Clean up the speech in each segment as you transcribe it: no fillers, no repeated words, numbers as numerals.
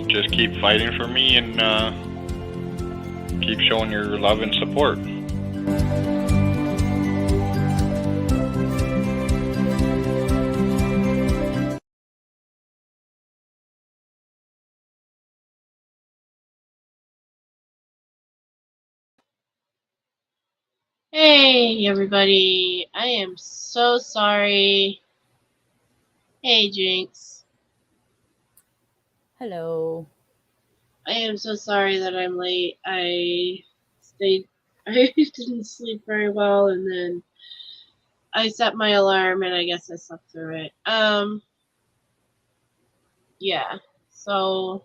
Just keep fighting for me and keep showing your love and support. Hey everybody, I am so sorry. Hey Jinx. Hello. I am so sorry that I'm late. I didn't sleep very well, and then I set my alarm and I guess I slept through it. Yeah. So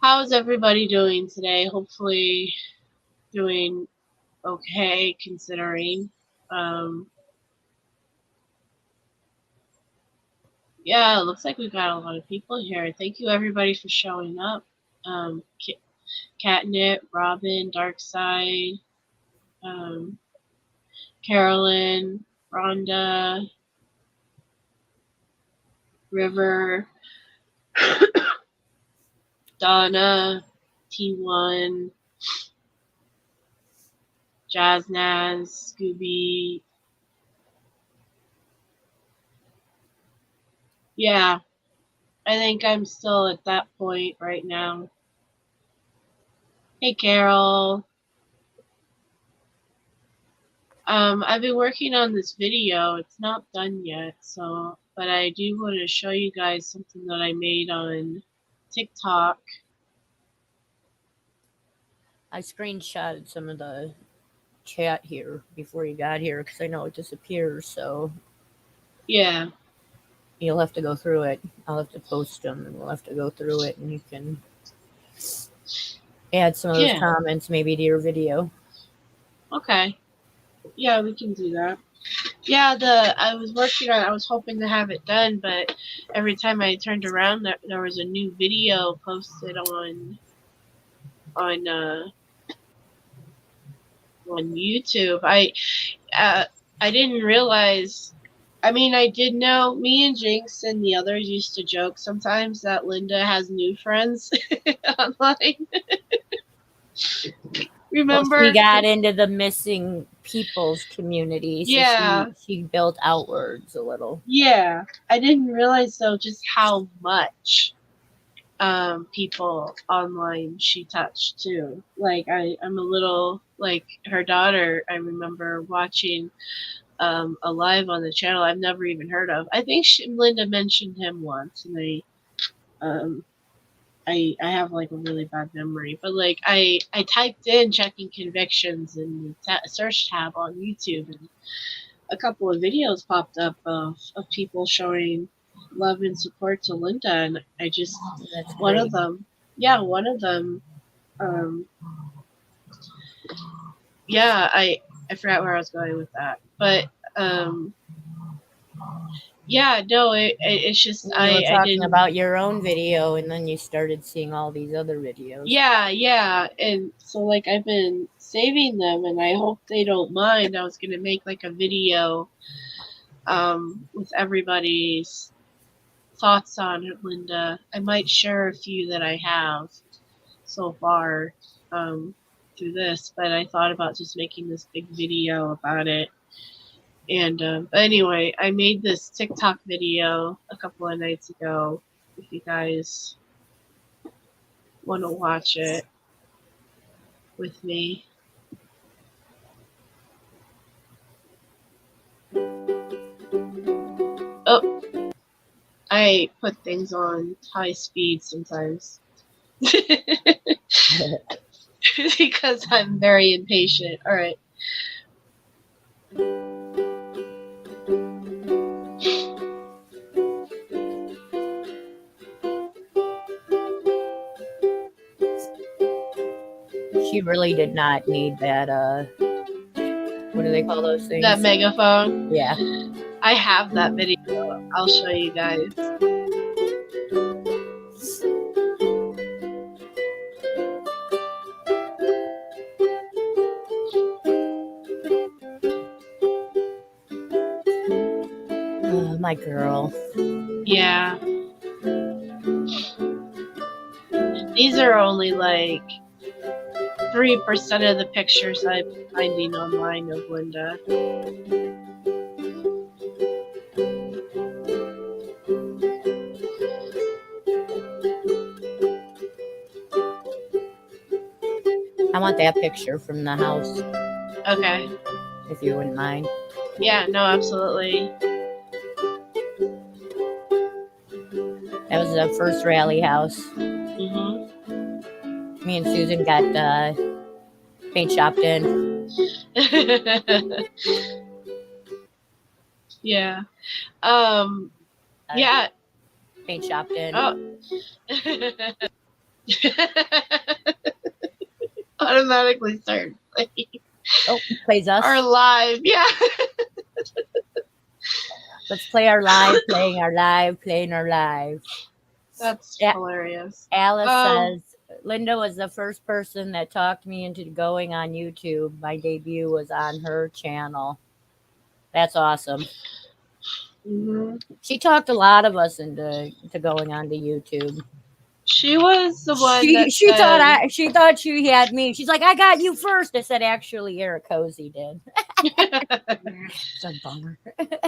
how's everybody doing today? Hopefully doing okay considering. Yeah, it looks like we've got a lot of people here. Thank you everybody for showing up. Catnip, Robin, Darkside, Carolyn, Rhonda, River, Donna, T1, Jazznaz, Scooby. Yeah, I think I'm still at that point right now. Hey, Carol. I've been working on this video. It's not done yet, but I do want to show you guys something that I made on TikTok. I screenshotted some of the chat here before you got here because I know it disappears, so yeah, you'll have to go through it. I'll have to post them and we'll have to go through it, and you can add some of those comments maybe to your video. Okay. Yeah, we can do that. Yeah, I was hoping to have it done, but every time I turned around, there was a new video posted on YouTube. I didn't realize. I mean, I did know. Me and Jinx and the others used to joke sometimes that Linda has new friends online. Remember? Well, she got into the missing people's community, so yeah, she built outwards a little. Yeah, I didn't realize though just how much people online she touched too. Like I'm a little like her daughter. I remember watching a live on the channel I've never even heard of. I think Linda mentioned him once, and I have like a really bad memory. But like I typed in checking convictions in the search tab on YouTube, and a couple of videos popped up of people showing love and support to Linda, and I just one of them, I forgot where I was going with that, but yeah, no, it's just you were talking about your own video, and then you started seeing all these other videos. Yeah, and so like I've been saving them, and I hope they don't mind. I was gonna make like a video with everybody's thoughts on Linda. I might share a few that I have so far through this, but I thought about just making this big video about it. And but anyway, I made this TikTok video a couple of nights ago. If you guys want to watch it. with me. Oh, I put things on high speed sometimes. Because I'm very impatient. All right. She really did not need that, what do they call those things? That megaphone. Yeah. I have that video. I'll show you guys. Oh, my girl. Yeah. These are only like 3% of the pictures I'm finding online of Linda. I want that picture from the house, Okay. if you wouldn't mind. Yeah, no, absolutely. That was the first rally house. Mm-hmm. Me and Susan got paint shopped in. Yeah. Yeah. Paint shopped in. Oh. Automatically start playing. Oh, plays us. Our live, yeah. Let's play our live, playing our live, playing our live. That's hilarious. Alice says, Linda was the first person that talked me into going on YouTube. My debut was on her channel. That's awesome. Mm-hmm. She talked a lot of us into going on to YouTube. She was the one she thought she had me. She's like, I got you first. I said, actually, Eric Cozy did. It's a bummer.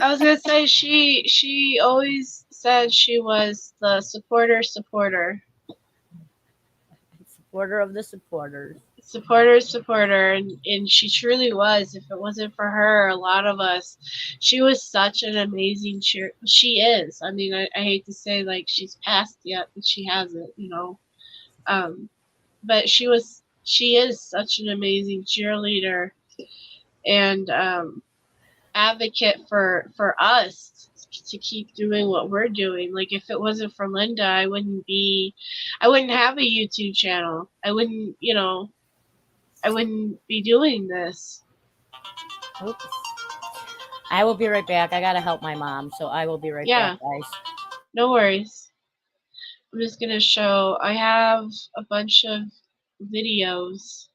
I was gonna say she always said she was the supporter, Supporter of the supporters. Supporter, and she truly was. If it wasn't for her, a lot of us, she was such an amazing cheer. She is. I mean, I hate to say like she's passed yet, but she hasn't, you know. But she is such an amazing cheerleader and advocate for us to keep doing what we're doing. Like if it wasn't for Linda, I wouldn't have a YouTube channel. I wouldn't be doing this. Oops. I will be right back. I gotta help my mom, so I will be right back, guys. No worries. I'm just gonna show. I have a bunch of videos.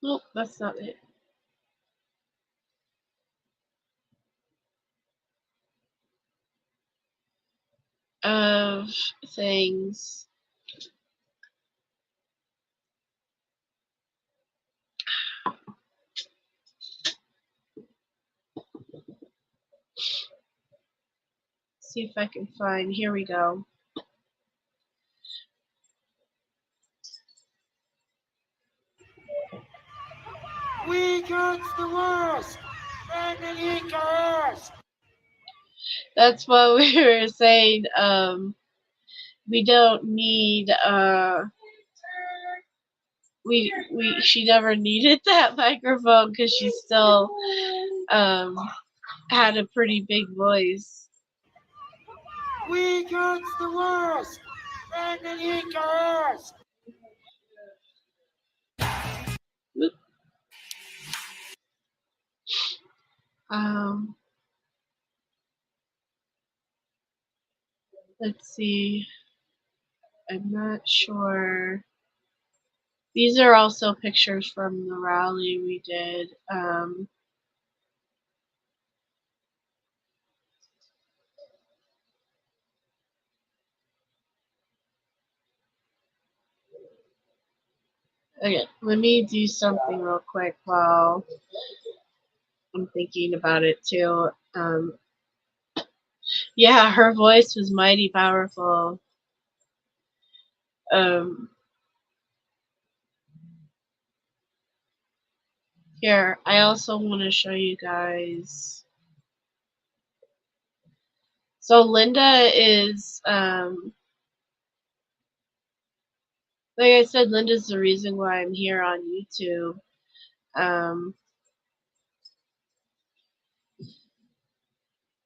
Nope, that's not it. Of things. See if I can find. Here we go. We got the worst, and he cares. That's what we were saying. We don't need. She never needed that microphone because she still had a pretty big voice. We got the worst, and he cares. Let's see. I'm not sure. These are also pictures from the rally we did. Okay, let me do something real quick while I'm thinking about it too. Yeah, her voice was mighty powerful. Here, I also want to show you guys. So Linda is, like I said, Linda's the reason why I'm here on YouTube.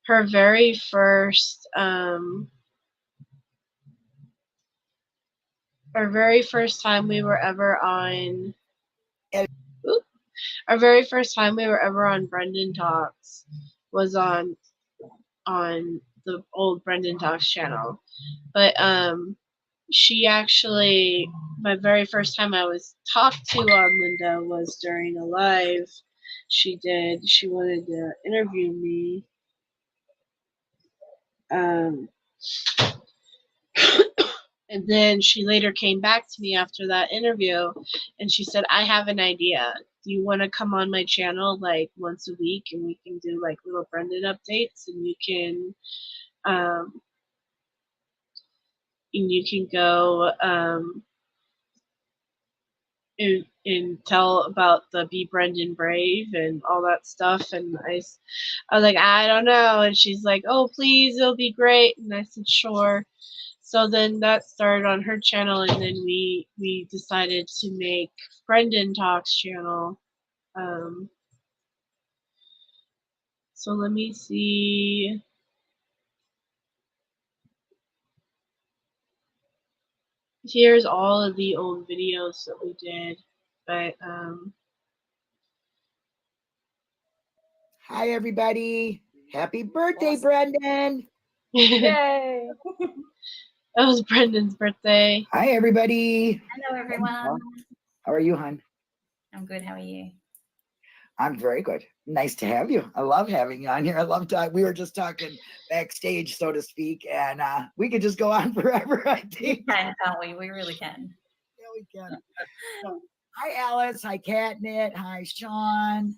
Her very first time we were ever on Brendan Talks was on the old Brendan Talks channel. But she actually, my very first time I was talked to on Linda was during a live she did. She wanted to interview me. And then she later came back to me after that interview and she said, I have an idea. Do you want to come on my channel like once a week and we can do like little Brendan updates and you can go and tell about the Be Brendan Brave and all that stuff. And I was like, I don't know. And she's like, oh, please, it'll be great. And I said, sure. So then that started on her channel, and then we decided to make Brendan Talks channel. So let me see. Here's all of the old videos that we did, but Hi, everybody. Happy birthday, Brendan. Yay! That was Brendan's birthday. Hi, everybody. Hello, everyone. How are you, hon? I'm good. How are you? I'm very good. Nice to have you. I love having you on here. I love talking. We were just talking backstage, so to speak, and we could just go on forever, I think. We can, can't we? We really can. Yeah, we can. So, hi, Alice. Hi, Catnit. Hi, Sean.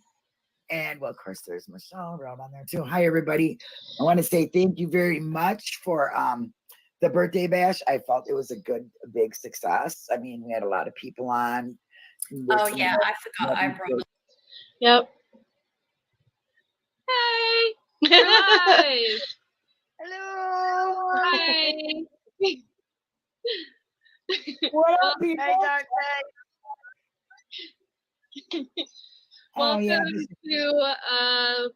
And, well, of course, there's Michelle right on there, too. Hi, everybody. I want to say thank you very much for the birthday bash. I felt it was a big success. I mean, we had a lot of people on. Oh, yeah. I forgot I brought. Yep. Hey! Hi. Hello. Hi! What up, people? Hey, Dark Day. Oh, Welcome yeah. to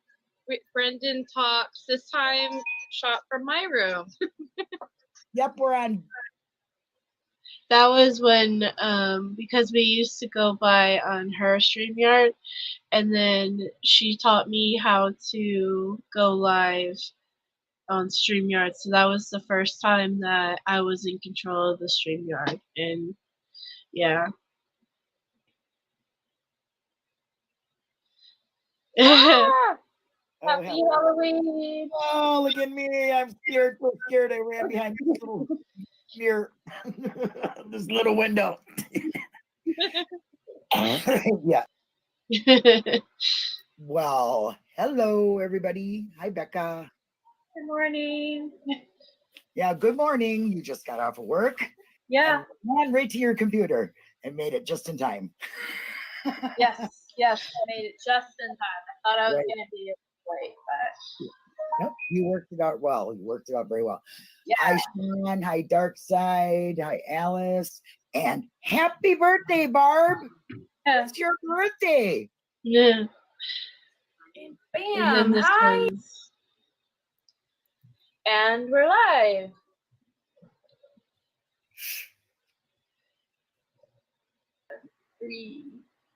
Brendan Talks. This time, shot from my room. Yep, we're on. That was when, because we used to go by on her StreamYard, and then she taught me how to go live on StreamYard. So that was the first time that I was in control of the StreamYard. And yeah. Ah! Oh, Happy hello. Halloween! Oh, look at me. I'm scared. So scared. I ran behind this little mirror, this little window. Yeah. Well, hello, everybody. Hi, Becca. Good morning. Yeah, good morning. You just got off of work. Yeah. And ran right to your computer and made it just in time. Yes. I made it just in time. I thought I was Right. going to be late, but Nope, you worked it out well. You worked it out very well. yeah. Hi, Sean. Hi, Dark Side. Hi, Alice. And happy birthday, Barb. It's your birthday. Yeah. And then Bam! this Hi! was, And we're live.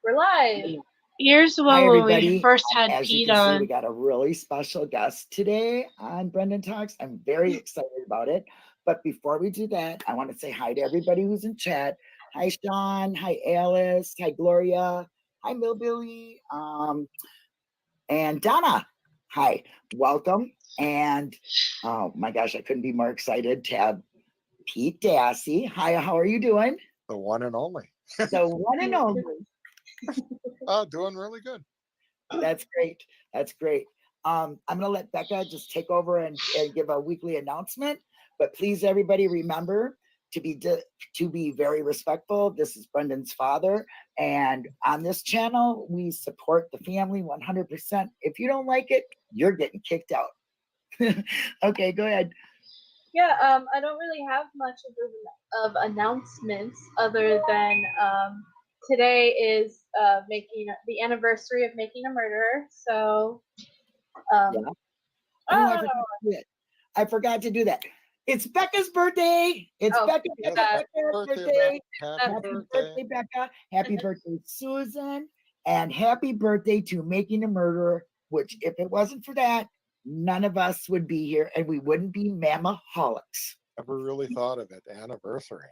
We're live. here's the Hi, one when we everybody. first had As you Pete can see, on. we got a really special guest today on Brendan Talks. I'm very excited about it. But before we do that, I want to say hi to everybody who's in chat. Hi, Sean. Hi, Alice. Hi, Gloria. Hi, Millbilly. And Donna. Hi, welcome. And oh my gosh, I couldn't be more excited to have Pete Dassey. Hi, how are you doing? The one and only. The one and only. Oh, doing really good. That's great. That's great. I'm going to let Becca just take over and give a weekly announcement. But please, everybody, remember to be very respectful, this is Brendan's father, and on this channel we support the family 100%. If you don't like it, you're getting kicked out. Okay, go ahead. Yeah, I don't really have much of announcements other than today is making the anniversary of Making a Murderer. So, Yeah. I forgot to do that. It's Becca's birthday. It's Becca's birthday. Happy birthday, Becca. Happy birthday, Susan. And happy birthday to Making a Murderer, which if it wasn't for that, none of us would be here and we wouldn't be mamaholics. Never really thought of it. Anniversary.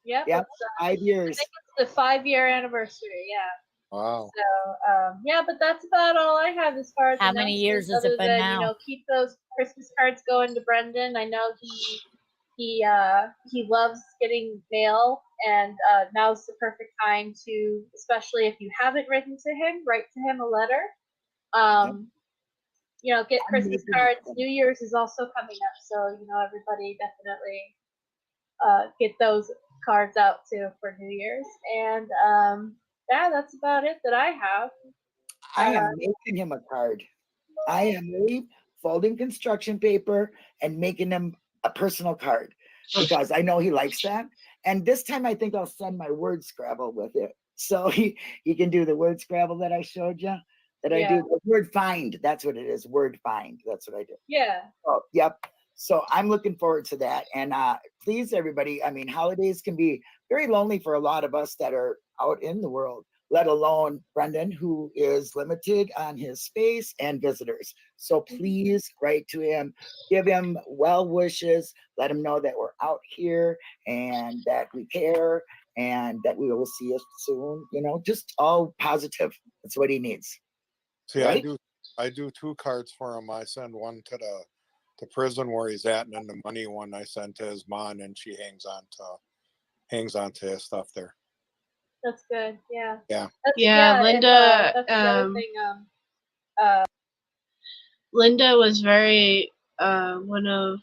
Yeah. Yep, 5 years. I think it's the 5-year anniversary. Yeah. Wow. So, yeah, but that's about all I have as far as How many years has it been than, now? You know, keep those Christmas cards going to Brendan. I know he loves getting mail, and now's the perfect time to, especially if you haven't written to him, write to him a letter. You know, get Christmas cards. New Year's is also coming up, so you know everybody definitely get those cards out too for New Year's. And yeah, that's about it that I have. I am making him a card. I am folding construction paper and making him a personal card because I know he likes that. And this time I think I'll send my word Scrabble with it. So he can do the word Scrabble that I showed you. I do the word find. That's what it is. Word find. That's what I do. Yeah. Oh, yep. So I'm looking forward to that. And please, everybody, I mean, holidays can be very lonely for a lot of us that are out in the world, let alone Brendan, who is limited on his space and visitors. So please write to him, give him well wishes, let him know that we're out here and that we care and that we will see us soon. You know, just all positive. That's what he needs. See, right? I do 2 cards for him. I send one to the prison where he's at, and then the money one I send to his mom, and she hangs on to his stuff there. That's good. Yeah. Yeah. Yeah, Linda. That's the other thing. Linda was very one of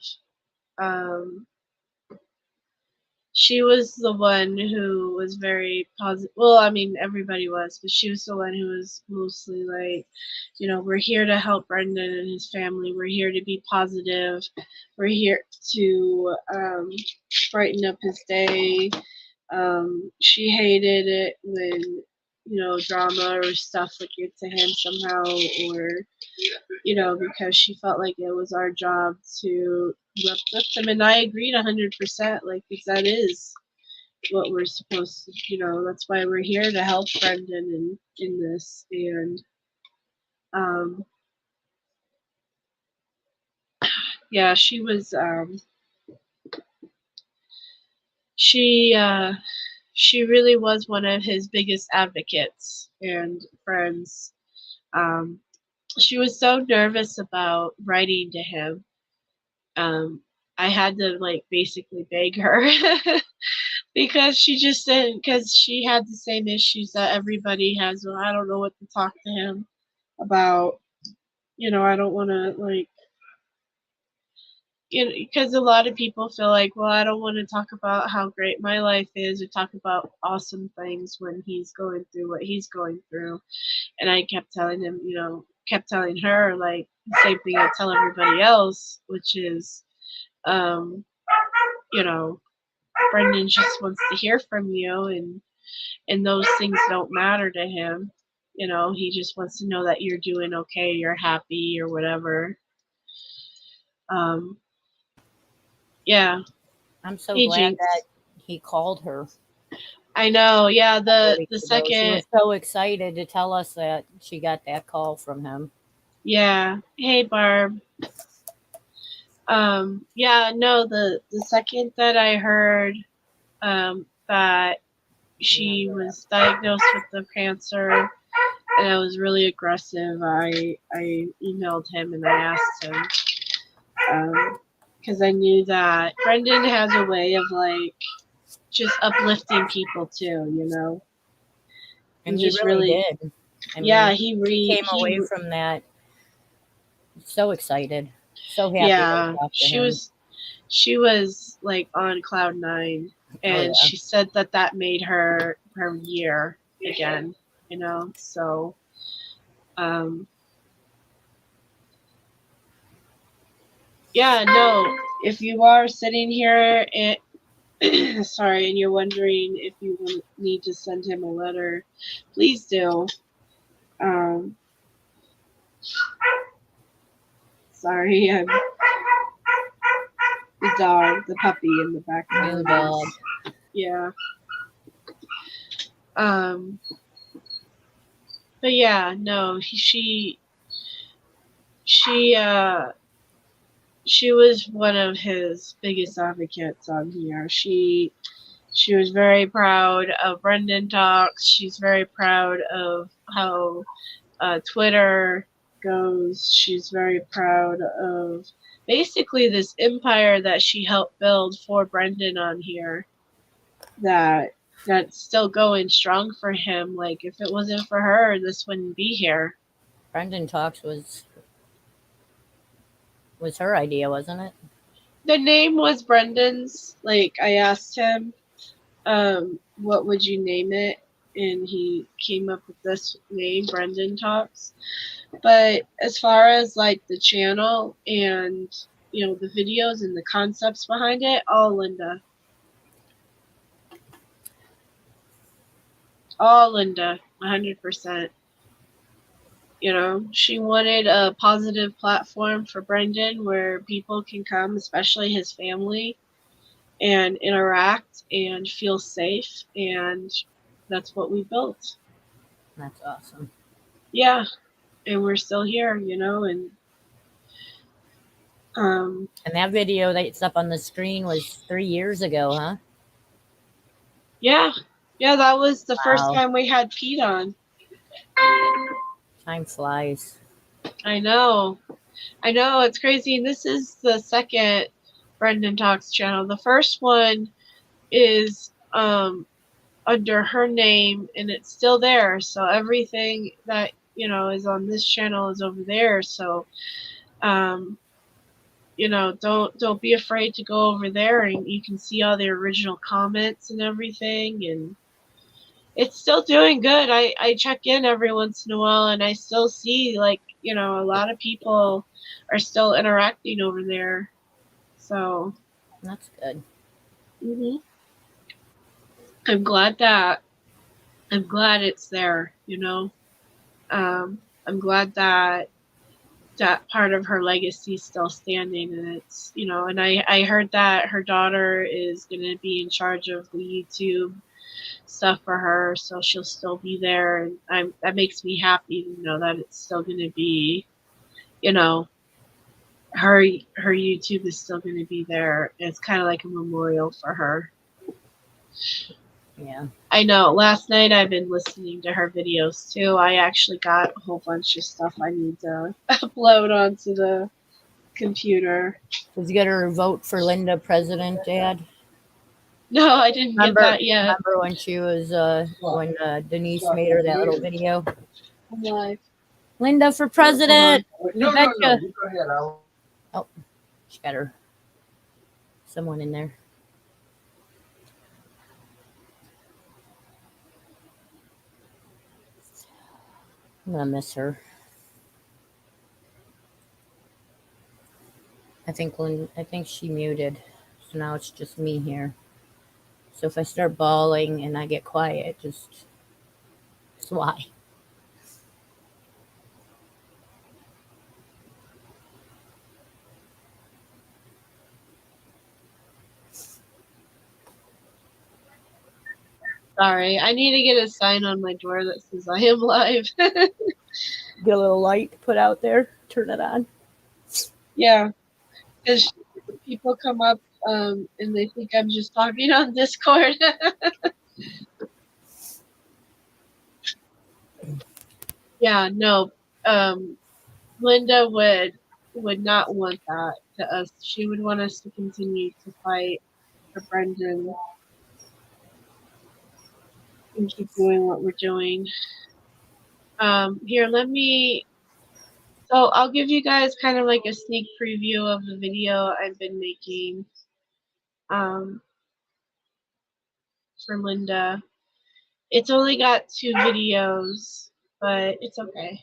she was the one who was very positive. Well, I mean, everybody was, but she was the one who was mostly like, you know, we're here to help Brendan and his family. We're here to be positive. We're here to brighten up his day. She hated it when, you know, drama or stuff would get to him somehow, or, you know, because she felt like it was our job to uplift him. And I agreed 100%, like, because that is what we're supposed to, you know, that's why we're here to help Brendan in this. And, yeah, she was, she really was one of his biggest advocates and friends. She was so nervous about writing to him. I had to like basically beg her because she just didn't, because she had the same issues that everybody has. Well, I don't know what to talk to him about. You know, I don't want to like, you know, because a lot of people feel like, well, I don't want to talk about how great my life is or talk about awesome things when he's going through what he's going through. And I kept telling him, you know, kept telling her like the same thing I tell everybody else, which is, you know, Brendan just wants to hear from you, and those things don't matter to him. You know, he just wants to know that you're doing okay, you're happy, or whatever. Yeah. I'm so glad that he called her. I know. Yeah. The second. She was so excited to tell us that she got that call from him. Yeah. Hey, Barb. Yeah. No. The second that I heard that she was diagnosed with the cancer, and I was really aggressive, I emailed him and I asked him. Because I knew that Brendan has a way of like just uplifting people too, you know. And he just really did. I mean, yeah, he came away from that so excited, so happy. Yeah, she was like on cloud 9. and yeah. she said that that made her year again, you know. So yeah, no, if you are sitting here and sorry, and you're wondering if you need to send him a letter, please do. Sorry, I'm the dog, the puppy in the background. New dog. Yeah. But yeah, no, she was one of his biggest advocates on here. She was very proud of Brendan Talks. She's very proud of how Twitter goes. She's very proud of basically this empire that she helped build for Brendan on here. That's still going strong for him. Like, if it wasn't for her, this wouldn't be here. Brendan Talks was her idea, wasn't it? The name was Brendan's. Like, I asked him, what would you name it? And he came up with this name, Brendan Talks. But as far as like the channel and, you know, the videos and the concepts behind it, all Linda. All Linda, 100%. You know, she wanted a positive platform for Brendan where people can come, especially his family, and interact and feel safe. And that's what we built. That's awesome. Yeah. And we're still here, you know, and that video that's up on the screen was 3 years ago, huh? Yeah. Yeah, that was the first Wow. time we had Pete on. Time flies. I know, it's crazy. And this is the second Brendan Talks channel. The first one is under her name, and it's still there. So everything that, you know, is on this channel is over there. So you know, don't be afraid to go over there, and you can see all the original comments and everything, and it's still doing good. I check in every once in a while, and I still see, like, you know, a lot of people are still interacting over there. So That's good. I'm glad it's there, you know. I'm glad that part of her legacy is still standing, and it's, you know, and I heard that her daughter is going to be in charge of the YouTube stuff for her, so she'll still be there, and that makes me happy to know that it's still going to be, you know, her YouTube is still going to be there. It's kind of like a memorial for her. Yeah. I know. Last night I've been listening to her videos too. I actually got a whole bunch of stuff I need to upload onto the computer. Did you get her vote for Linda president, Dad? No, I didn't get that yet. Remember when she was when Denise made her that little video? I'm live. Linda for president. No. You go ahead. Oh, she got her. Someone in there. I'm gonna miss her. I think she muted, so now it's just me here. So if I start bawling and I get quiet, just that's why. Sorry, I need to get a sign on my door that says I am live. Get a little light put out there. Turn it on. Yeah, because people come up and they think I'm just talking on Discord. Yeah, no. Linda would not want that to us. She would want us to continue to fight for Brendan and keep doing what we're doing. Here, so I'll give you guys kind of like a sneak preview of the video I've been making. for Linda. It's only got 2 videos, but it's okay.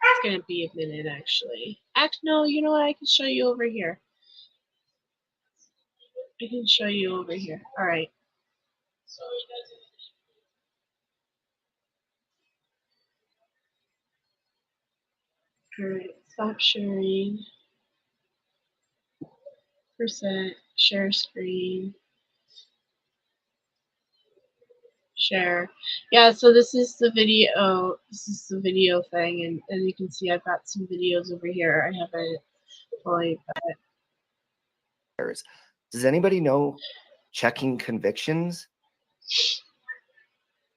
It's gonna be a minute, actually. No, you know what? I can show you over here. I can show you over here. All right. All right. Stop sharing. Percent. Share screen. Share. Yeah, so this is the video. This is the video thing, and you can see I've got some videos over here. I haven't fully. Does anybody know Checking Convictions?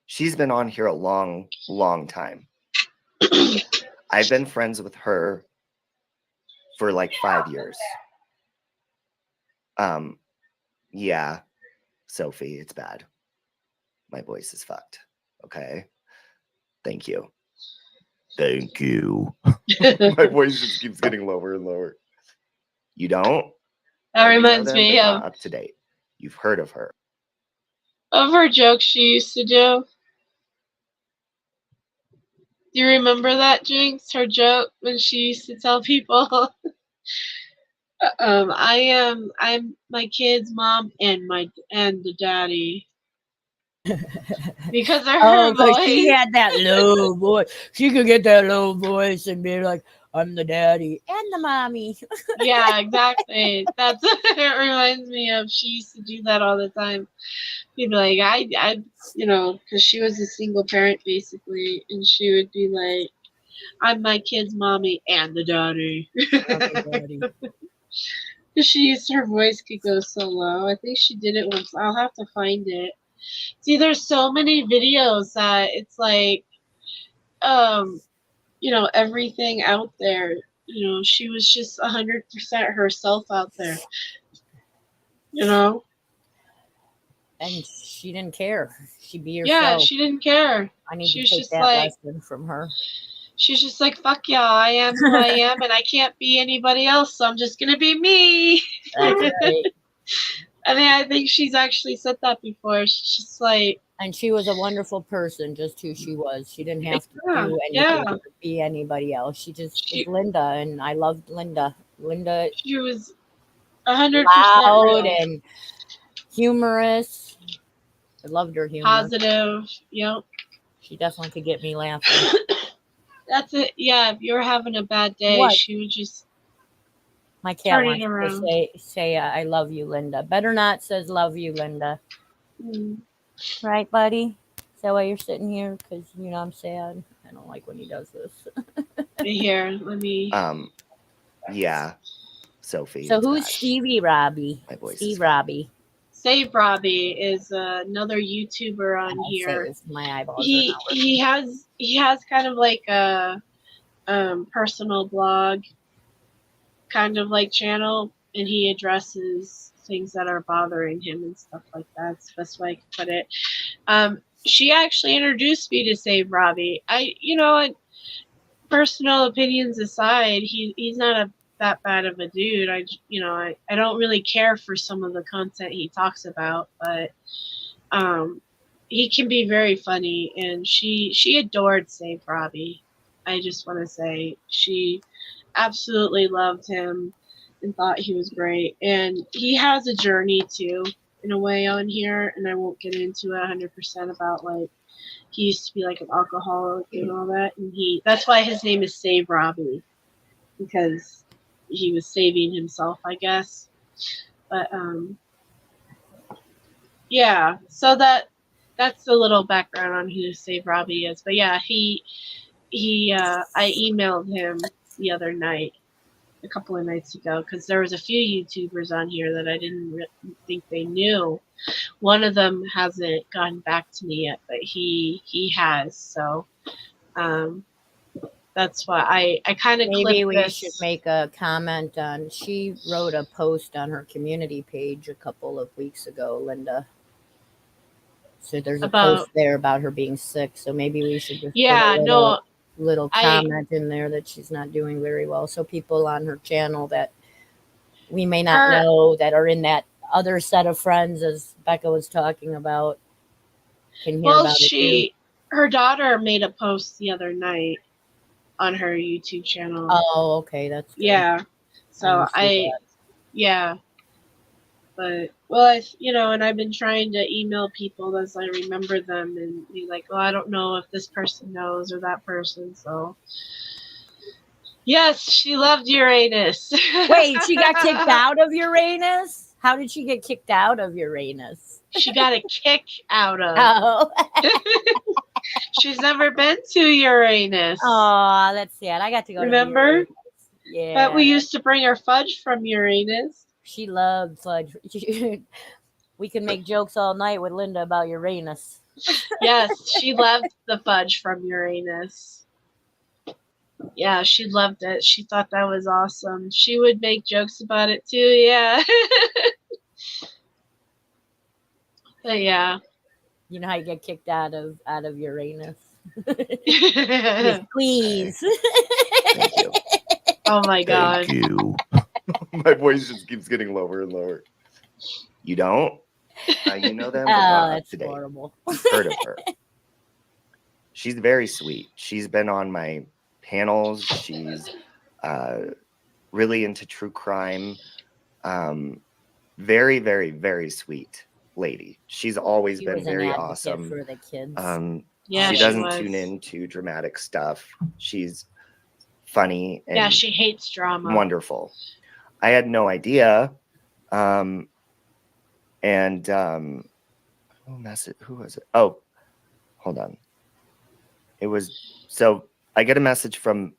She's been on here a long, long time. I've been friends with her for like 5 years. Yeah, Sophie, it's bad. My voice is fucked. Okay. Thank you. Thank you. My voice just keeps getting lower and lower. You don't? That You know reminds them, me but of not up to date. You've heard of her. her jokes she used to do. Do you remember that, Jinx? Her joke when she used to tell people, I'm my kid's mom and the daddy." Because of her Oh, because voice. she had that low voice. She could get that low voice and be like, I'm the daddy and the mommy. Yeah, exactly. That's what it reminds me of. She used to do that all the time. She'd be like, I because she was a single parent basically, and she would be like, I'm my kid's mommy and the daddy. I'm the daddy. Because her voice could go so low. I think she did it once. I'll have to find it. See, there's so many videos that it's like, everything out there. She was just 100% herself out there. And she didn't care. She'd be herself. Yeah, she didn't care. I need She to was take just that like, lesson from her. she's just like, fuck y'all, I am who I am, and I can't be anybody else, so I'm just gonna be me. That's right. I mean, I think she's actually said that before. She's just like, And she was a wonderful person, just who she was. She didn't have to do anything yeah. or be anybody else. She just was Linda, and I loved Linda. Linda, She was 100% loud real. and humorous. I loved her humor. Positive. Yep. She definitely could get me laughing. That's it. Yeah, if you're having a bad day, What? she would just My cat turn it wants around. to say I love you, Linda. Better not says love you, Linda. Right, buddy? Is that why you're sitting here? Because, I'm sad. I don't like when he does this. Here, let me. Yeah, Sophie. So it's who's bad. Stevie Robbie? My voice Steve is Robbie. Save Robbie is another YouTuber on I'll here. say this, my eyeballs He has kind of like a personal blog kind of like channel, and he addresses things that are bothering him and stuff like that. It's the best way I can put it. She actually introduced me to Save Robbie. Personal opinions aside, he's not that bad of a dude. I don't really care for some of the content he talks about, but he can be very funny, and she adored Save Robbie. I just want to say she absolutely loved him and thought he was great. And he has a journey too, in a way, on here, and I won't get into it 100% about like he used to be like an alcoholic and all that, and that's why his name is Save Robbie, because he was saving himself, I guess. But yeah, so that's a little background on who Save Robbie is. But yeah, I emailed him the other night, a couple of nights ago, because there was a few YouTubers on here that I didn't think they knew. One of them hasn't gotten back to me yet, but he has. So that's why I kind of Maybe we should make a comment on. She wrote a post on her community page a couple of weeks ago, Linda. So there's a post there about her being sick. So maybe we should just little comment in there that she's not doing very well. So people on her channel that we may not know that are in that other set of friends, as Becca was talking about, can hear about it too. Her daughter made a post the other night on her YouTube channel. Oh, okay, that's good. Yeah. So yeah. But and I've been trying to email people as I remember them and be like, well, I don't know if this person knows or that person. So yes, she loved Uranus. Wait, she got kicked out of Uranus? How did she get kicked out of Uranus? She got a kick out of. Oh. She's never been to Uranus. Oh, that's sad. I got to go. Remember? To yeah. But we used to bring her fudge from Uranus. She loved fudge. We could make jokes all night with Linda about Uranus. Yes, she loved the fudge from Uranus. Yeah, she loved it. She thought that was awesome. She would make jokes about it too. Yeah. But yeah. You know how you get kicked out of Uranus? Please. Thank you. Oh my God. Thank you. My voice just keeps getting lower and lower. You don't? You know them? Oh, that's horrible. You've heard of her. She's very sweet. She's been on my panels. She's really into true crime. Very, very, very sweet lady. She's always been very awesome. For the kids. Yeah, she doesn't tune into dramatic stuff. She's funny. And she hates drama. Wonderful. I had no idea. Who was it? Oh, hold on. It was, so I get a message from,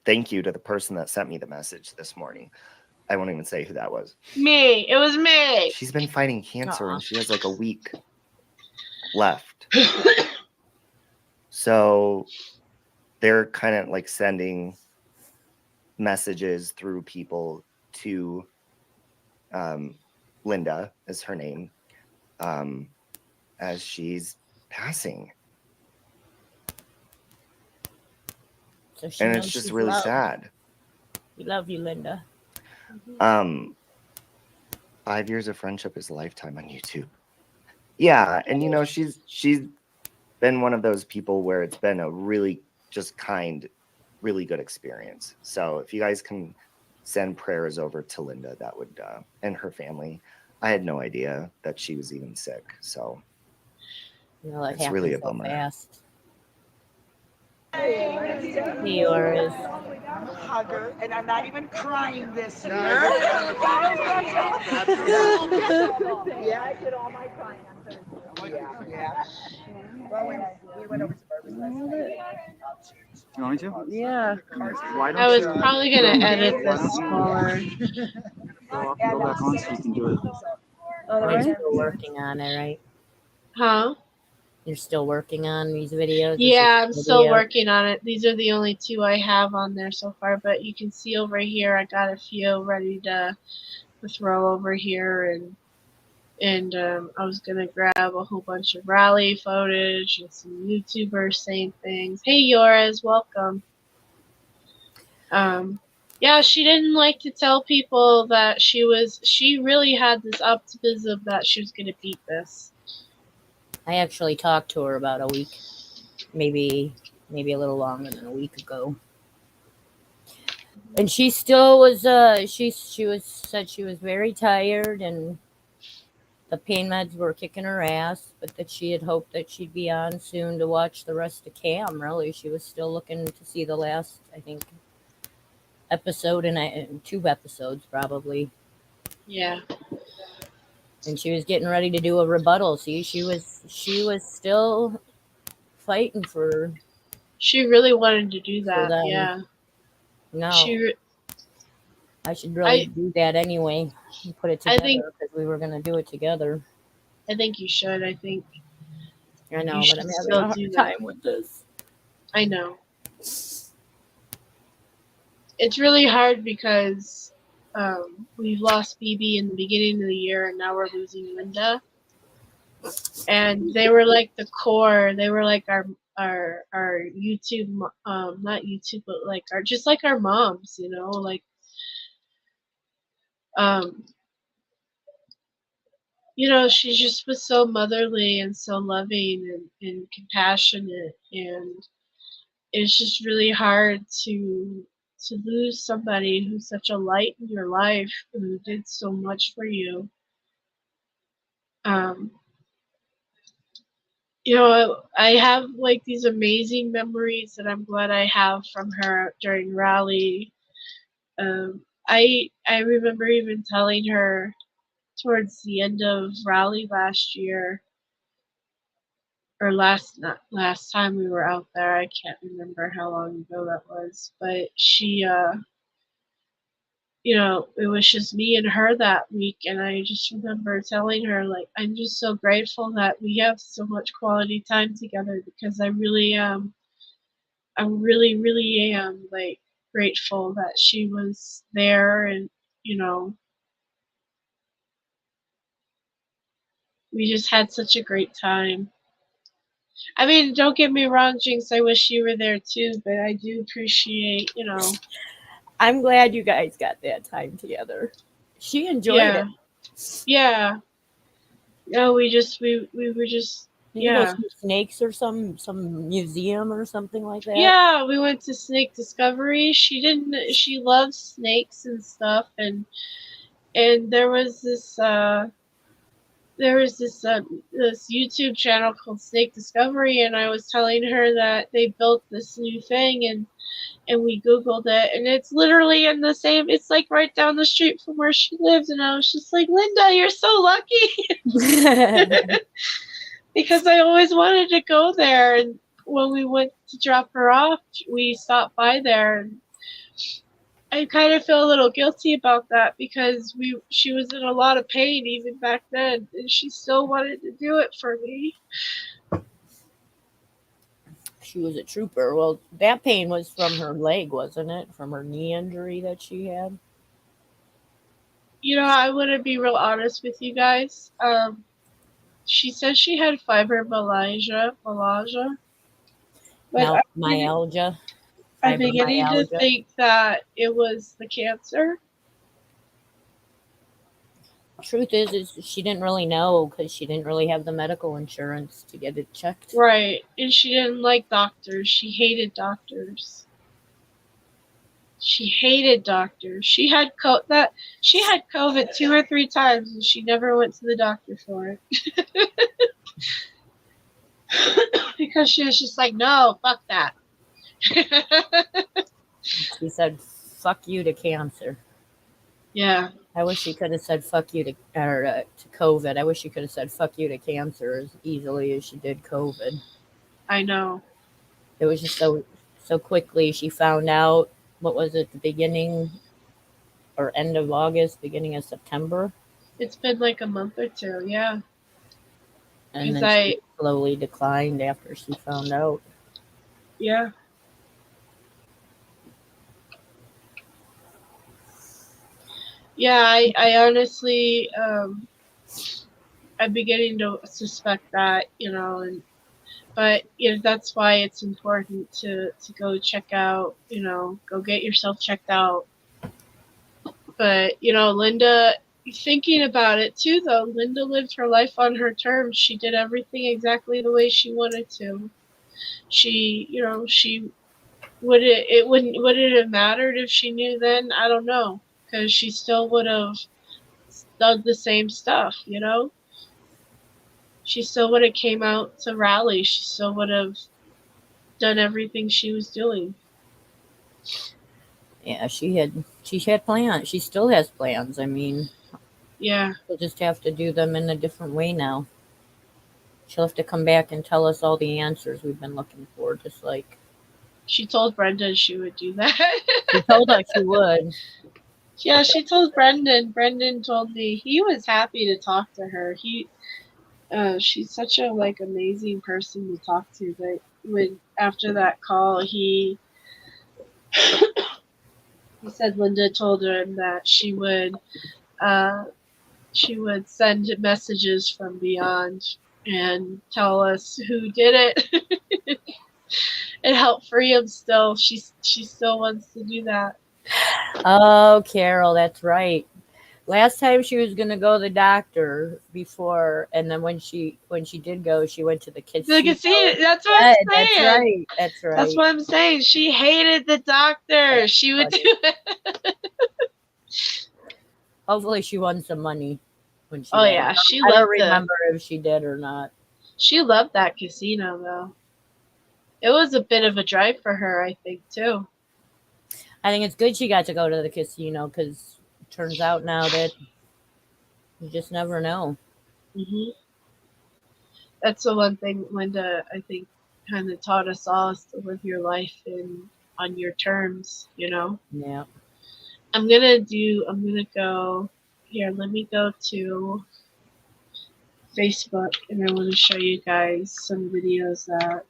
thank you to the person that sent me the message this morning. I won't even say who that was. Me. It was me. She's been fighting cancer and she has like a week left. So they're kind of like sending messages through people to Linda is her name, as she's passing. So and it's just really sad. We love you, Linda. 5 years of friendship is a lifetime on YouTube. Yeah, and she's been one of those people where it's been a really just kind, really good experience. So if you guys can send prayers over to Linda, that would and her family. I had no idea that she was even sick, so it's really a bummer. Fast. Yours. Hugger, and I'm not even crying this year. Yeah, I did all my crying on Thursday. Yeah. Well, we went over to Barbara's last night. You want me to? Yeah. Why don't I was probably gonna edit this smaller. go back on so you can do it? You're still working on it, right? Huh? You're still working on these videos? Yeah, I'm still working on it. These are the only 2 I have on there so far, but you can see over here I got a few ready to throw over here, and I was gonna grab a whole bunch of rally footage and some YouTubers saying things. Hey Yoris, welcome. Yeah, she didn't like to tell people that she really had this optimism that she was gonna beat this. I actually talked to her about a week, maybe a little longer than a week ago. And she still was said she was very tired and the pain meds were kicking her ass, but that she had hoped that she'd be on soon to watch the rest of Cam. Really, she was still looking to see the last, I think, episode and 2 episodes probably. Yeah. And she was getting ready to do a rebuttal. See, she was still fighting for. She really wanted to do that. Yeah. No. I should really do that anyway. And put it together because we were going to do it together. I think you should. I think. I know, but I'm having a hard time with this. I know. It's really hard because we've lost BB in the beginning of the year, and now we're losing Linda. And they were like the core. They were like our YouTube, not YouTube, but like our just like our moms, you know, like you know, she just was so motherly and so loving and compassionate, and it's just really hard to lose somebody who's such a light in your life, who did so much for you. You know, I have like these amazing memories that I'm glad I have from her during rally. I remember even telling her towards the end of rally last year, or not last time we were out there. I can't remember how long ago that was, but she you know, it was just me and her that week, and I just remember telling her, like, I'm just so grateful that we have so much quality time together, because I really really am, like, grateful that she was there, and, you know, we just had such a great time. I mean, don't get me wrong, Jinx, I wish you were there too, but I do appreciate, you know. I'm glad you guys got that time together. She enjoyed it. Yeah. No, we were just, You go see snakes or some museum or something like that. Yeah, we went to Snake Discovery. She loves snakes and stuff, and there was this this YouTube channel called Snake Discovery, and I was telling her that they built this new thing, and we Googled it, and it's literally in the same, it's like right down the street from where she lives, and I was just like, Linda, you're so lucky. Because I always wanted to go there, and when we went to drop her off, we stopped by there, and I kind of feel a little guilty about that, because she was in a lot of pain even back then, and she still wanted to do it for me. She was a trooper. Well, that pain was from her leg, wasn't it? From her knee injury that she had? You know, I want to be real honest with you guys. She said she had fibromyalgia. But myalgia. I'm beginning to think that it was the cancer. Truth is she didn't really know, because she didn't really have the medical insurance to get it checked. Right, and she didn't like doctors. She hated doctors. She hated doctors. She had COVID 2 or 3 times, and she never went to the doctor for it. Because she was just like, no, fuck that. She said, fuck you to cancer. Yeah. I wish she could have said fuck you to COVID. I wish she could have said fuck you to cancer as easily as she did COVID. I know. It was just so quickly. She found out, what was it, the beginning or end of August, beginning of September? It's been like a month or 2, yeah. And then she slowly declined after she found out. Yeah. Yeah, I honestly, I'm beginning to suspect that, you know, but you know, that's why it's important to go check out, you know, go get yourself checked out. But, you know, Linda, thinking about it too, though, Linda lived her life on her terms. She did everything exactly the way she wanted to. She, you know, would it have mattered if she knew then? I don't know, because she still would have done the same stuff, you know? She still would have came out to rally. She still would have done everything she was doing. Yeah, she had plans. She still has plans. I mean, yeah, we'll just have to do them in a different way now. She'll have to come back and tell us all the answers we've been looking for, just like she told Brendan she would do that. She told us she would. Yeah, she told Brendan. Brendan told me he was happy to talk to her. She's such a like amazing person to talk to. But after that call, he said Linda told him that she would send messages from beyond and tell us who did it. and help free him. Still, she still wants to do that. Oh, Carol, that's right. Last time she was gonna go to the doctor before, and then when she did go, she went to the casino. The casino. That's what I'm saying. That's right. That's right. That's what I'm saying. She hated the doctor. She would do it. Hopefully, she won some money when she. Oh went. yeah, she I loved don't remember if she did or not. She loved that casino though. It was a bit of a drive for her, I think, too. I think it's good she got to go to the casino because it turns out now that you just never know. Mm-hmm. That's the one thing Linda, I think, kind of taught us all is to live your life on your terms, you know? Yeah. I'm gonna go here. Let me go to Facebook and I want to show you guys some videos that.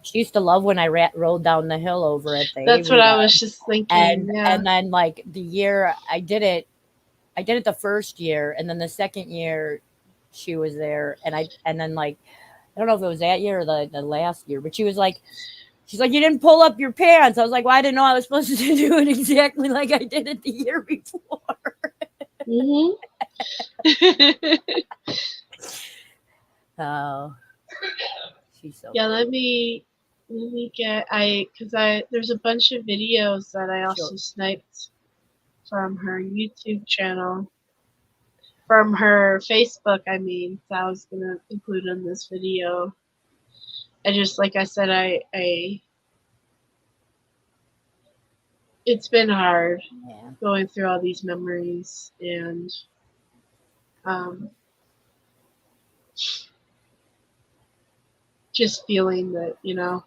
She used to love when I rolled down the hill over at the. That's what I was just thinking. And then like the year I did it the first year, and then the second year she was there, and then like I don't know if it was that year or the last year, but she's like, you didn't pull up your pants. I was like, well, I didn't know I was supposed to do it exactly like I did it the year before. Mm-hmm. Oh, she's so. Yeah, cool. let me get there's a bunch of videos that I also sniped from her YouTube channel, from her Facebook. I mean, that I was gonna include in this video. I just, like I said, it's been hard going through all these memories and just feeling that, you know.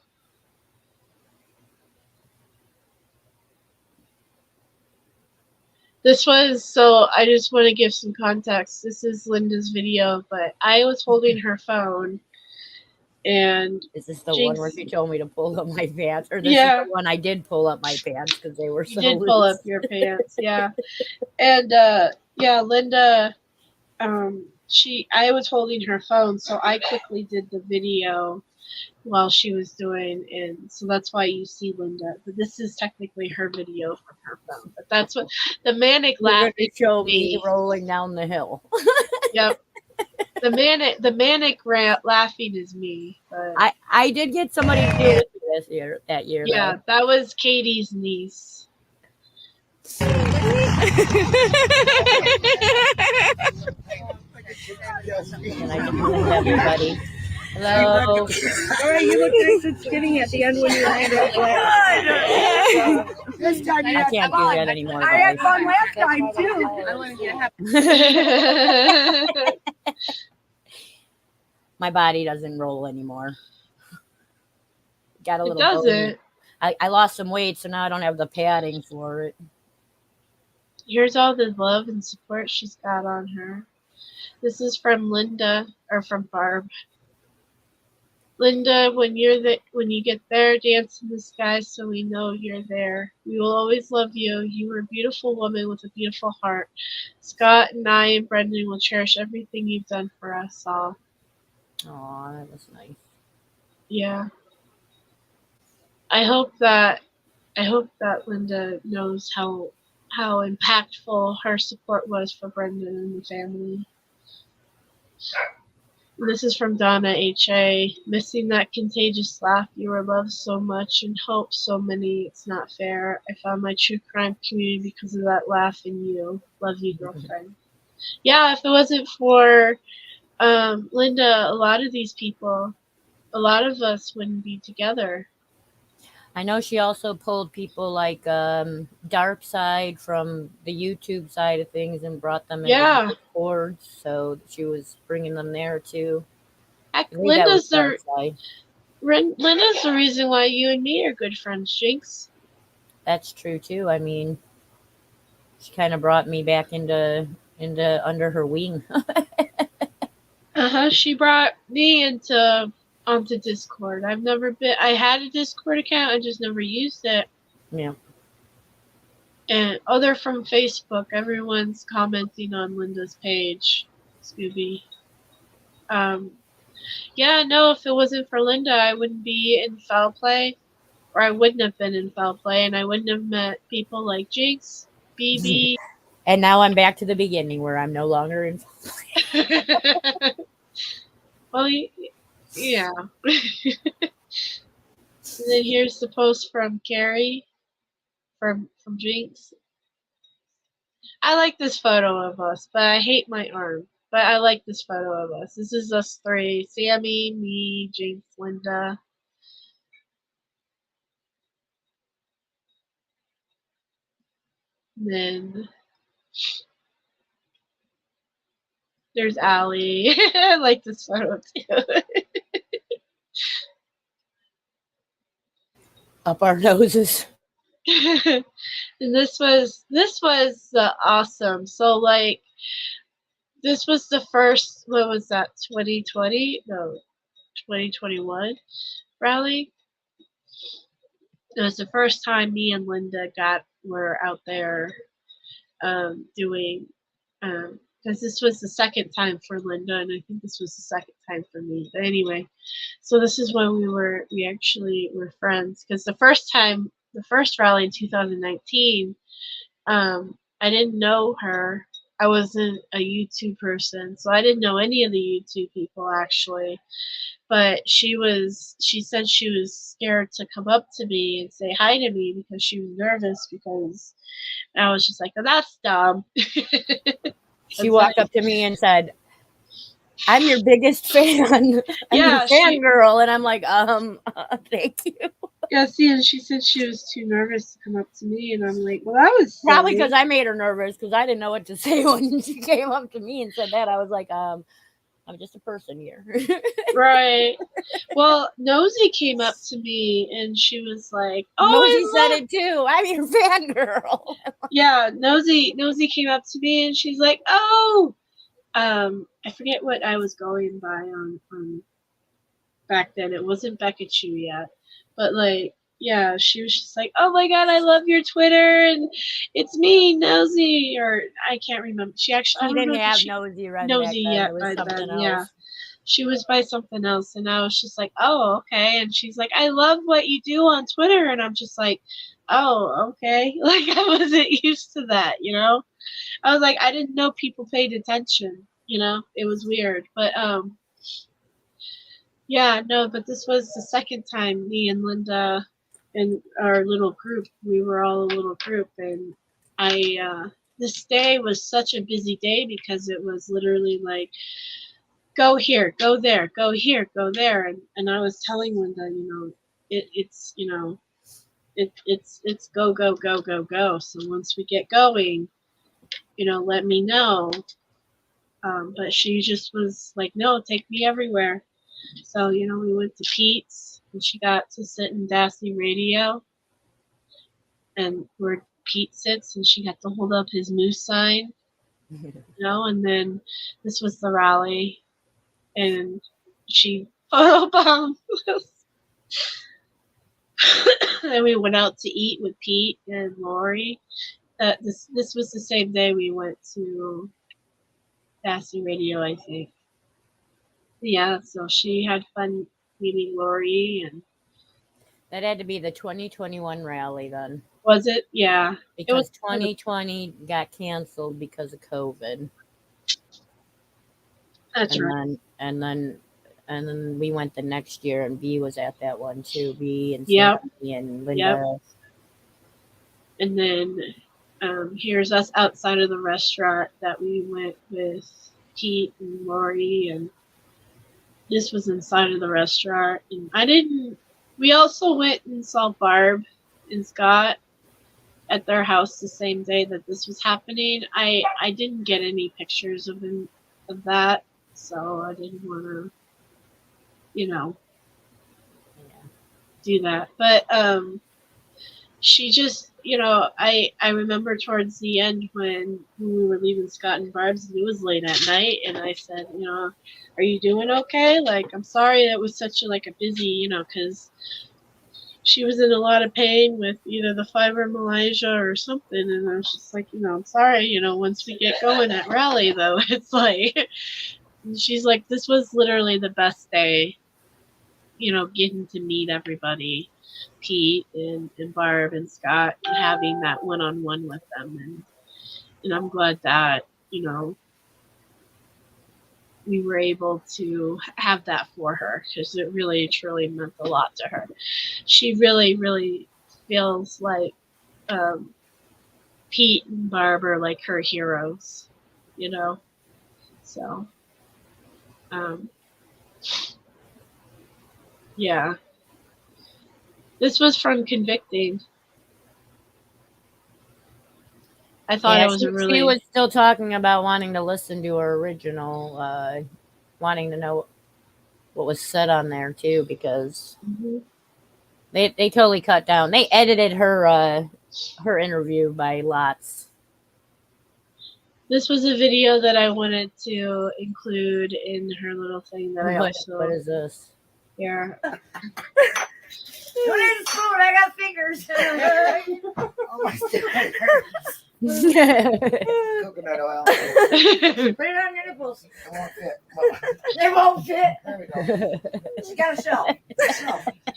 This was, so I just want to give some context. This is Linda's video, but I was holding her phone and is this the one where she told me to pull up my pants? Or this is the one I did pull up my pants because they were so You did pull up your pants, yeah. And yeah, Linda, I was holding her phone, so I quickly did the video while she was doing, and so that's why you see Linda. But this is technically her video from her phone. But that's what the manic laughing show me rolling down the hill. Yep. The manic laughing is me. But I did get somebody to do it that year. Yeah, though. that was Katie's niece. And I just moved everybody. Hello. All right, you look nice and skinny at the end when you land it. This time I can't do that anymore. I had fun last time too. I want to get happy. My body doesn't roll anymore. Got a little. It doesn't. I lost some weight, so now I don't have the padding for it. Here's all the love and support she's got on her. This is from Linda, or from Barb. Linda, when you get there, dance in the sky so we know you're there. We will always love you. You are a beautiful woman with a beautiful heart. Scott and I and Brendan will cherish everything you've done for us all. Aw, that was nice. Yeah. I hope that Linda knows how impactful her support was for Brendan and the family. This is from Donna H.A. Missing that contagious laugh. You were loved so much and helped so many. It's not fair. I found my true crime community because of that laugh in you. Love you, girlfriend. Yeah, if it wasn't for Linda, a lot of these people, a lot of us wouldn't be together. I know she also pulled people like Dark Side from the YouTube side of things and brought them into the boards, so she was bringing them there too. Heck, Linda's the reason why you and me are good friends, Jinx. That's true too. I mean, she kind of brought me back into under her wing. She brought me onto Discord. I had a Discord account, I just never used it. Yeah. And other from Facebook, everyone's commenting on Linda's page, Scooby. Yeah, no, if it wasn't for Linda, I wouldn't be in foul play, or I wouldn't have been in foul play, and I wouldn't have met people like Jinx, BB. And now I'm back to the beginning where I'm no longer in. Well, yeah. And then here's the post from Carrie, from Jinx. I like this photo of us, but I hate my arm. But I like this photo of us. This is us three: Sammy, me, Jinx, Linda. And then there's Allie. I like this photo too. Up our noses. And this was awesome. So like, this was the first, what was that, 2020? No, 2021 rally. It was the first time me and Linda were out there doing, because this was the second time for Linda, and I think this was the second time for me. But anyway, so this is when we actually were friends. Because the first rally in 2019, I didn't know her. I wasn't a YouTube person, so I didn't know any of the YouTube people actually. But she said she was scared to come up to me and say hi to me because she was nervous, because I was just like, oh, that's dumb. She walked up to me and said, I'm your biggest fan. I'm your fangirl. And I'm like, thank you. Yeah, see, and she said she was too nervous to come up to me, and I'm like, well, that was probably because I made her nervous, because I didn't know what to say when she came up to me and said that. I was like, I'm just a person here. Right. Well, Nosy came up to me and she was like, oh, Nosy said it too. I'm your fangirl. Yeah, Nosy came up to me and she's like, oh, I forget what I was going by on back then. It wasn't Becca Chew yet. But like, yeah, she was just like, oh my God, I love your Twitter, and it's me, Nosy, or I can't remember. She didn't have Nosy right yet by then. Yeah, she was by something else, and I was just like, oh, okay. And she's like, I love what you do on Twitter, and I'm just like, oh, okay. Like, I wasn't used to that, you know. I was like, I didn't know people paid attention, you know. It was weird, but yeah, no, but this was the second time me and Linda and our little group, we were all a little group, and this day was such a busy day because it was literally like, go here, go there, go here, go there, and I was telling Linda, you know, it's you know, it's go, go, go, go, go. So once we get going, you know, let me know. But she just was like, no, take me everywhere. So, you know, we went to Pete's, and she got to sit in Dassey Radio, and where Pete sits, and she got to hold up his moose sign, you know, and then this was the rally, and she photobombed us. Then we went out to eat with Pete and Lori. This was the same day we went to Dassey Radio, I think. Yeah, so she had fun meeting Lori, and that had to be the 2021 rally then. Was it? Yeah. Because it was 2020 got canceled because of COVID. That's right. And then we went the next year, and B was at that one too. B and Sandy and Linda. Yep. And then here's us outside of the restaurant that we went with Pete and Lori, and this was inside of the restaurant. And we also went and saw Barb and Scott at their house the same day that this was happening. I didn't get any pictures of that, so I didn't want to, you know, do that. But she just, you know, I remember towards the end when we were leaving Scott and Barb's, it was late at night, and I said, you know, are you doing okay? Like, I'm sorry it was such a busy, you know, because she was in a lot of pain with either the fibromyalgia or something, and I was just like, you know, I'm sorry, you know, once we get going at rally, though, it's like, And she's like, this was literally the best day, you know, getting to meet everybody, Pete and Barb and Scott, and having that one-on-one with them. And I'm glad that, you know, we were able to have that for her, because it really, truly meant a lot to her. She really, really feels like Pete and Barb are like her heroes, you know? So, yeah. This was from Convicting. I thought it was a really... She was still talking about wanting to listen to her original, wanting to know what was said on there too, because they totally cut down. They edited her interview by lots. This was a video that I wanted to include in her little thing that I also... What is this? Yeah. Don't need a spoon. I got fingers. Oh my God. Coconut oil. Put it on your nipples. It won't fit. They won't fit. There we go. She got a shell.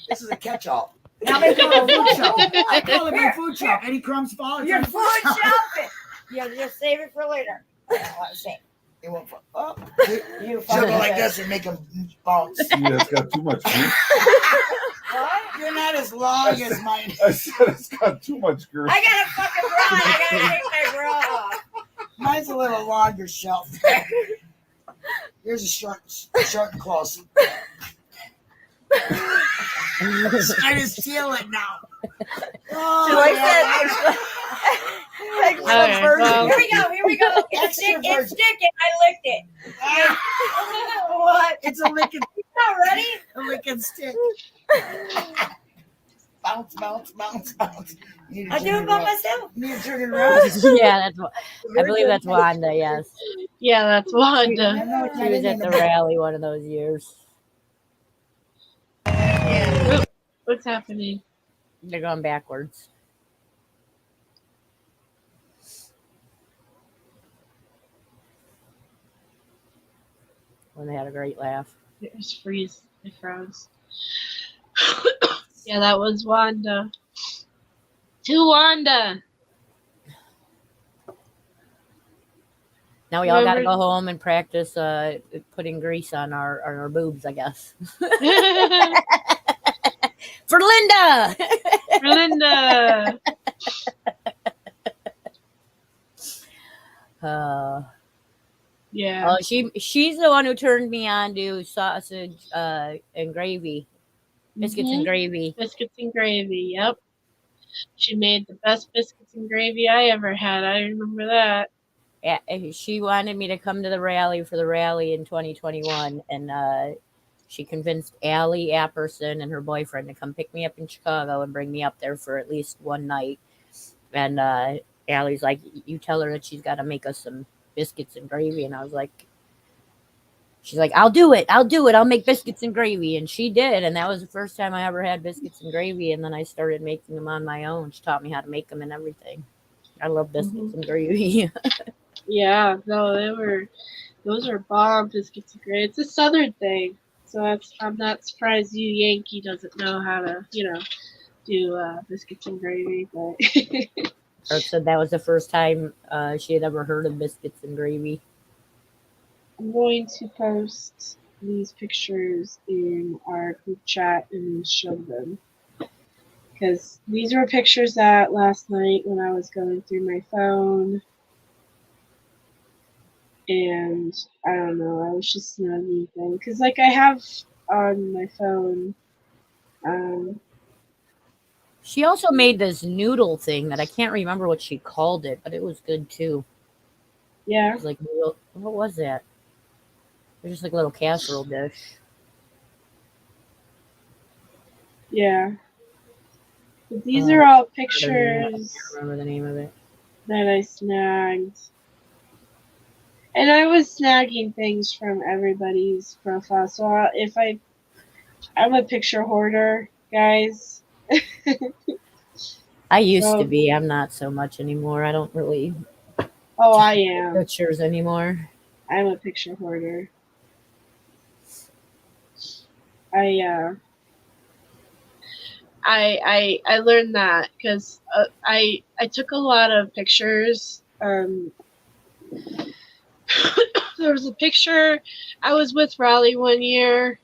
This is a catch-all. Now they call it food shop. I call it my food shop. Any crumbs fall? It's Your on food shopping. You have to just save it for later. I don't want to say. It won't fall. Oh. You She'll go like this and make them bounce. Yeah, it's got too much girth. What? You're not as long as mine. I said it's got too much girth. I got a fucking bra. I gotta take my bra off. Mine's a little longer shelf. Here's a short and close. Trying to steal it now. Oh, So I yeah. Well, Here we go. It's sticking. I licked it. What? It's a licking. Not ready? A licking stick. Bounce, bounce, bounce, bounce. I do it by myself. You need to turn it around. Yeah, I believe that's Wanda, yes. Yeah, that's Wanda. She was at the rally one of those years. Oop, what's happening? They're going backwards. When they had a great laugh. It was freeze. It froze. Yeah, that was Wanda. To Wanda. Now we all got to go home and practice putting grease on our boobs, I guess. For Linda. For Linda. Yeah. Oh, she's the one who turned me on to sausage and gravy. Biscuits and gravy. Biscuits and gravy, yep. She made the best biscuits and gravy I ever had. I remember that. Yeah, she wanted me to come to the rally for the rally in 2021, and she convinced Allie Apperson and her boyfriend to come pick me up in Chicago and bring me up there for at least one night. And Allie's like, you tell her that she's got to make us some biscuits and gravy. And I was like, she's like, I'll do it. I'll make biscuits and gravy. And she did. And that was the first time I ever had biscuits and gravy. And then I started making them on my own. She taught me how to make them and everything. I love biscuits and gravy. Yeah, no, those are bomb biscuits and gravy. It's a Southern thing. So I'm not surprised you Yankee doesn't know how to, do biscuits and gravy. But Or said that was the first time she had ever heard of biscuits and gravy. I'm going to post these pictures in our group chat and show them. Because these were pictures that last night when I was going through my phone. And I don't know, I was just snugging them. Because, I have on my phone. She also made this noodle thing that I can't remember what she called it, but it was good too. Yeah. It was what was that? It was just like a little casserole dish. Yeah. But these are all pictures. I can't remember the name of it. That I snagged. And I was snagging things from everybody's profile. So I'm a picture hoarder, guys. I used to be. I'm not so much anymore. I don't really I am. pictures anymore. I'm a picture hoarder. I learned that because I took a lot of pictures. There was a picture. I was with Raleigh one year.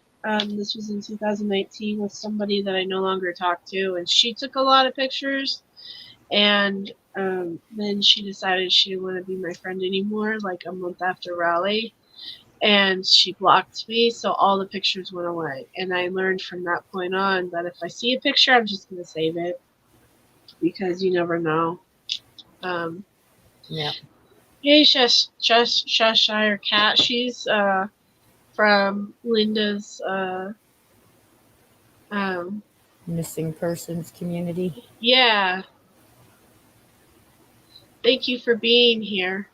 This was in 2019 with somebody that I no longer talk to, and she took a lot of pictures. And then she decided she didn't want to be my friend anymore, like a month after Raleigh. And she blocked me, so all the pictures went away. And I learned from that point on that if I see a picture, I'm just going to save it because you never know. Yeah. Hey, Cheshire Cat. She's from Linda's Missing persons community. Yeah. Thank you for being here.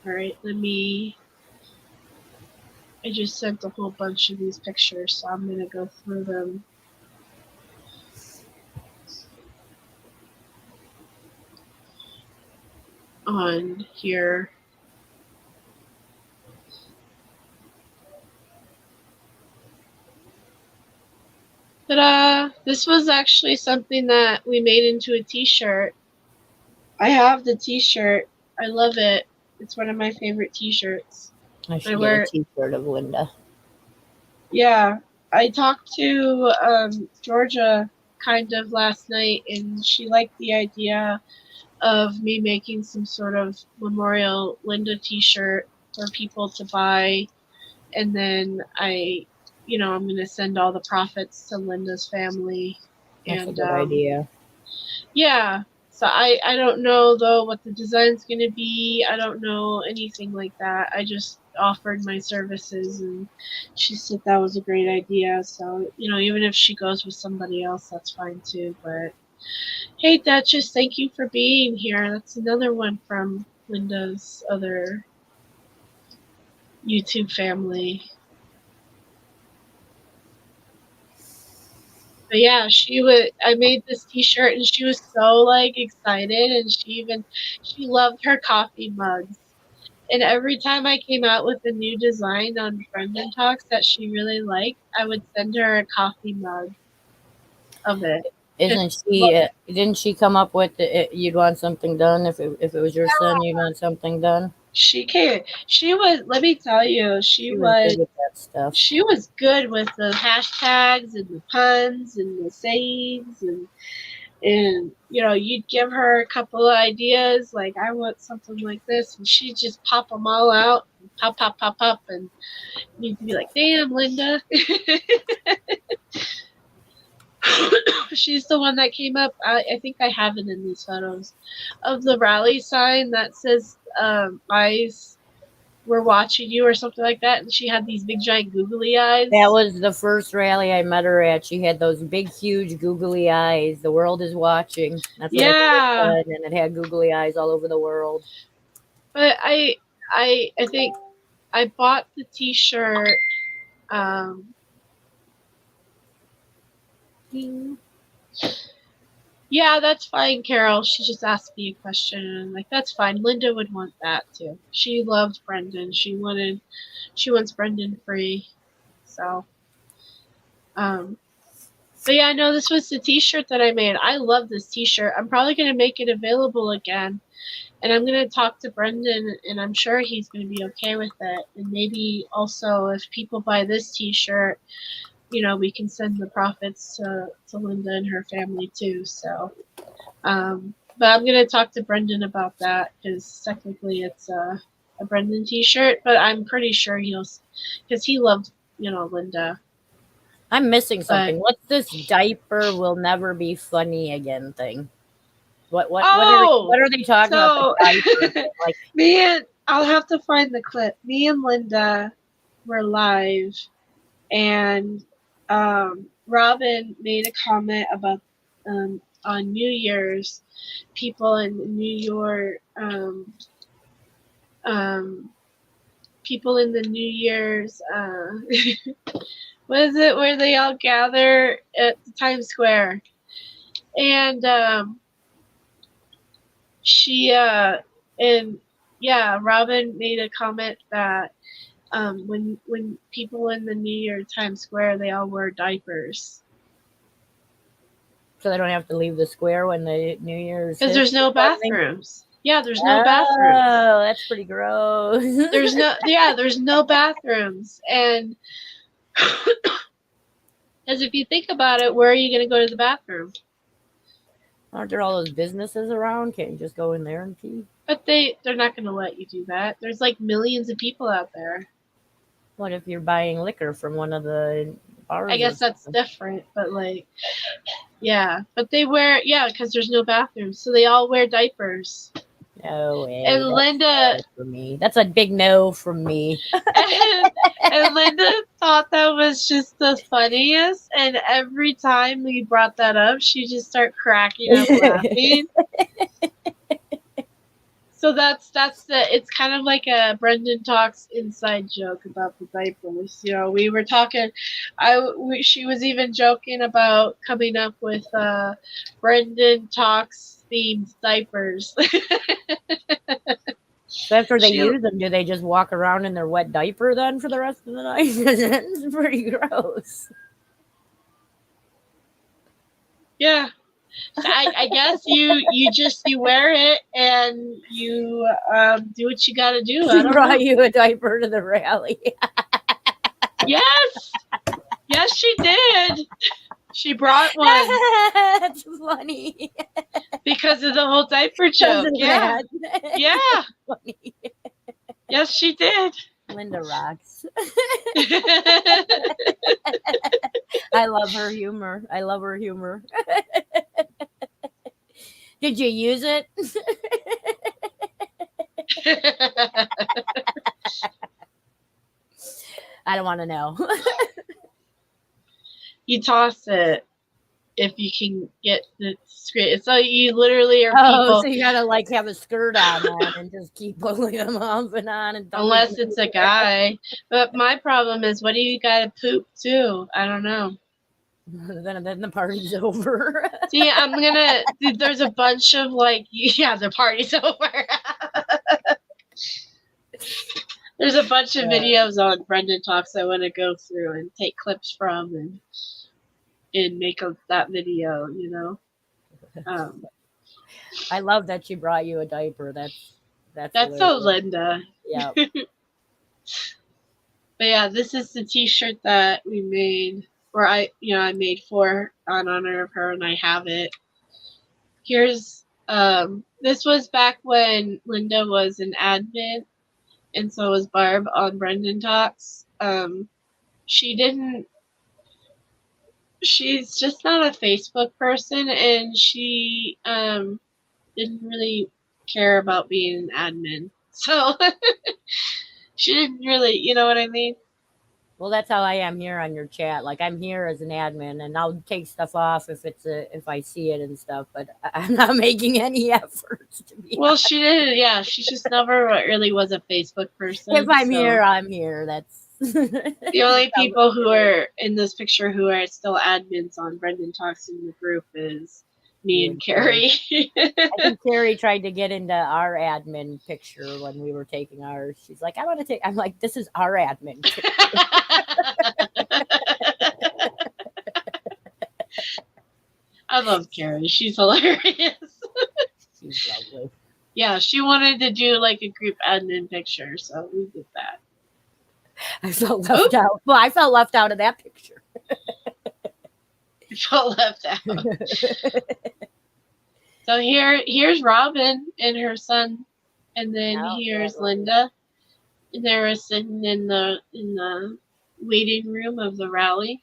All right, I just sent a whole bunch of these pictures, so I'm going to go through them. On here. Ta-da! This was actually something that we made into a t-shirt. I have the t-shirt. I love it. It's one of my favorite t-shirts. I should get a t-shirt of Linda. Yeah. I talked to Georgia kind of last night, and she liked the idea of me making some sort of memorial Linda t-shirt for people to buy. And then I'm going to send all the profits to Linda's family. That's a good idea. Yeah. So I don't know, though, what the design's going to be. I don't know anything like that. I just offered my services, and she said that was a great idea. So, even if she goes with somebody else, that's fine, too. But, hey, Duchess, thank you for being here. That's another one from Linda's other YouTube family. But yeah, I made this t-shirt and she was so excited, and she loved her coffee mugs. And every time I came out with a new design on Brendan Talks that she really liked, I would send her a coffee mug of it. Didn't she come up with you'd want something done if it was your son, you'd want something done? Let me tell you, she was good with that stuff. She was good with the hashtags and the puns and the sayings, and you'd give her a couple of ideas, like I want something like this, and she'd just pop them all out, and pop, and you'd be like, damn, Linda. She's the one that came up. I think I have it in these photos of the rally sign that says eyes were watching you or something like that, and she had these big giant googly eyes. That was the first rally I met her at. She had those big huge googly eyes. The world is watching. That's what I said, and it had googly eyes all over the world. But I think I bought the t-shirt yeah, that's fine, Carol. She just asked me a question, and that's fine. Linda would want that too. She loved Brendan. She wants Brendan free. So, but yeah, no, this was the t-shirt that I made. I love this t-shirt. I'm probably gonna make it available again, and I'm gonna talk to Brendan, and I'm sure he's gonna be okay with it. And maybe also, if people buy this t-shirt, we can send the profits to Linda and her family too. So, but I'm going to talk to Brendan about that, because technically it's a Brendan t-shirt, but I'm pretty sure because he loved, Linda. I'm missing something. What's this diaper will never be funny again thing? What are they talking about? I'll have to find the clip. Me and Linda were live, and Robin made a comment about on New Year's, people in New York, people in the New Year's, what is it, where they all gather at the Times Square, and Robin made a comment that when people in the New York Times Square, they all wear diapers. So they don't have to leave the square when the New Year's. Because there's no bathrooms. Yeah, there's no Oh, bathrooms. that's pretty gross. There's no bathrooms. And as if you think about it, where are you going to go to the bathroom? Aren't there all those businesses around? Can't you just go in there and pee? But they're not going to let you do that. There's like millions of people out there. What if you're buying liquor from one of the bars? I guess that's different, but like, yeah. But they wear, because there's no bathrooms, so they all wear diapers. No way. And Linda, for me, that's a big no from me. and Linda thought that was just the funniest. And every time we brought that up, she just started cracking up laughing. So that's it's kind of like a Brendan Talks inside joke about the diapers. You know, we were talking, she was even joking about coming up with Brendan Talks themed diapers. So after they use them, do they just walk around in their wet diaper then for the rest of the night? It's pretty gross. Yeah. I guess you wear it and you do what you got to do. She brought you a diaper to the rally. Yes, she did. She brought one. That's funny. Because of the whole diaper joke. Yeah. Yeah. Funny. Yes, she did. Linda rocks. I love her humor. Did you use it? I don't want to know. You toss it if you can get the skirt. So you literally are people. Oh, so you gotta like have a skirt on then and just keep pulling them off and on and unless it's a guy. But my problem is, what do you gotta poop too? I don't know. Then the party's over. See, there's a bunch of the party's over. There's a bunch of videos on Brendan Talks I want to go through and take clips from and make that video, you know. I love that she brought you a diaper. That's so Linda. Yeah. But yeah, this is the T-shirt that we made, or I made in honor of her, and I have it. Here's this was back when Linda was an admin, and so was Barb on Brendan Talks. She's just not a Facebook person, and she didn't really care about being an admin. So she didn't really, you know what I mean? Well, that's how I am here on your chat. Like, I'm here as an admin, and I'll take stuff off if I see it and stuff. But I'm not making any efforts to be. Well, she didn't. Yeah, she just never really was a Facebook person. If I'm here, I'm here. That's the only people who are in this picture who are still admins on Brendan Talks in the group is me and Carrie. I think Carrie tried to get into our admin picture when we were taking ours. She's like, I want to take. I'm like, this is our admin picture. I love Carrie. She's hilarious. She's lovely. Yeah, she wanted to do like a group admin picture, so we did that. I felt left out. Well, I felt left out of that picture. You felt left out. So here's Robin and her son, and then here's Linda. And they were sitting in the waiting room of the rally.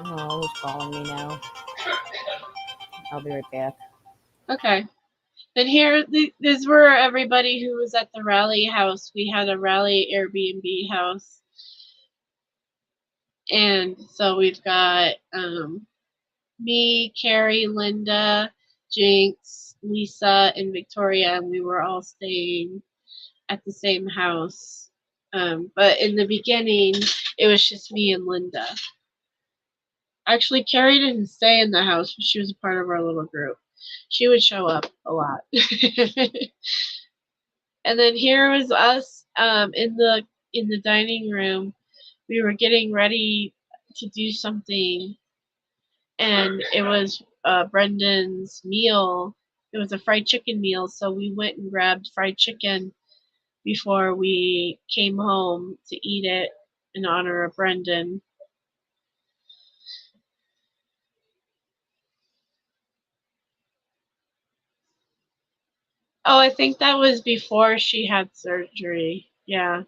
Oh, who's calling me now? I'll be right back. Okay. Then here, these were everybody who was at the rally house. We had a rally Airbnb house. And so we've got me, Carrie, Linda, Jinx, Lisa, and Victoria, and we were all staying at the same house. But in the beginning, it was just me and Linda. Actually, Carrie didn't stay in the house, but she was a part of our little group. She would show up a lot. And then here was us in the dining room, we were getting ready to do something, and it was Brendan's meal. It was a fried chicken meal, so we went and grabbed fried chicken before we came home to eat it in honor of Brendan. Oh, I think that was before she had surgery. Yeah.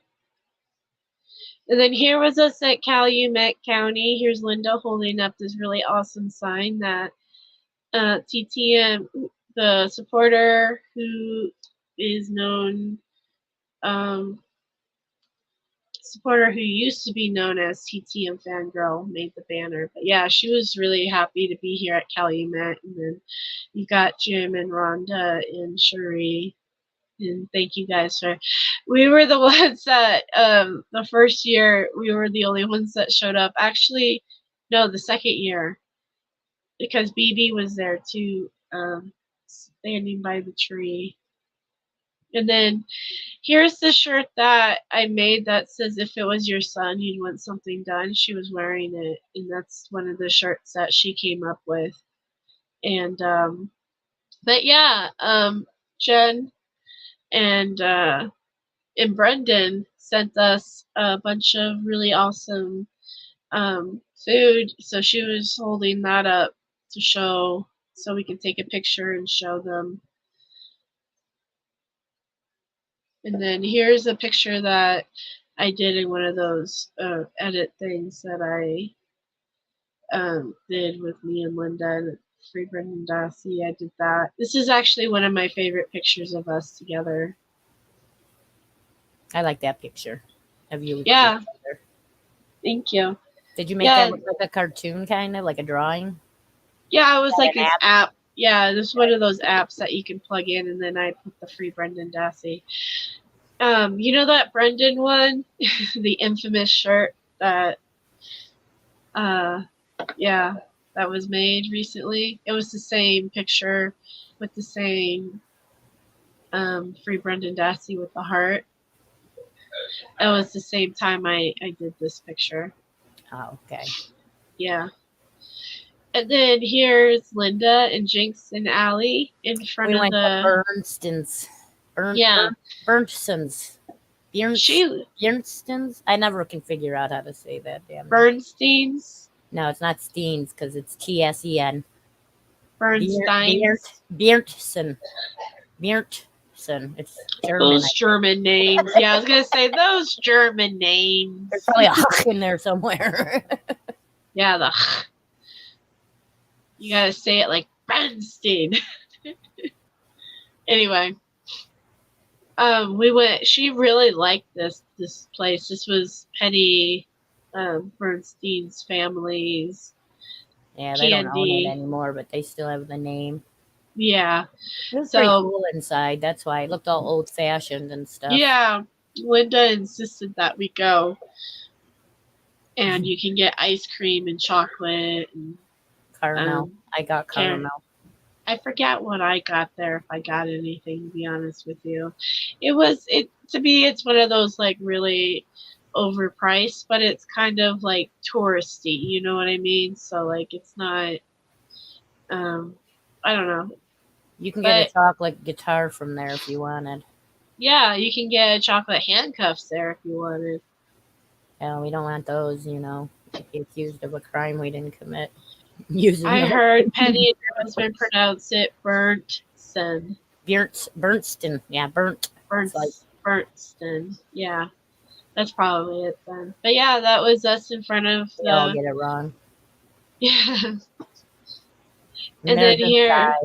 And then here was us at Calumet County. Here's Linda holding up this really awesome sign that TTM, the supporter who is known, supporter who used to be known as TTM Fangirl, made the banner. But yeah, she was really happy to be here at Calumet. And then you got Jim and Rhonda and Cherie. And thank you guys for. We were the ones that the first year we were the only ones that showed up. Actually, no, the second year, because BB was there too, standing by the tree. And then here's the shirt that I made that says, "If it was your son, you'd want something done." She was wearing it, and that's one of the shirts that she came up with. And but yeah, Jen and Brendan sent us a bunch of really awesome food. So she was holding that up to show, so we can take a picture and show them. And then here's a picture that I did in one of those edit things that I did with me and Linda and Free Brendan Dassey. I did that. This is actually one of my favorite pictures of us together. I like that picture of you. Yeah. Thank you. Did you make that look like a cartoon, kind of like a drawing? Yeah, it was like this app. Yeah, this is one of those apps that you can plug in, and then I put the Free Brendan Dassey. You know that Brendan one, the infamous shirt that, yeah, that was made recently. It was the same picture with the same Free Brendan Dassey with the heart. It was the same time I did this picture. Oh, okay. Yeah. And then here's Linda and Jinx and Allie in front of the Bernstein's. Bernstein's. Bernstein's. I never can figure out how to say that. Damn. Bernstein's. No, it's not Steens because it's TSEN. Bernstein's. Bernstein. It's German. Those German names. Yeah, I was gonna say those German names. There's probably a H in there somewhere. Yeah, the. You gotta say it like Bernstein. Anyway, we went. She really liked this place. This was Penny Bernstein's family's. Yeah, they don't own it anymore, but they still have the name. Yeah, it was pretty cool inside. That's why it looked all old-fashioned and stuff. Yeah, Linda insisted that we go, and you can get ice cream and chocolate and caramel. I got caramel. I forget what I got there, if I got anything, to be honest with you. To me, it's one of those like really overpriced, but it's kind of like touristy, you know what I mean? So like it's not, I don't know. You can get a chocolate guitar from there if you wanted. Yeah, you can get chocolate handcuffs there if you wanted. Yeah, we don't want those, you know. Be accused of a crime we didn't commit. I heard Penny and her husband pronounce it Bernstein. Bernstein. Yeah, Bernstein. Yeah. That's probably it then. But yeah, that was us in front of the. They all get it wrong. Yeah. And then here,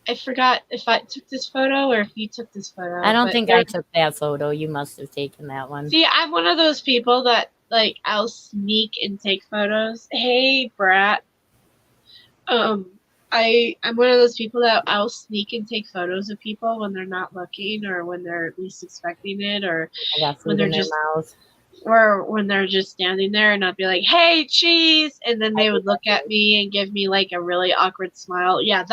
I forgot if I took this photo or if you took this photo. I don't think I took that photo. You must have taken that one. See, I'm one of those people that like I'll sneak and take photos. Hey, brat. I'm one of those people that I'll sneak and take photos of people when they're not looking or when they're least expecting it or when they're just or when they're just standing there, and I'd be like, "Hey, cheese," and then they would look at me and give me like a really awkward smile. Yeah,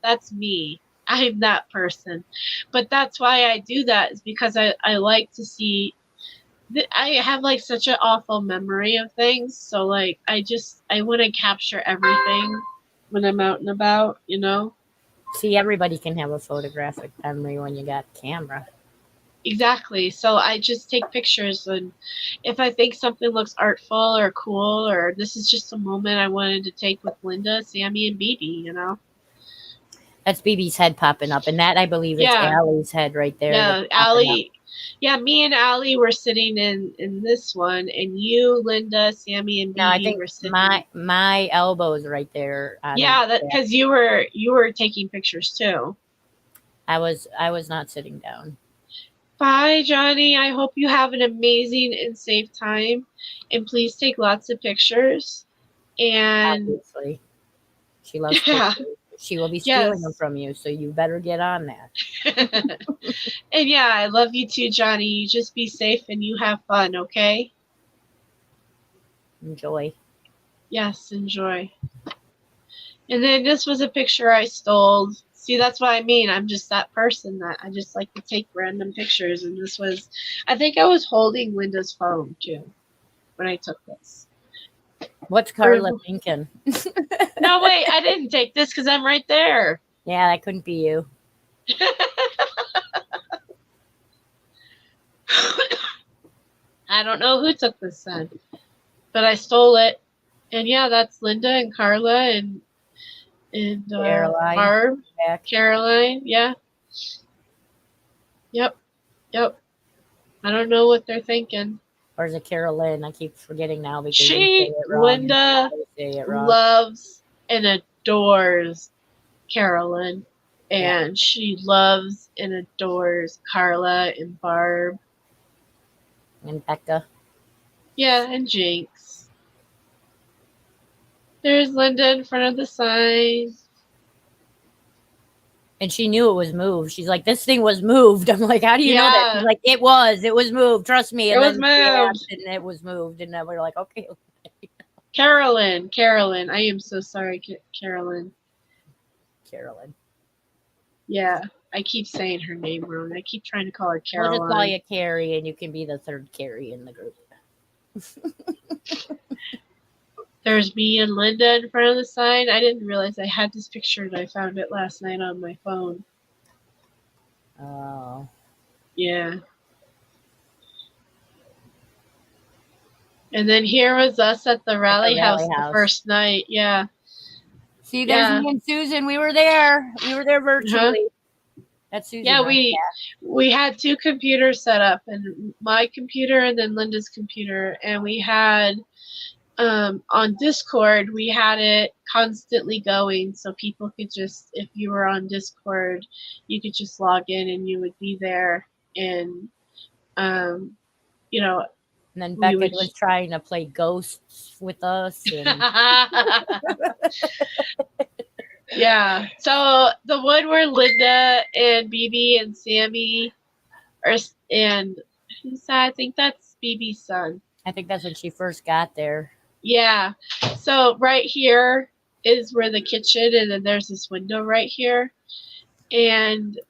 that's me. I'm that person. But that's why I do that, is because I like to see. I have like such an awful memory of things, so like I want to capture everything when I'm out and about, you know. See, everybody can have a photographic memory when you got a camera. Exactly. So I just take pictures, and if I think something looks artful or cool, or this is just a moment I wanted to take with Linda, Sammy, and BB, you know. That's BB's head popping up, and that I believe is Yeah. Allie's head right there. Yeah, that's popping up. Allie. Yeah, me and Allie were sitting in this one, and you, Linda, Sammy, and BB No, I think were sitting. my elbow is right there. Yeah, that because you were taking pictures too. I was not sitting down. Bye, Johnny. I hope you have an amazing and safe time, and please take lots of pictures. And obviously, she loves yeah. pictures. She will be stealing them Yes. from you, so you better get on that. And yeah, I love you too, Johnny. You just be safe and you have fun, okay? Enjoy. Yes, enjoy. And then this was a picture I stole. See, that's what I mean. I'm just that person that I just like to take random pictures. And this was, I think I was holding Linda's phone too when I took this. What's Carla thinking? No, wait, I didn't take this because I'm right there. Yeah, that couldn't be you. I don't know who took this then, but I stole it. And yeah, that's Linda and Carla and Caroline. Barb, Caroline. Yeah. Yep. I don't know what they're thinking. Or is it Carolyn? I keep forgetting now because She, you say it wrong. Linda, say it wrong. loves and adores Carolyn, and she loves and adores Carla and Barb. And Becca. Yeah, and Jinx. There's Linda in front of the sign. And she knew it was moved. She's like, this thing was moved. I'm like, how do you know that? She's like, it was moved. Trust me. And It was then moved. and it was moved. And then we're like, okay. Carolyn. I am so sorry, Carolyn. Yeah, I keep saying her name wrong. I keep trying to call her Caroline. We'll just call you Carrie, and you can be the third Carrie in the group. There's me and Linda in front of the sign. I didn't realize I had this picture, and I found it last night on my phone. Oh. Yeah. And then here was us at the rally house the first night. Yeah. See, there's me and Susan. We were there. We were there virtually. That's Susan. Yeah, right? we had two computers set up, and my computer and then Linda's computer, and we had on Discord we had it constantly going, so people could just, if you were on Discord, you could just log in and you would be there, and you know. And then Becca was trying to play ghosts with us. And yeah. So the one where Linda and BB and Sammy are, and who's that? I think that's BB's son. I think that's when she first got there. Yeah. So right here is where the kitchen, and then there's this window right here. And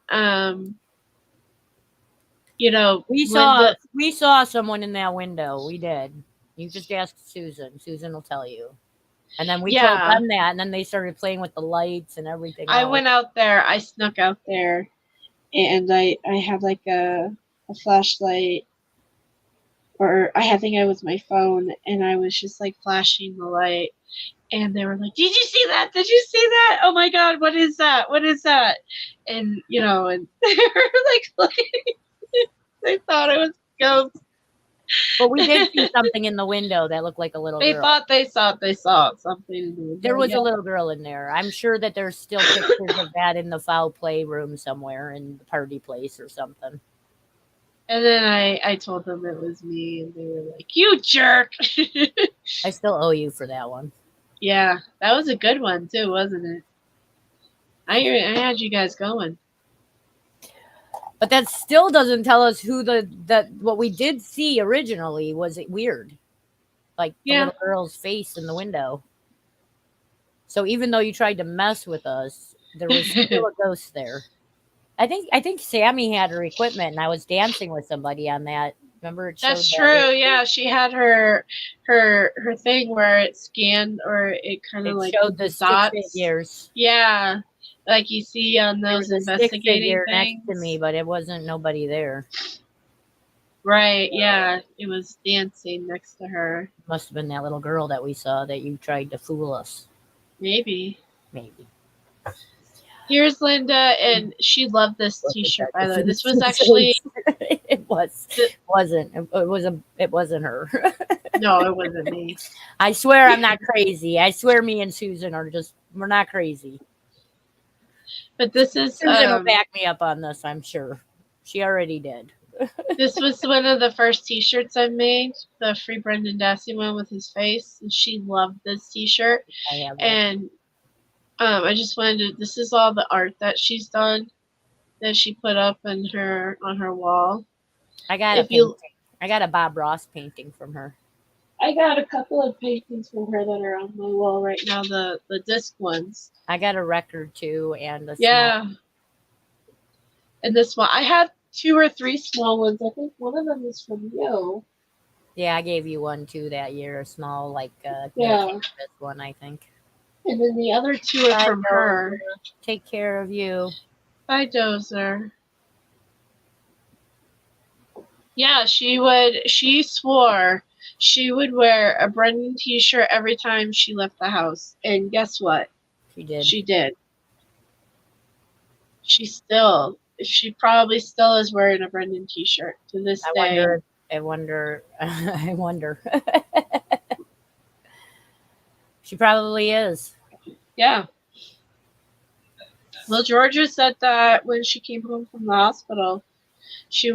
you know, we saw someone in that window. We did. You just ask Susan. Susan will tell you. And then we told them that, and then they started playing with the lights and everything. I went out there. I snuck out there, and I had like a flashlight, or I think it was my phone, and I was just like flashing the light, and they were like, "Did you see that? Did you see that? Oh my God, what is that? What is that?" And you know, and they were like looking. They thought it was ghosts. But we did see something in the window that looked like a little girl. Thought they saw something in the window. There was a little girl in there. I'm sure that there's still pictures of that in the foul play room somewhere in the party place or something. And then I told them it was me, and they were like, "You jerk!" I still owe you for that one. Yeah, that was a good one too, wasn't it? I had you guys going. But that still doesn't tell us who what we did see originally was weird. Like the little girl's face in the window. So even though you tried to mess with us, There was still a ghost there. I think Sammy had her equipment, and I was dancing with somebody on that. Remember, it showed That's that true. Yeah, she had her thing where it scanned, or it kind of It like showed the the stick dots. figures. Yeah, like you see on There those was a stick investigating figure things. next to me, but it wasn't nobody there. Right. Yeah, it was dancing next to her. Must have been that little girl that we saw that you tried to fool us. Maybe. Here's Linda, and she loved this T-shirt. By the way, this was actually it wasn't her. No, it wasn't me. I swear I'm not crazy. I swear me and Susan we're not crazy. But this is Susan will back me up on this, I'm sure. She already did. This was one of the first T-shirts I made, the free Brendan Dassey one with his face, and she loved this T-shirt. I have that. And I just wanted to. This is all the art that she's done, that she put up on her wall. I got a painting. I got a Bob Ross painting from her. I got a couple of paintings from her that are on my wall right now, the disc ones. I got a record too, and a yeah. And this one, I have 2 or 3 small ones. I think one of them is from you. Yeah, I gave you one too that year, a small yeah, this one I think. And then the other 2 are from her. Take care of you. Bye, Dozer. Yeah, she swore she would wear a Brendan T-shirt every time she left the house. And guess what? She did. She did. She probably still is wearing a Brendan T-shirt to this day. I wonder. She probably is. Yeah. Well, Georgia said that when she came home from the hospital, she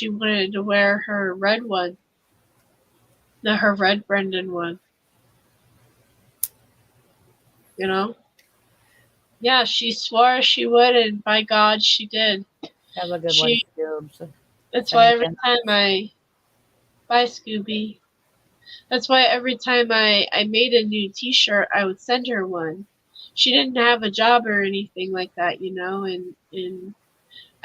wanted to wear her red one. Her red Brendan one. You know? Yeah, she swore she would, and by God, she did. Have a good one, Scoob. That's why every time bye, Scooby. That's why every time I made a new T-shirt, I would send her one. She didn't have a job or anything like that, you know, and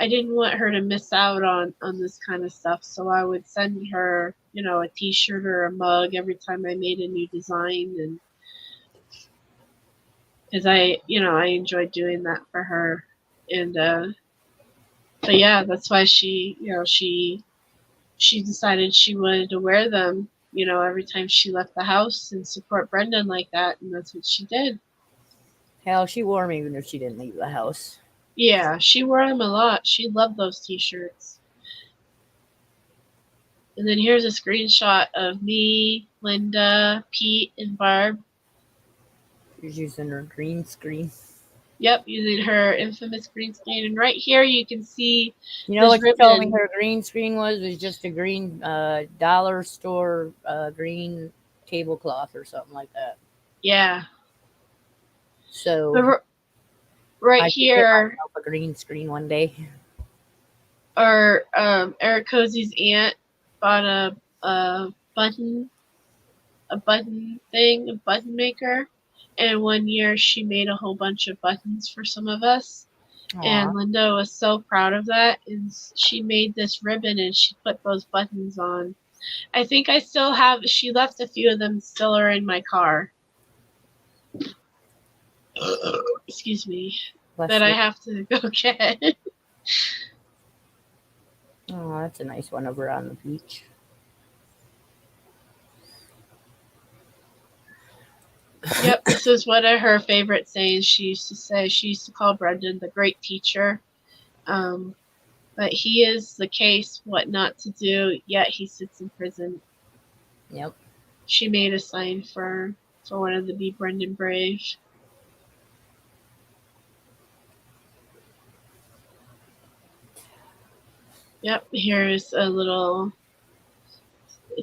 I didn't want her to miss out on this kind of stuff, so I would send her, you know, a T-shirt or a mug every time I made a new design, and because I enjoyed doing that for her, and but yeah, that's why she decided she wanted to wear them, you know, every time she left the house and support Brendan like that, and that's what she did. Hell, she wore them even if she didn't leave the house. Yeah, she wore them a lot. She loved those T-shirts. And then here's a screenshot of me, Linda, Pete, and Barb. She's using her green screen. Yep, using her infamous green screen. And right here you can see. You know what she told me her green screen was? It was just a green dollar store green tablecloth or something like that. Yeah. So right here, a green screen one day. Or Eric Cozy's aunt bought a button maker, and one year she made a whole bunch of buttons for some of us. Aww. And Linda was so proud of that, and she made this ribbon and she put those buttons on. I think I still have. She left a few of them still are in my car. Excuse me. That I have to go get. Oh, that's a nice one over on the beach. Yep, this is one of her favorite sayings she used to say. She used to call Brendan the great teacher. But he is the case, what not to do, yet he sits in prison. Yep. She made a sign for one of the Be Brendan Brave. Yep, here's a little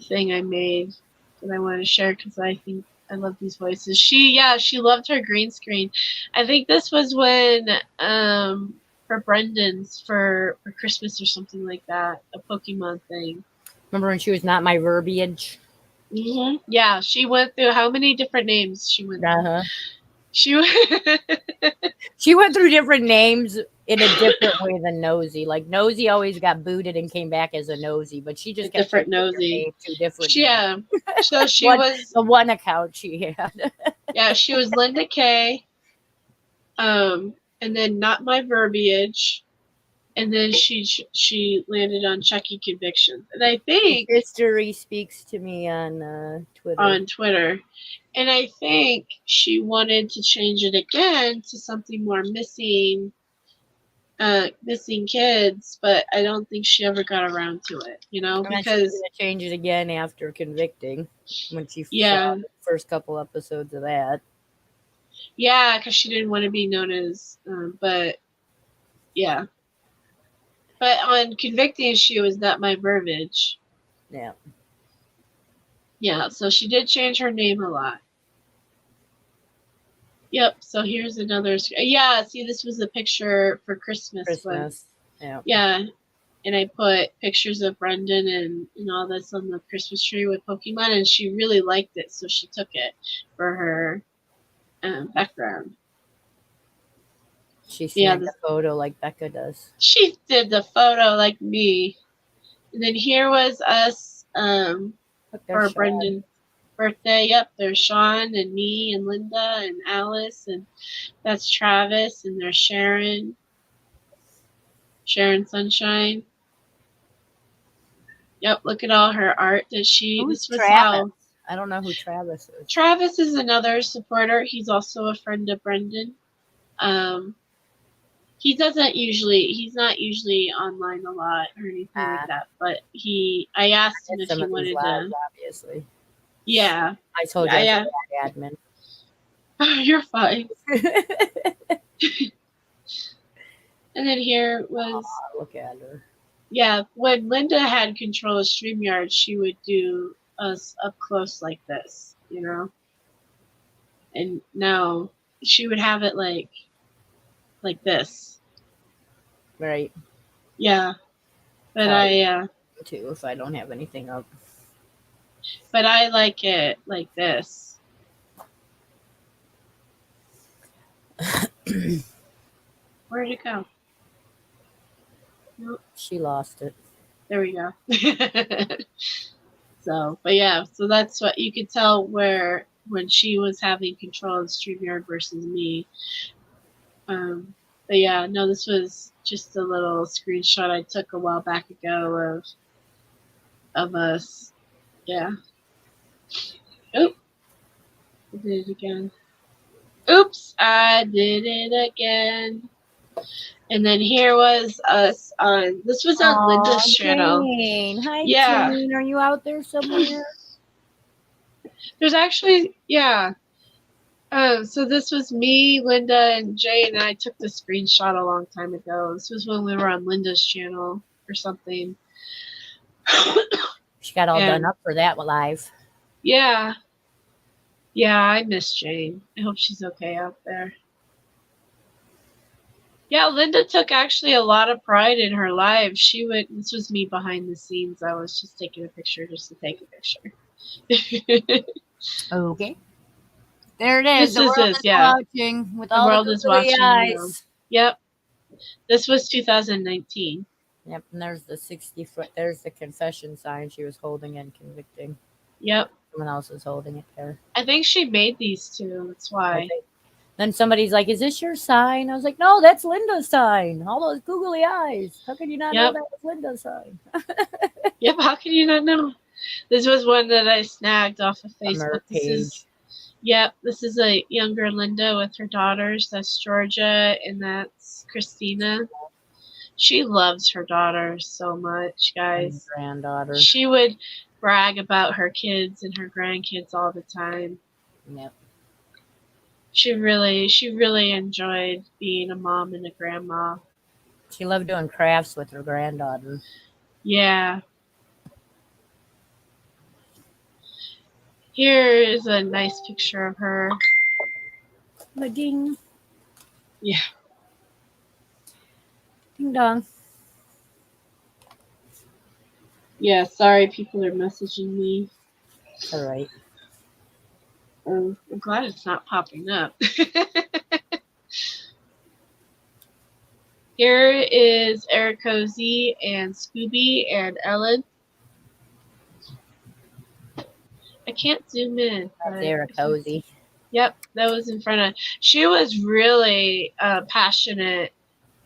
thing I made that I want to share because I think I love these voices. She loved her green screen. I think this was when for Brendan's for Christmas or something like that, a Pokemon thing. Remember when she was not my verbiage? Mm-hmm. Yeah, she went through how many different names she went through. She She went through different names in a different way than Nosy. Like Nosy always got booted and came back as a Nosy, but she just a kept different changing her Nosy. name to different. Yeah. So she One- was the one account she had. yeah, she was Linda K. And then Not My Verbiage. And then she landed on Chucky Convictions. And I think History speaks to me on Twitter. on Twitter. And I think she wanted to change it again to something more missing kids, but I don't think she ever got around to it, And then she was because gonna change it again after Convicting when she Yeah. saw the first couple episodes of that. yeah, because she didn't want to be known as, but yeah. But on Convicting, she was Not My Verbiage. Yeah. Yeah, so she did change her name a lot. Yep, so here's another. Yeah, see, this was a picture for Christmas. Christmas. Yeah. Yeah, and I put pictures of Brendan and all this on the Christmas tree with Pokemon, and she really liked it, so she took it for her background. She Yeah, snapped a photo like Becca does. She did the photo like me. And then here was us Look, there's for Sean. Brendan's birthday. Yep, there's Sean and me and Linda and Alice, and that's Travis, and there's Sharon Sunshine. Yep, look at all her art that she. Who's this was Travis? I don't know who Travis is. Travis is another supporter. He's also a friend of Brendan. He's not usually online a lot or anything like that, but I asked him if he wanted to. Obviously. Yeah. I told you I was a bad admin. You're fine. And then here was. Oh, look at her. Yeah, when Linda had control of StreamYard, she would do us up close like this, And now she would have it like this. Right. Yeah. But I too if I don't have anything up. But I like it like this. Where'd it go? Nope. She lost it. There we go. So that's what you could tell when she was having control of StreamYard versus me. But yeah, no, this was just a little screenshot I took a while back ago of us. Yeah. Oop. I did it again. Oops, I did it again. And then here was us on. This was on Linda's channel. Jane. Hi, Yeah. Jane. Are you out there somewhere? There's actually, yeah. So this was me, Linda, and Jay, and I took the screenshot a long time ago. This was when we were on Linda's channel or something. She got all done up for that live. Yeah. Yeah, I miss Jane. I hope she's okay out there. Yeah, Linda took actually a lot of pride in her live. This was me behind the scenes. I was just taking a picture just to take a picture. Okay. There it is. This is this, yeah. Watching with The all world the is watching. eyes. Yep. This was 2019. Yep, and there's the 60-foot. There's the confession sign she was holding and convicting. Yep. Someone else was holding it there. I think she made these two. That's why. Okay. Then somebody's like, "Is this your sign?" I was like, "No, that's Linda's sign. All those googly eyes. How could you not know that was Linda's sign?" Yep. How can you not know? This was one that I snagged off of Facebook. This is a younger Linda with her daughters. That's Georgia and that's Christina. She loves her daughters so much, guys. Granddaughter. She would brag about her kids and her grandkids all the time. Yep. She really enjoyed being a mom and a grandma. She loved doing crafts with her granddaughter. Yeah. Here is a nice picture of her. Ding. Yeah. Ding dong. Yeah, sorry, people are messaging me. All right. I'm glad it's not popping up. Here is Eric Cozy and Scooby and Ellen. I can't zoom in. That's Eric Cozy. Yep, that was in front of. She was really passionate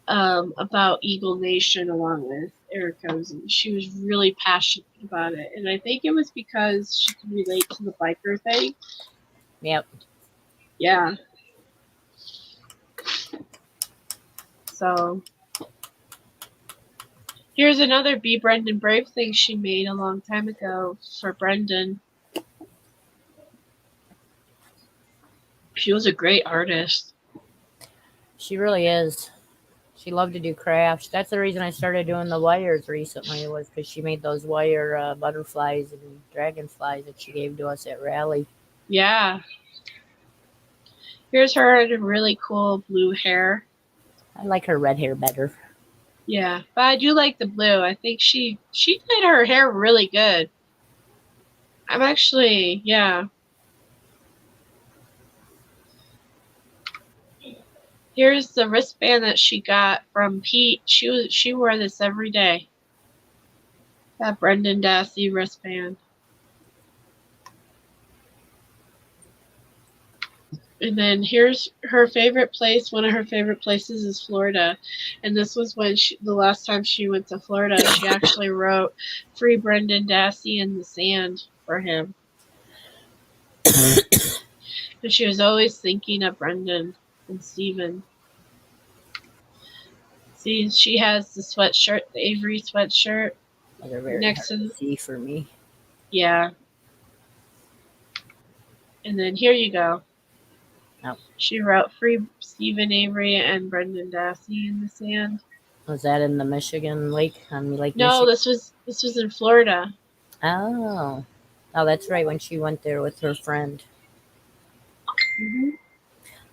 about Eagle Nation along with Eric Cozy. She was really passionate about it. And I think it was because she could relate to the biker thing. Yep. Yeah. So here's another Be Brendan Brave thing she made a long time ago for Brendan. She was a great artist. She really is. She loved to do crafts. That's the reason I started doing the wires recently, was because she made those wire butterflies and dragonflies that she gave to us at Rally. Yeah. Here's her in really cool blue hair. I like her red hair better. Yeah, but I do like the blue. I think she did her hair really good. I'm actually, yeah. Here's the wristband that she got from Pete. She wore this every day. That Brendan Dassey wristband. And then here's her favorite place. One of her favorite places is Florida. And this was when the last time she went to Florida, she actually wrote "Free Brendan Dassey in the sand" for him. And she was always thinking of Brendan and Steven. See, she has the sweatshirt, the Avery sweatshirt. They're very next hard to to see for me. Yeah. And then here you go. Oh. She wrote "Free Stephen Avery and Brendan Dassey in the sand." Was that in the Michigan Lake? On Lake No, Michigan? this was in Florida. Oh, that's right. When she went there with her friend. Mm-hmm.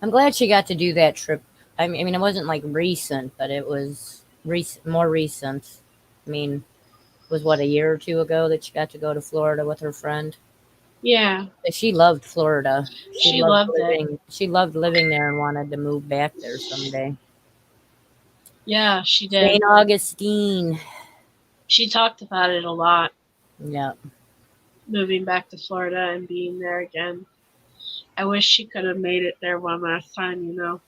I'm glad she got to do that trip. I mean, it wasn't like recent, but it was more recent. I mean, it was what, a year or two ago that she got to go to Florida with her friend. Yeah. But she loved Florida. She loved living. She loved living there and wanted to move back there someday. Yeah, she did. St. Augustine. She talked about it a lot. Yeah. Moving back to Florida and being there again. I wish she could have made it there one last time, you know.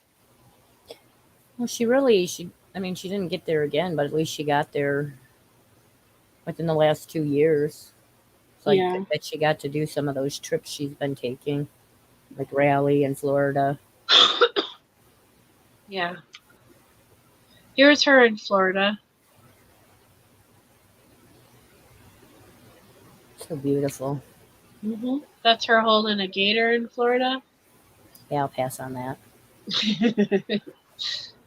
Well, she didn't get there again, but at least she got there within the last 2 years. So Yeah. I bet she got to do some of those trips she's been taking, like Raleigh and Florida. Yeah. Here's her in Florida. So beautiful. Mm-hmm. That's her holding a gator in Florida. Yeah, I'll pass on that.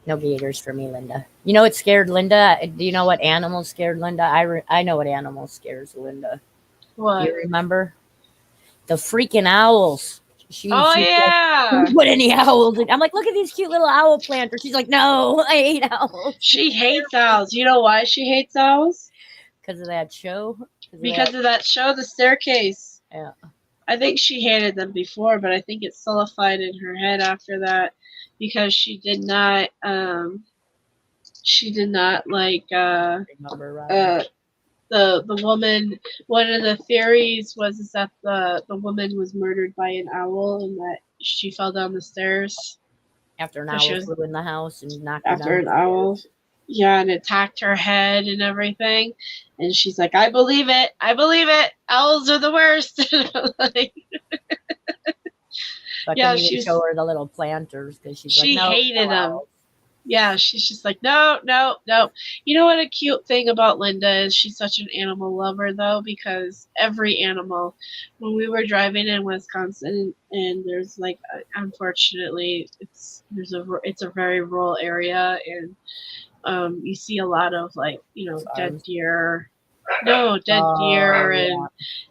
No gators for me, Linda. You know what scared Linda? Do you know what animal scared Linda? I know what animal scares Linda. What? Do you remember? The freaking owls. She's yeah. like, don't put any owls in. I'm like, look at these cute little owl planters. She's like, no, I hate owls. She hates owls. You know why she hates owls? Because of that show? Because of that show, The Staircase. Yeah. I think she hated them before, but I think it solidified in her head after that because she did not like the woman. One of the theories was that the woman was murdered by an owl and that she fell down the stairs after an owl flew in the house and knocked her down. After an owl, yeah, and attacked her head and everything. And she's like, I believe it. Owls are the worst. Like, but yeah, she show her the little planters because she like, no, hated no them. owls. Yeah, she's just like, no. You know what a cute thing about Linda is? She's such an animal lover, though, because every animal, when we were driving in Wisconsin, and there's like, unfortunately, it's a very rural area, and you see a lot of like, dead deer. No, dead deer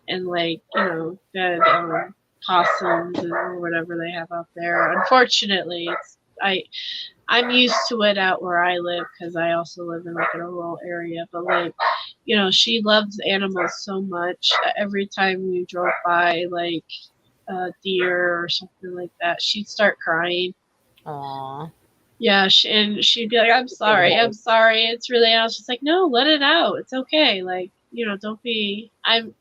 and like, dead possums or whatever they have out there. Unfortunately, I'm used to it out where I live because I also live in like a rural area. But like, she loves animals so much. Every time we drove by like deer or something like that, she'd start crying. Aw. Yeah, and she'd be like, I'm sorry, it's really, and I was just like, no, let it out, it's okay, like, don't be, it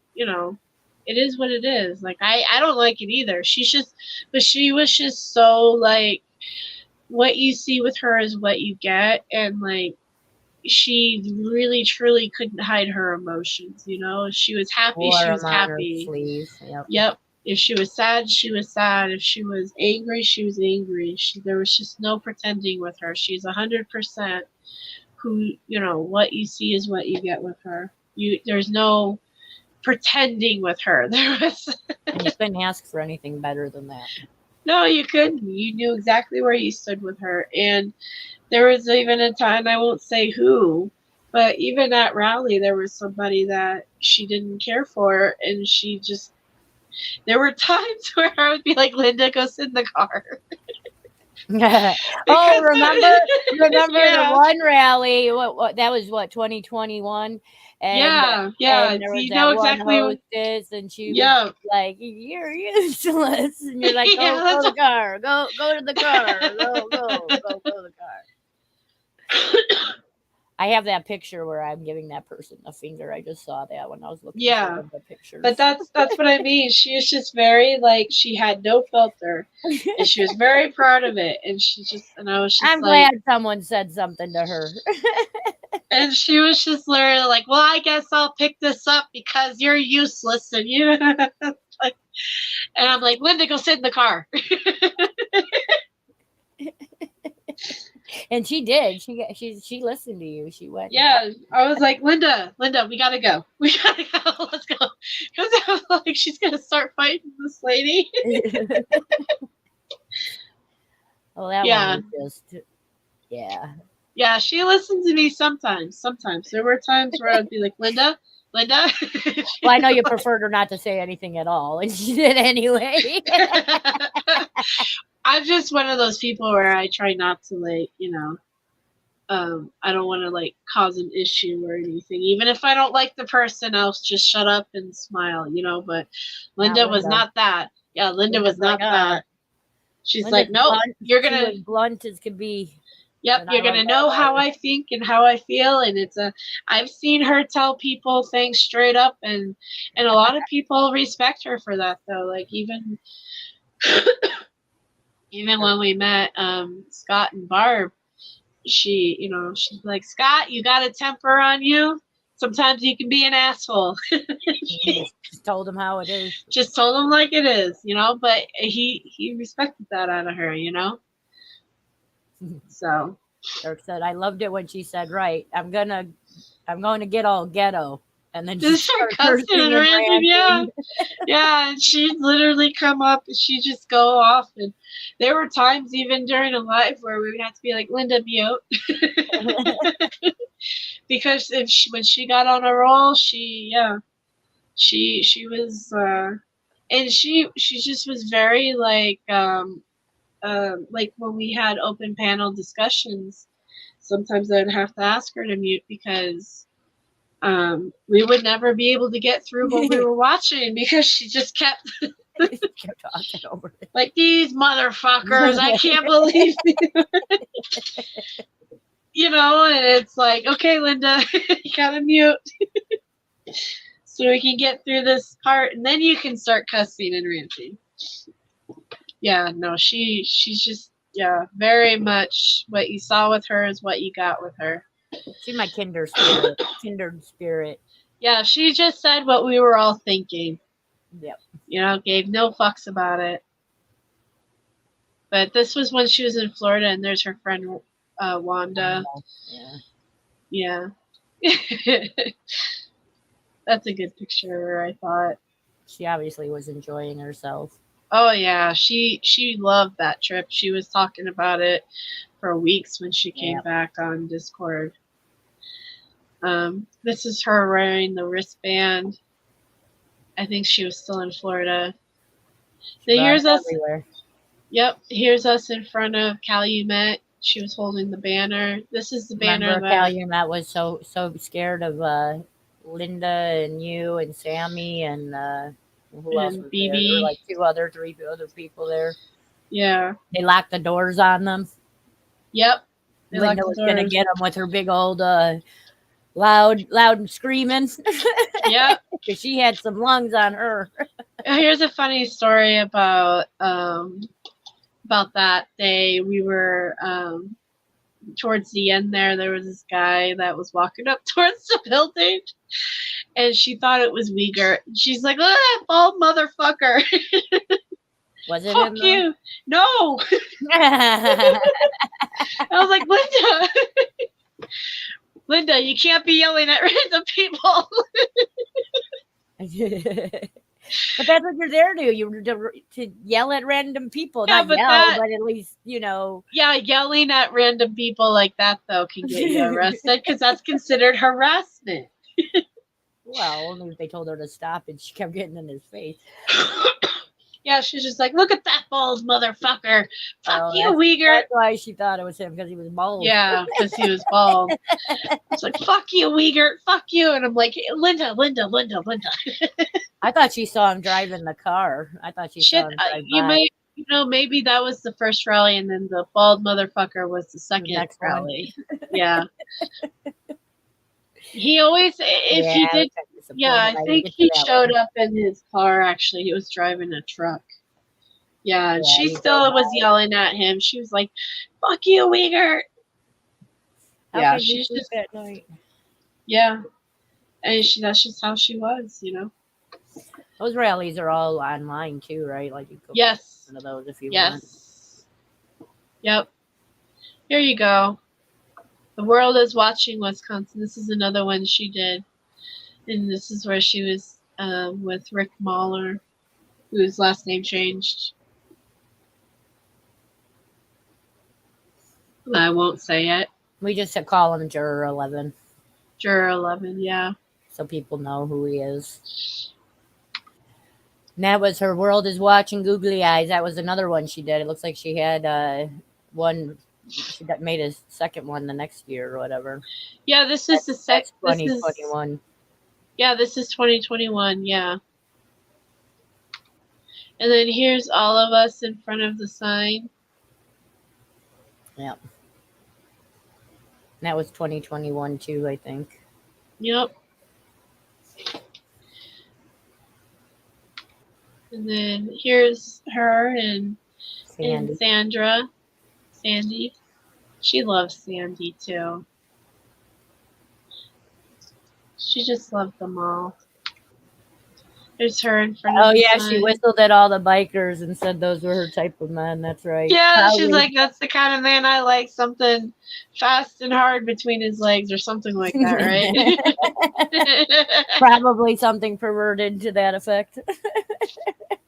is what it is, like, I don't like it either, but she was just so, like, what you see with her is what you get, and, like, she really truly couldn't hide her emotions, if she was happy, she was happy. Yep. If she was sad, she was sad. If she was angry, she was angry. There was just no pretending with her. She's 100% who, what you see is what you get with her. There's no pretending with her. You couldn't ask for anything better than that. No, you couldn't. You knew exactly where you stood with her. And there was even a time, I won't say who, but even at rally, there was somebody that she didn't care for, and there were times where I would be like, Linda, go sit in the car. Oh, remember Yeah. the one rally? What that was? What 2021? And, yeah. And there was You that know one exactly hostess, and she was like, "You're useless," and you're like, "Go, Yeah, go to the car. Go to the car. Go to the car." I have that picture where I'm giving that person the finger. I just saw that when I was looking for the pictures. But that's what I mean. She was just very, like, she had no filter, and she was very proud of it. And I was just I'm glad someone said something to her. And she was just literally like, well, I guess I'll pick this up because you're useless. And and I'm like, Linda, go sit in the car. And she did. She listened to you. She went. Yeah, I was like, Linda, we gotta go. We gotta go. Let's go. Because I was like, she's gonna start fighting this lady. Well, that one was just, Yeah, she listened to me sometimes. There were times where I'd be like, Linda. Well, I know you preferred her not to say anything at all, and she did anyway. I'm just one of those people where I try not to, like, I don't want to, like, cause an issue or anything. Even if I don't like the person, I'll just shut up and smile, but Linda was not that. Yeah, Linda was not that. She's like, no, you're going to... blunt as could be. Yep, you're going to know how I think and how I feel. And I've seen her tell people things straight up, and a lot of people respect her for that, though. Like, even when we met Scott and Barb, she's like, Scott, you got a temper on you. Sometimes you can be an asshole. Just told him how it is. Just told him like it is, but he respected that out of her, So Dirk said, I loved it when she said, right, I'm going to get all ghetto. And then just start cussing and ranting, yeah, and she'd literally come up and she'd just go off. And there were times even during a live where we would have to be like, Linda, mute. Because when she got on a roll, she was and she just was very like when we had open panel discussions, sometimes I'd have to ask her to mute because we would never be able to get through what we were watching because she just kept talking over it. Like, these motherfuckers, I can't believe and it's like, okay, Linda, you gotta mute so we can get through this part, and then you can start cussing and ranting. Yeah, no, she's just, very much what you saw with her is what you got with her. She's my kindred spirit. Yeah, she just said what we were all thinking. Yep. Gave no fucks about it. But this was when she was in Florida, and there's her friend Wanda. Yeah. That's a good picture of her, I thought. She obviously was enjoying herself. Oh yeah, she loved that trip. She was talking about it for weeks when she came back on Discord. This is her wearing the wristband. I think she was still in Florida. So here's us. Everywhere. Yep, here's us in front of Calumet. She was holding the banner. This is the banner. Remember Calumet was so scared of Linda and you and Sammy and Who else and was there? There BB. were like three other people there. Yeah. They locked the doors on them. Yep. They Linda locked was the gonna doors. get them with her big old loud and screaming. Yep. Because she had some lungs on her. Here's a funny story about that day. We were towards the end there was this guy that was walking up towards the building, and she thought it was Uyghur. She's like, "Look at that bald motherfucker." Was it Fuck him? you. No. I was like, Linda, you can't be yelling at random people. But that's what you're there to. You're to yell at random people. Yeah, Not but yell, that- but at least, you know. Yeah, yelling at random people like that, though, can get you arrested because that's considered harassment. Well, only if they told her to stop and she kept getting in his face. Yeah, she's just like, look at that bald motherfucker. Fuck you, Uyghur. That's why she thought it was him, because he was bald. Yeah, because he was bald. It's like, fuck you, Uyghur. Fuck you. And I'm like, Linda. I thought she saw him driving the car. I thought she saw him drive by. Maybe that was the first rally, and then the bald motherfucker was the second next one. rally. Yeah. He always, he did. Yeah, I think he showed up in his car, actually. He was driving a truck. Yeah, and she still was yelling at him. She was like, fuck you, Uyghur. Yeah, she's just. At night. Yeah. And that's just how she was, you know? Those rallies are all online too, right? Like you go Yes. to those if you Yes. want. Yep. Here you go. The world is watching Wisconsin. This is another one she did. And this is where she was with Rick Mahler, whose last name changed. I won't say it. We just call him Juror 11. Juror 11, yeah. So people know who he is. And that was her World is Watching Googly Eyes. That was another one she did. It looks like she had one. She made a second one the next year or whatever. Yeah, this is the second. 2021. Yeah, this is 2021. Yeah. And then here's all of us in front of the sign. Yep. That was 2021 too, I think. Yep. And then here's her and Sandy. She loves Sandy too. She just loved them all. There's her in front of the sign. She whistled at all the bikers and said those were her type of men. That's right. Yeah, she's like, that's the kind of man I like. Something fast and hard between his legs or something like that, right? Probably something perverted to that effect.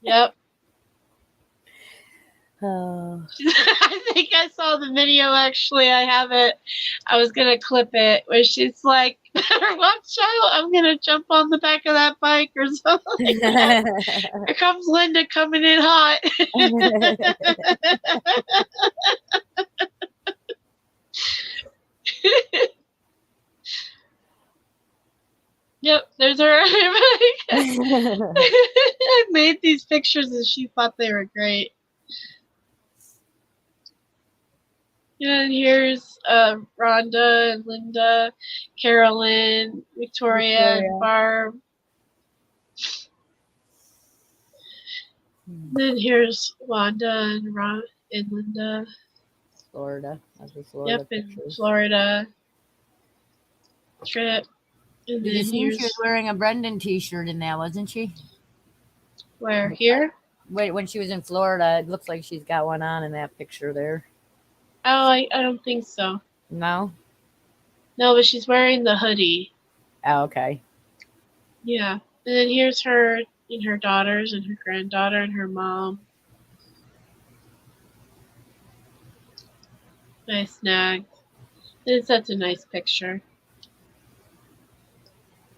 Yep. Oh. I think I saw the video, actually. I have it. I was going to clip it where she's like, better watch out. I'm going to jump on the back of that bike or something like that. Here comes Linda coming in hot. Yep, there's her. I made these pictures and she thought they were great. And here's Rhonda and Linda, Carolyn, Victoria. And Barb. Then here's Wanda and Linda. Florida. That's a Florida. Yep, in Florida. Trip. And Did then you see here's she was wearing a Brendan t-shirt in that, wasn't she? where? Here? Wait, when she was in Florida, it looks like she's got one on in that picture there. Oh, I don't think so. No? No, but she's wearing the hoodie. Oh, okay. Yeah. And then here's her and her daughters and her granddaughter and her mom. Nice snag. It's such a nice picture.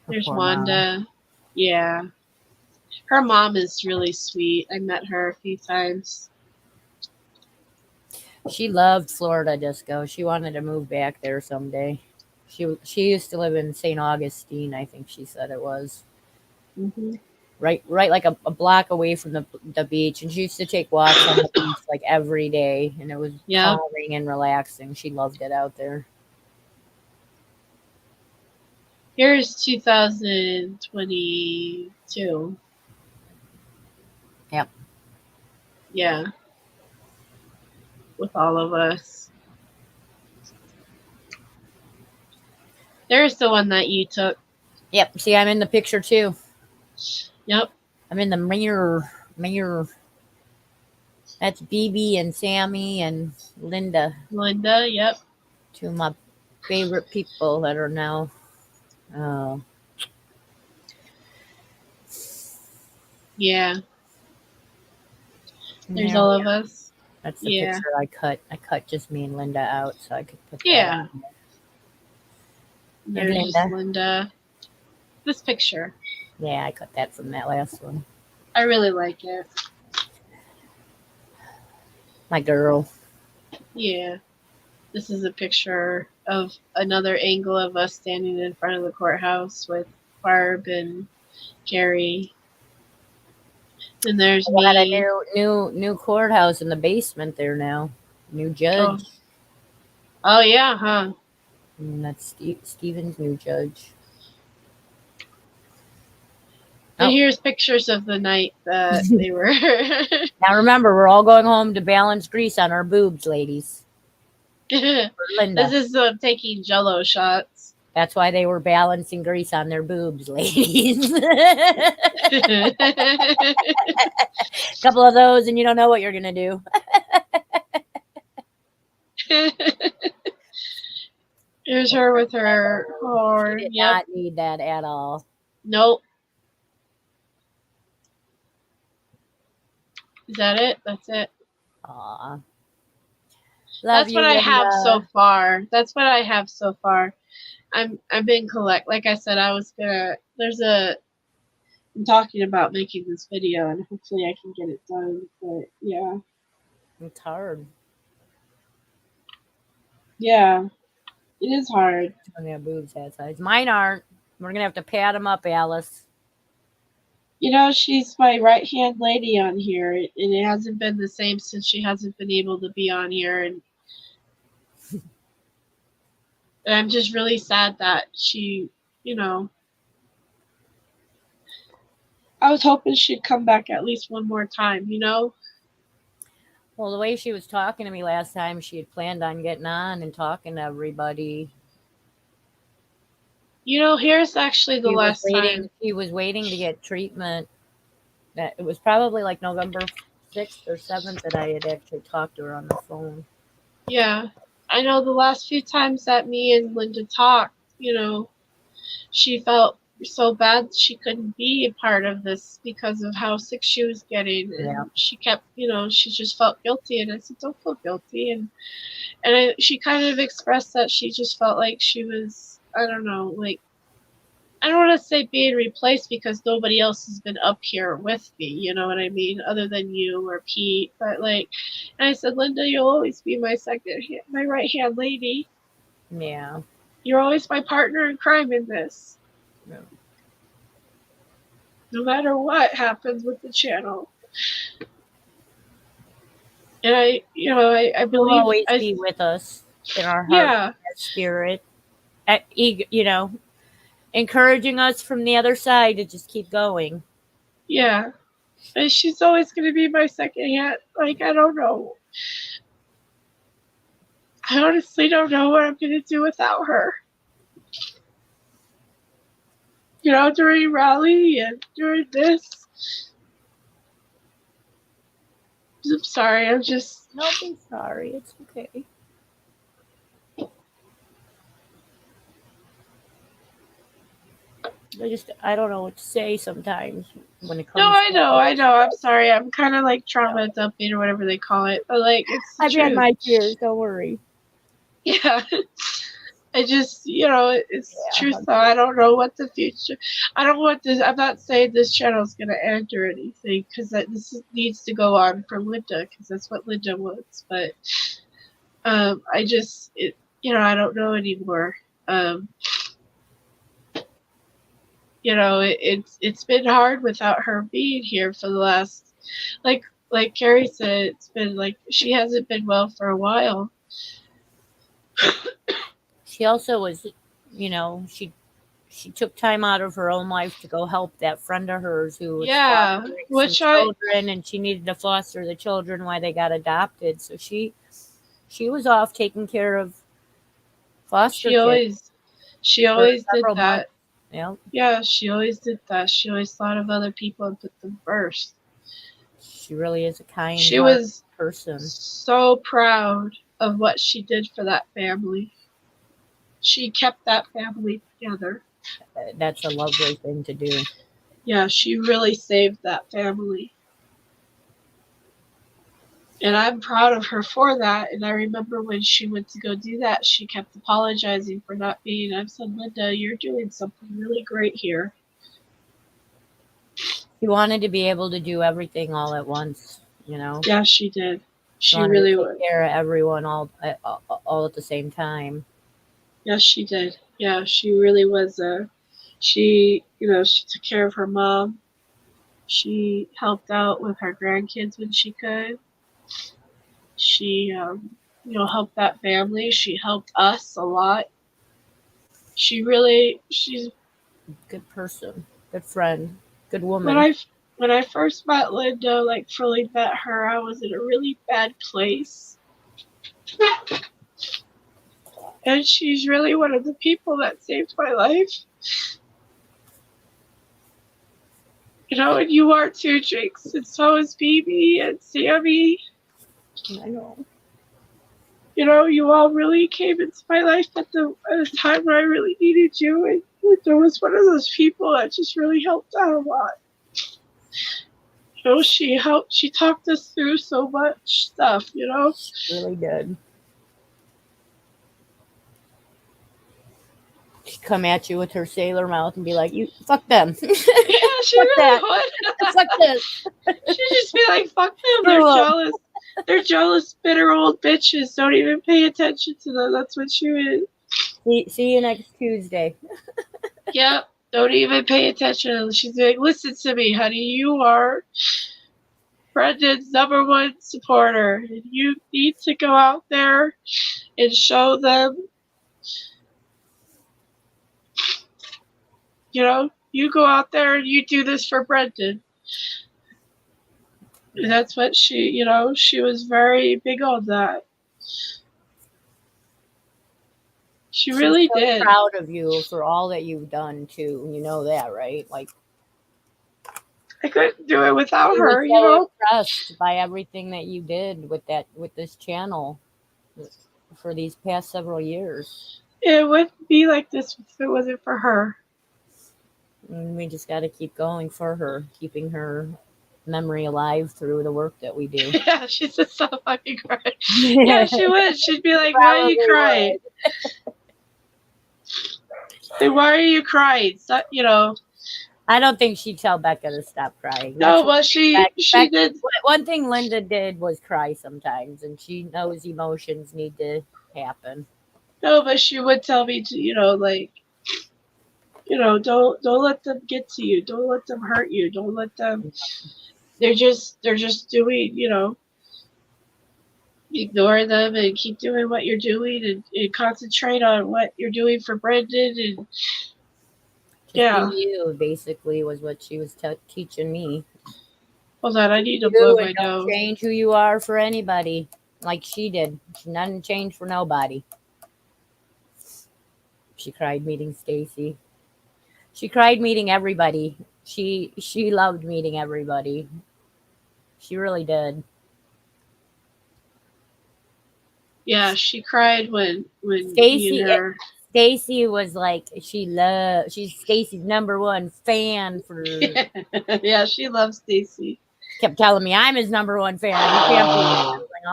There's poor Wanda. mom. Yeah. Her mom is really sweet. I met her a few times. She loved Florida disco. She wanted to move back there someday. She used to live in St. Augustine, I think she said it was. Mm-hmm. right like a block away from the beach, and she used to take walks on the beach like every day, and it was calming and relaxing. She loved it out there. Here's 2022. Yep. Yeah. With all of us. There's the one that you took. Yep. See, I'm in the picture too. Yep. I'm in the mirror. That's BB and Sammy and Linda. Linda, yep. Two of my favorite people that are now. Yeah. There's all of us. That's the picture I cut. I cut just me and Linda out so I could put that on there. There's Linda. This picture. Yeah, I cut that from that last one. I really like it. My girl. Yeah. This is a picture of another angle of us standing in front of the courthouse with Barb and Carrie. And there's me. Got a new courthouse in the basement there now. New judge. Oh yeah, huh? And that's Steven's new judge. And here's pictures of the night that they were. Now remember, we're all going home to balance grease on our boobs, ladies. Linda. This is taking Jello shots. That's why they were balancing grease on their boobs, ladies. Couple of those, and you don't know what you're gonna do. Here's her with her horn. Did not need that at all. Nope. Is that it? That's it. Aw. That's what I have so far. That's what I have so far. I've been like I said, I'm talking about making this video, and hopefully I can get it done. But yeah. It's hard. Yeah. It is hard. When they have boobs that size. Mine aren't. We're gonna have to pad them up, Alice. You know, she's my right-hand lady on here, and it hasn't been the same since she hasn't been able to be on here, and I'm just really sad that she, I was hoping she'd come back at least one more time, Well, the way she was talking to me last time, she had planned on getting on and talking to everybody. Here's actually the last time. She was waiting to get treatment. It was probably like November 6th or 7th that I had actually talked to her on the phone. Yeah. I know the last few times that me and Linda talked, she felt so bad she couldn't be a part of this because of how sick she was getting. And she kept, she just felt guilty. And I said, don't feel guilty. And she kind of expressed that she just felt like she was, I don't know, like, I don't want to say being replaced because nobody else has been up here with me, you know what I mean, other than you or Pete. But and I said, Linda, you'll always be my right hand lady. Yeah. You're always my partner in crime in this. Yeah. No matter what happens with the channel. And I believe you'll always be with us in our heart, and spirit. Encouraging us from the other side to just keep going. Yeah. And she's always going to be my second hand. I don't know. I honestly don't know what I'm going to do without her. During rally and during this. I'm sorry. Don't be sorry. It's okay. I don't know what to say sometimes when it comes. No, I know. I'm sorry. I'm kind of like trauma dumping or whatever they call it. But it's I've had my tears. Don't worry. Yeah. I just, it's truth though. I don't know what the future. I don't want this. I'm not saying this channel is going to end or anything because this needs to go on for Linda because that's what Linda wants. But I don't know anymore. it's been hard without her being here for the last, like Carrie said, it's been like she hasn't been well for a while. She also was, she took time out of her own life to go help that friend of hers who was fostering some children, and she needed to foster the children while they got adopted. So she was off taking care of foster kids. She always did that. Yep. Yeah, she always did that. She always thought of other people and put them first. She really is a kind She was person. So proud of what she did for that family. She kept that family together. That's a lovely thing to do. Yeah, she really saved that family. And I'm proud of her for that. And I remember when she went to go do that, she kept apologizing for not being. I said, Linda, you're doing something really great here. She wanted to be able to do everything all at once, Yeah, she did. She wanted really to take would. care of everyone all at the same time. Yes, she did. Yeah, she really was. She took care of her mom. She helped out with her grandkids when she could. She, helped that family. She helped us a lot. She's a good person, good friend, good woman. When I first met Linda, fully met her, I was in a really bad place. And she's really one of the people that saved my life. And you are too, Jinx, and so is Phoebe and Sammy. I know. You all really came into my life at a time when I really needed you, and Linda was one of those people that just really helped out a lot. She talked us through so much stuff, She really did. She'd come at you with her sailor mouth and be like, "You fuck them." Yeah, she really would. Fuck this. She'd just be like, "Fuck them. They're jealous. They're jealous, bitter old bitches. Don't even pay attention to them." That's what she would. See you next Tuesday. Yep. Don't even pay attention. She's like, "Listen to me, honey. You are Brendan's #1 supporter. And you need to go out there and show them. You go out there and you do this for Brendan." And that's what she was very big on that. She's really so did. Proud of you for all that you've done too. You know that, right? I couldn't do it without her. Impressed by everything that you did with this channel for these past several years. It wouldn't be like this if it wasn't for her. And we just got to keep going for her, keeping her memory alive through the work that we do. Yeah, she's just so fucking crying. Yeah, she would. She'd be like, "Why are you crying? Why are you crying?" So, I don't think she'd tell Becca to stop crying. No, but she did. One thing Linda did was cry sometimes, and she knows emotions need to happen. No, but she would tell me to, don't let them get to you. Don't let them hurt you. Don't let them. They're just doing, ignore them and keep doing what you're doing and concentrate on what you're doing for Brendan and. Yeah. You basically was what she was teaching me. Hold on, I need to blow my nose. Don't change who you are for anybody, like she did. She doesn't change for nobody. She cried meeting Stacy. She cried meeting everybody. She loved meeting everybody. She really did. Yeah, she cried when Stacy. Stacy was like, she's Stacy's #1 fan for. Yeah, she loves Stacy. Kept telling me I'm his #1 fan. You can't be. I was like,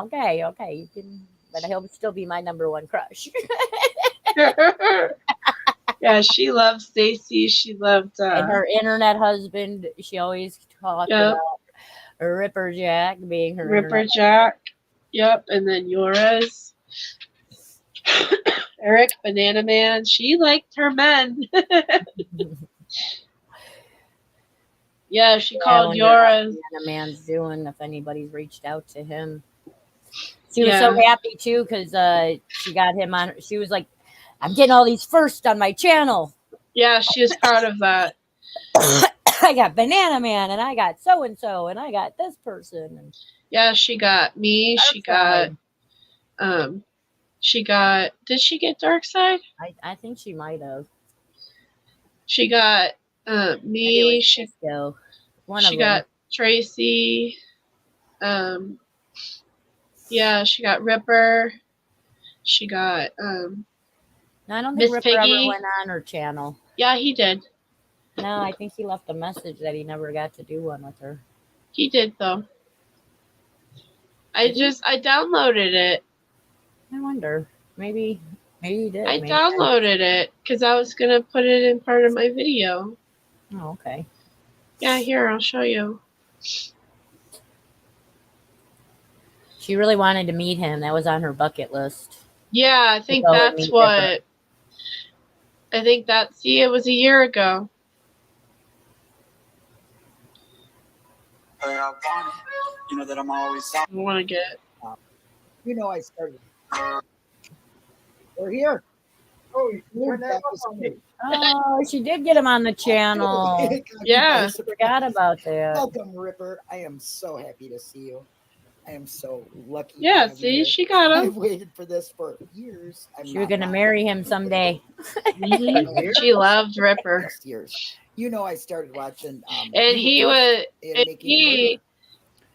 okay, you can, but he'll still be my #1 crush. Yeah, she loves Stacy. She loved and her internet husband. She always talked about Ripper Jack being her Ripper Jack. Yep, and then yours. Eric, Banana Man. She liked her men. Yeah, she I called wonder how Yora's. Banana Man's doing, if anybody's reached out to him. She was so Yeah. happy too because she got him on. She was like, "I'm getting all these first on my channel." Yeah, she was proud of that. I got Banana Man, and I got so and so, and I got this person. And Yeah, she got me. She got did she get Dark Side? I think she might have. She got me. She Cisco. One she of them. got Tracy. Yeah, she got Ripper. She got No, I don't Miss think Ripper ever Piggy. went on her channel. Yeah, he did. No, I think he left a message that he never got to do one with her. He did though. I downloaded it. I wonder. Maybe he did. I Maybe downloaded it because I was gonna put it in part of my video. Oh, okay. Yeah, here, I'll show you. She really wanted to meet him. That was on her bucket list. Yeah, I think go and that's meet what. Ripper. I think that. See, it was a year ago. You know that I'm always. I want to get. You know, I started. We're here. Oh, you're that was me. Oh, she did get him on the channel. Yeah. I forgot about that. Welcome, Ripper. I am so happy to see you. I am so lucky. Yeah, see, she got him. I've waited for this for years. She was gonna marry him someday. She loved Ripper. Years. You know, I started watching. And he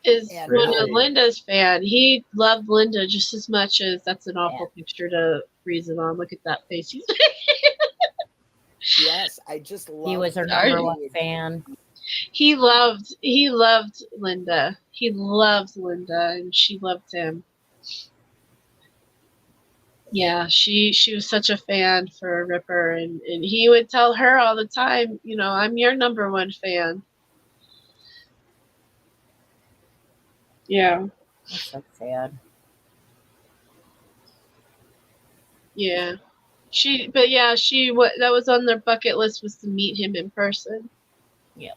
is one of Linda's fan. He loved Linda just as much as that's an awful picture to reason on. Look at that face. Yes, I just love. He was her number one fan. He loved Linda. He loved Linda, and she loved him. Yeah, she was such a fan for Ripper, and he would tell her all the time, you know, I'm your number one fan. Yeah. That's so sad. Yeah. That was on their bucket list, was to meet him in person. Yeah.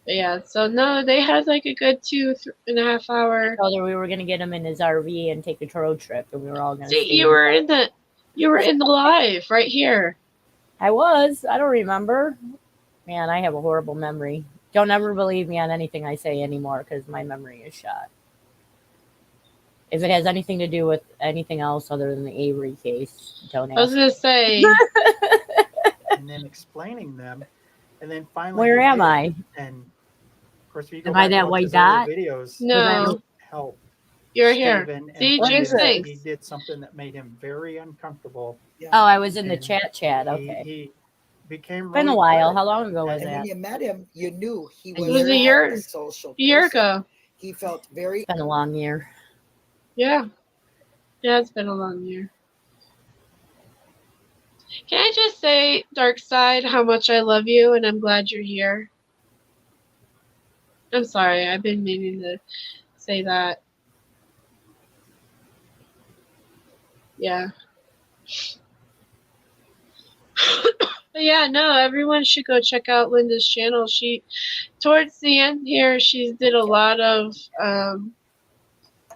But yeah, so no, they had like a good 2.5 hour. I told her we were gonna get him in his RV and take a road trip, and we were all gonna. See, you were in the live right here. I was. I don't remember. Man, I have a horrible memory. Don't ever believe me on anything I say anymore because my memory is shot. If it has anything to do with anything else other than the Avery case, don't ask. I was gonna say. And then explaining them, and then finally. Where am I? And of course, if you go Am I back that and watch white his other dot? videos, No. help. You're here. Stephen See, and Jinx Brendan, thinks. he did something that made him very uncomfortable. Oh, I was in the And chat. Okay. He became Been a really while. quiet. How long ago was And that? when you met him, you knew he was It was a year social ago. person. He felt very. It's been a long year. Yeah. Yeah, it's been a long year. Can I just say, Dark Side, how much I love you, and I'm glad you're here. I'm sorry, I've been meaning to say that. Yeah. But yeah, no, everyone should go check out Linda's channel. Towards the end here, she did a lot of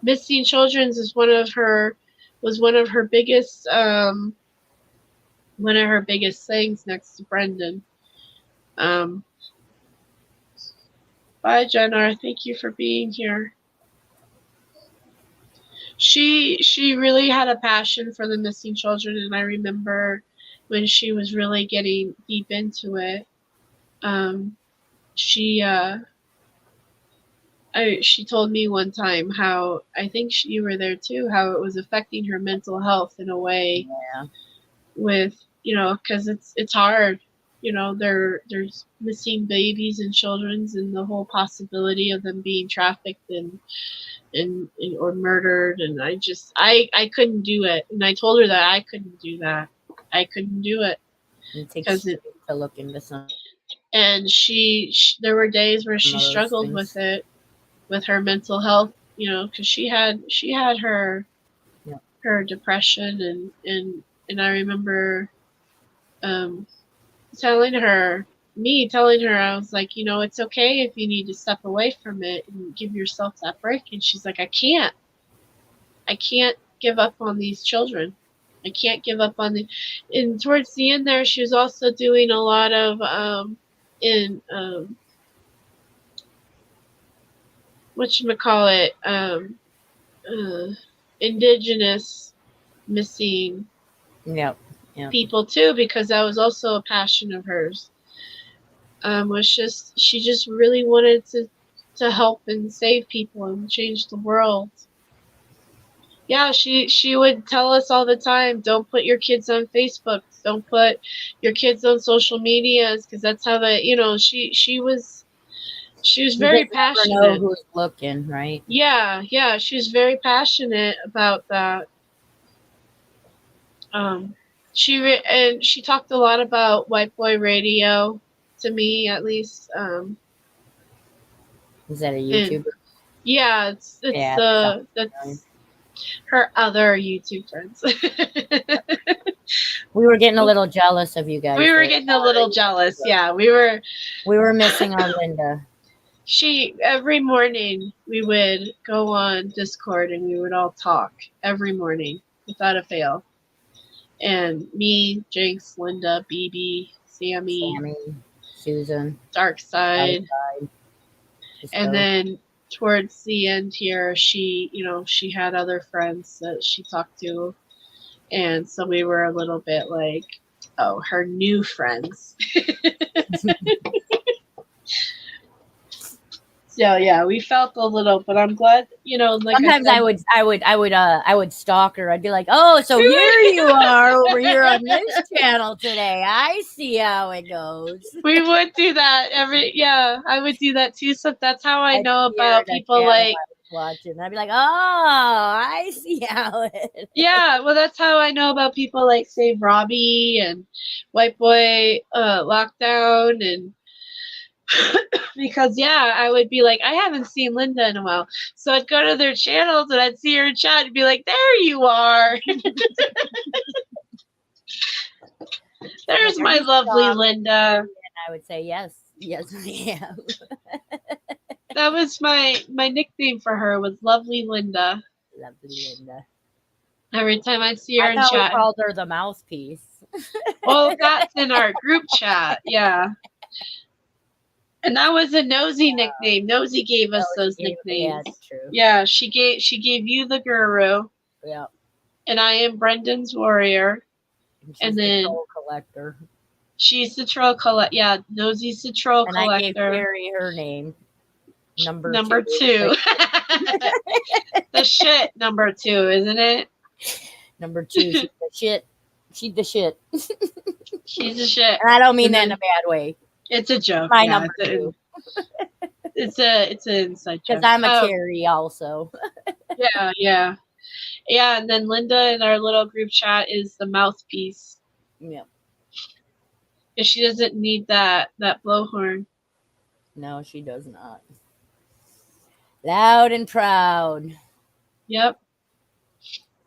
missing children's was one of her biggest things next to Brendan. Bye, Jenna. Thank you for being here. She really had a passion for the missing children, and I remember when she was really getting deep into it. She told me one time how, I think you were there too, how it was affecting her mental health in a way. Yeah. With, you know, because it's hard. You know, there's missing babies and children's, and the whole possibility of them being trafficked and or murdered, and I couldn't do it, and I told her that I couldn't do that. I couldn't do it. It takes to look into some. And there were days where she struggled with it, with her mental health, you know, because she had her depression, and I remember telling her, me telling her, I was like, you know, it's okay if you need to step away from it and give yourself that break. And she's like, I can't give up on these children. I can't give up on the. And towards the end there, she was also doing a lot of whatchamacallit, indigenous missing Yep. people too, because that was also a passion of hers. She just really wanted to help and save people and change the world. Yeah, she would tell us all the time, don't put your kids on Facebook, don't put your kids on social medias, because that's how she was very passionate. Never know who's looking, right? Yeah, she was very passionate about that. She talked a lot about white boy radio, to me at least. Is that a YouTuber? Yeah, it's that's her other YouTube friends. We were getting a little jealous of you guys. We were getting a little jealous. Yeah, we were missing our Linda. Every morning we would go on Discord and we would all talk every morning without a fail. And me, Jinx, Linda, BB, Sammy, Susan, Darkside. And then towards the end here, she had other friends that she talked to. And so we were a little bit like, oh, her new friends. So yeah, we felt a little, but I'm glad, like sometimes I would stalk her. I'd be like, oh, so here you are over here on this channel today. I see how it goes. We would do that I would do that too. So that's how I know about people like watching. I'd be like, oh, I see how it. Yeah, well, that's how I know about people like Save Robbie and White Boy Lockdown, and because I would be like, I haven't seen Linda in a while, so I'd go to their channels and I'd see her in chat and be like, there you are. There's my lovely Linda. And I would say yes, I am. That was my nickname for her, was Lovely Linda. Lovely Linda. Every time I see her in we chat, called her the mouthpiece. Oh, that's in our group chat. Yeah. And that was a Nosy nickname. Nosy gave us those nicknames. Yeah, true. Yeah, she gave you the guru. Yeah. And I am Brendan's warrior. And then the troll collector. She's the troll collector. Yeah, Nosy's the troll collector. I gave Carrie her name. Number two. The shit number 2, isn't it? Number 2. She's the shit. She's the shit. She's the shit. And I don't mean that in a bad way. It's a joke. My number 2. It's an inside joke. Because I'm a Carrie also. Yeah. And then Linda in our little group chat is the mouthpiece. Yeah. If she doesn't need that blowhorn. No, she does not. Loud and proud. Yep.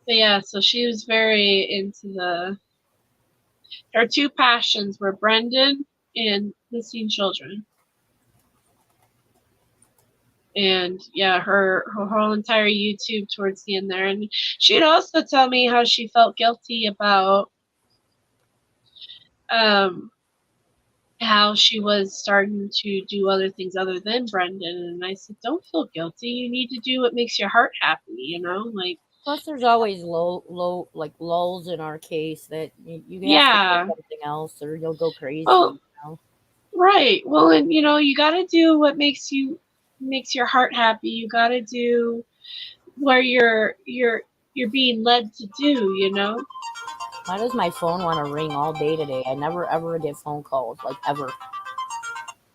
But yeah, so she was very into her 2 passions were Brendan and missing children. And yeah, her whole entire YouTube towards the end there. And she'd also tell me how she felt guilty about how she was starting to do other things other than Brendan. And I said, don't feel guilty. You need to do what makes your heart happy, Like, plus, there's always low lulls in our case that you have to do something else or you'll go crazy. Oh, right. Well, and you got to do what makes your heart happy. You got to do where you're being led to do. Why does my phone want to ring all day today? I never ever get phone calls, like ever.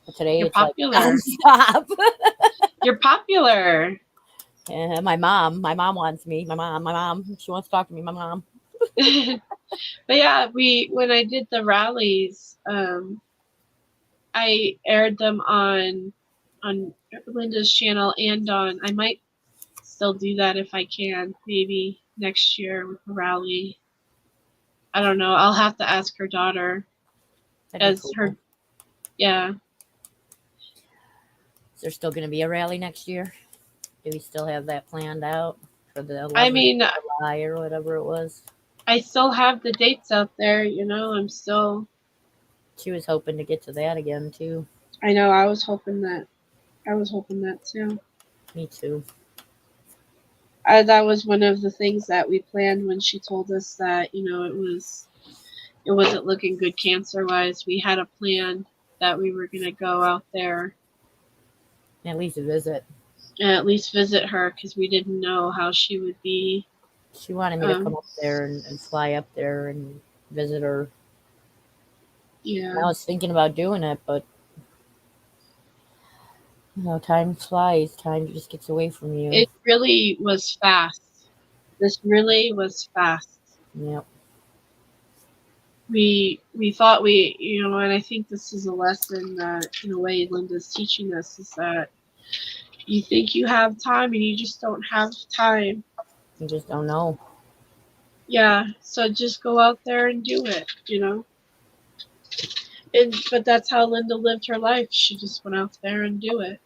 But today You're it's popular. like stop. You're popular. Yeah, my mom wants me. My mom, she wants to talk to me. My mom. But yeah, when I did the rallies, I aired them on Linda's channel and I might still do that if I can, maybe next year with the rally. I don't know. I'll have to ask her daughter. That'd be cool. Yeah. Is there still going to be a rally next year? Do we still have that planned out for the 11th I mean, of July or whatever it was? I still have the dates out there, you know. I'm still. She was hoping to get to that again too. I know. I was hoping that too. Me too. That was one of the things that we planned when she told us that, you know, it wasn't looking good cancer wise. We had a plan that we were gonna go out there At least a visit. and at least visit her because we didn't know how she would be. She wanted me to come up there and fly up there and visit her. Yeah. And I was thinking about doing it, but you know, time flies. Time just gets away from you. It really was fast. This really was fast. Yep. We thought you know, and I think this is a lesson that in a way Linda's teaching us is that you think you have time and you just don't have time. You just don't know. Yeah, so just go out there and do it, you know. But that's how Linda lived her life. She just went out there and do it.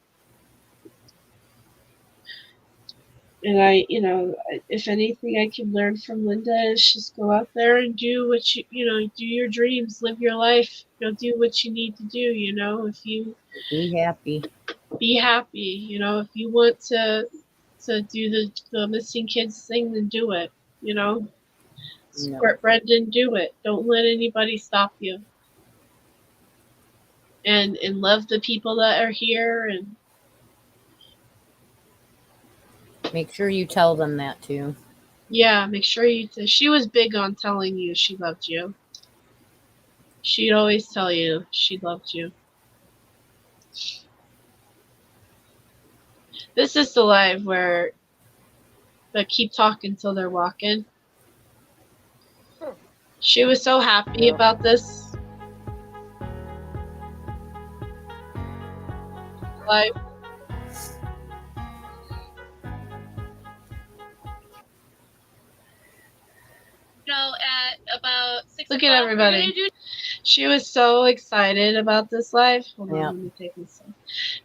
And I, you know, if anything I can learn from Linda is just go out there and do what you know, do your dreams, live your life, you know, do what you need to do, you know. If you be happy, you know. If you want to do the missing kids thing, then do it, you know. Support Brendan, do it. Don't let anybody stop you. And love the people that are here and make sure you tell them that too. Yeah, make sure she was big on telling you she loved you. She'd always tell you she loved you. This is the live where they keep talking till they're walking. She was so happy about this live. At about 6 Look o'clock, at we're everybody. gonna do- She was so excited about this live. Hold on, Yeah. let me take this off.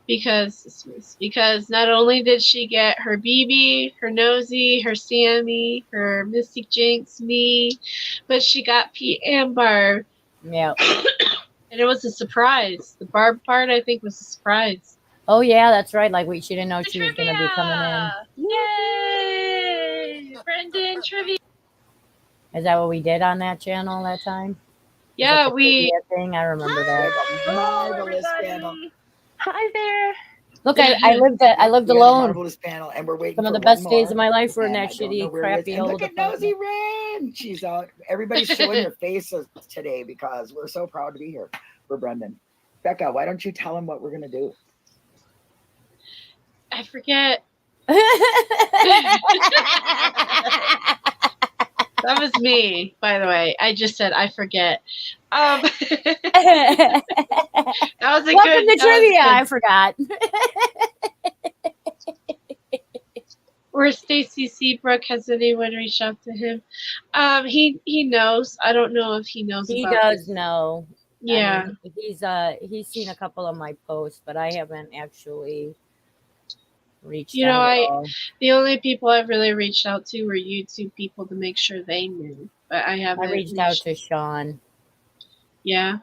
Because not only did she get her BB, her Nosy, her Sammy, her Mystic Jinx, me, but she got Pete and Barb. Yeah. And it was a surprise. The Barb part, I think, was a surprise. Oh yeah, that's right. Like she didn't know she was going to be coming in. Yay! Brendan trivia. Is that what we did on that channel that time? Yeah, the trivia thing. I remember that. Marvelous panel. Hi there. Look, I lived We had a alone. marvelous panel, and we're waiting Some of for the best one days more, of my life were in and that I don't know shitty, where it is. crappy And old look at apartment. Nosy Rin. She's out. Everybody's showing their faces today because we're so proud to be here for Brendan. Becca, why don't you tell him what we're gonna do? I forget. That was me, by the way. I just said I forget. That was a Welcome good. to trivia. I forgot. Or Stacy Seabrook, has anyone reached out to him? He knows. I don't know if he knows. He about does this. know. Yeah. I mean, he's seen a couple of my posts, but I haven't actually reached You know, out at all. the only people I've really reached out to were YouTube people to make sure they knew. But I haven't. I reached out to Sean. Yeah.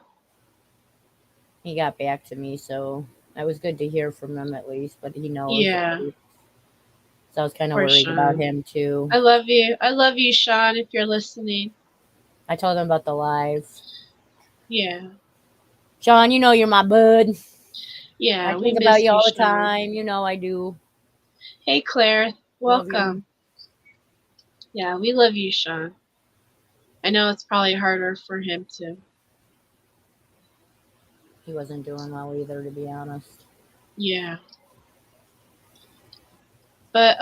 He got back to me, so that was good to hear from him at least. But he knows. Yeah. So I was kind of Poor worried Sean. about him too. I love you. I love you, Sean, if you're listening. I told him about the live. Yeah. Sean, you know you're my bud. Yeah, I we think miss about you all the Sean. time. You know I do. Hey, Claire. Love you. Welcome. Yeah, we love you, Sean. I know it's probably harder for him too. He wasn't doing well either, to be honest. Yeah. But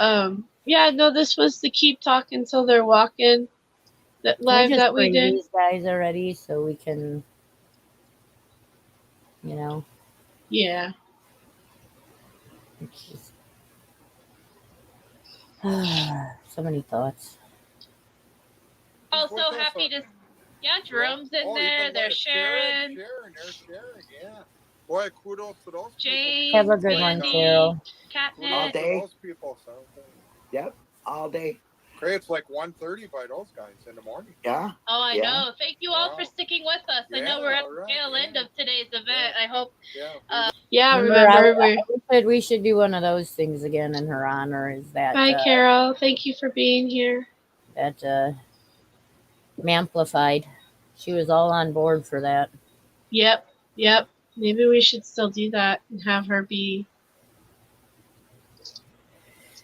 yeah, no, this was the keep talking till they're walking. That live just that we bring did. these guys already so we can, you know. Yeah. It's just, so many thoughts. Also happy to. Yeah, Jerome's in there. They're sharing. They're sharing, yeah. Boy, kudos to those James, Have a good one, Mandy, Carol. Catnip. All Kudos to day. those people. So. Yep, all day. Great, it's like 1:30 by those guys in the morning. Yeah. Oh, I Yeah. know. Thank you all for sticking with us. I know we're at the tail end of today's event. I hope. Yeah, remember. We should do one of those things again in her honor. Is that? Bye, Carol. Thank you for being here. That Amplified. She was all on board for that. Yep. Maybe we should still do that and have her be,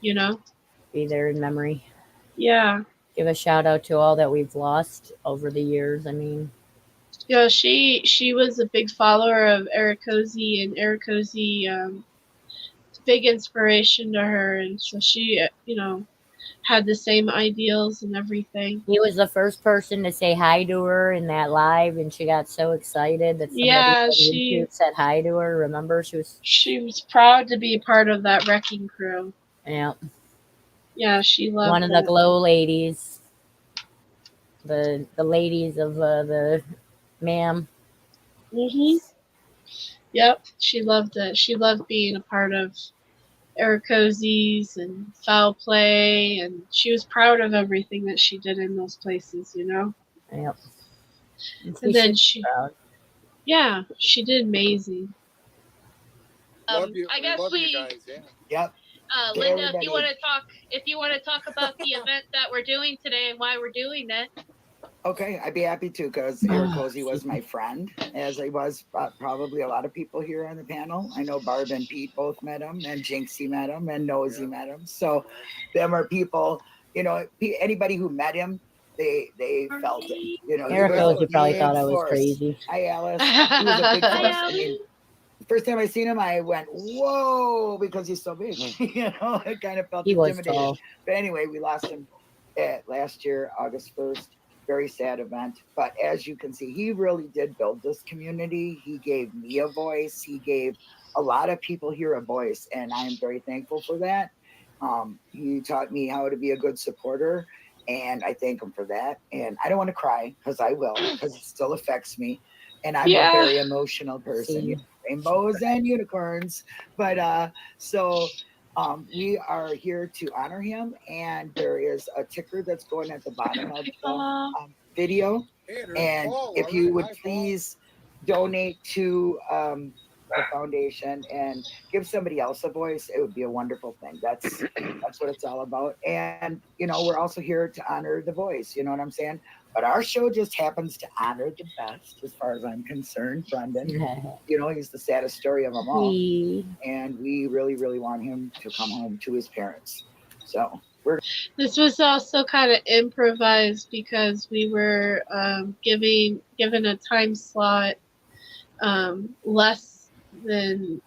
you know, be there in memory. Yeah. Give a shout out to all that we've lost over the years. I mean, yeah, she was a big follower of Eric Cozy, and Eric Cozy, big inspiration to her, and so she, you know, had the same ideals and everything. he was the first person to say hi to her in that live, and she got so excited that somebody Yeah, on she YouTube said hi to her. Remember, she was proud to be part of that wrecking crew. Yeah. Yeah, she loved one of it. the glow ladies. The ladies of the ma'am. Yep, she loved it. She loved being a part of Eric Cozy's and Foul Play, and she was proud of everything that she did in those places, you know? Yep. And then she did amazing. I guess we guys, yeah. Yep. Linda, if you want to talk about the event that we're doing today and why we're doing it. Okay, I'd be happy to, because Eric Cozy was my friend, as he was probably a lot of people here on the panel. I know Barb and Pete both met him, and Jinxie met him, and Nosy met him. So them are people, you know, anybody who met him, they felt him. You know, Eric Cozy probably thought I was crazy. Hi, Alice. He was a big force. I mean, the first time I seen him, I went, whoa, because he's so big. You know, I kind of felt intimidated. Tall. But anyway, we lost him last year, August 1st. Very sad event. But as you can see, he really did build this community. He gave me a voice. He gave a lot of people here a voice, and I am very thankful for that. He taught me how to be a good supporter, and I thank him for that. And I don't want to cry, because I will, because it still affects me. And I'm a very emotional person. Rainbows and unicorns. But we are here to honor him, and there is a ticker that's going at the bottom of the video. And if you would please donate to the foundation and give somebody else a voice, it would be a wonderful thing. That's what it's all about. And you know, we're also here to honor the voice. You know what I'm saying? But our show just happens to honor the best, as far as I'm concerned. Brendan, you know, he's the saddest story of them all, and we really, really want him to come home to his parents. So this was also kind of improvised because we were given a time slot less than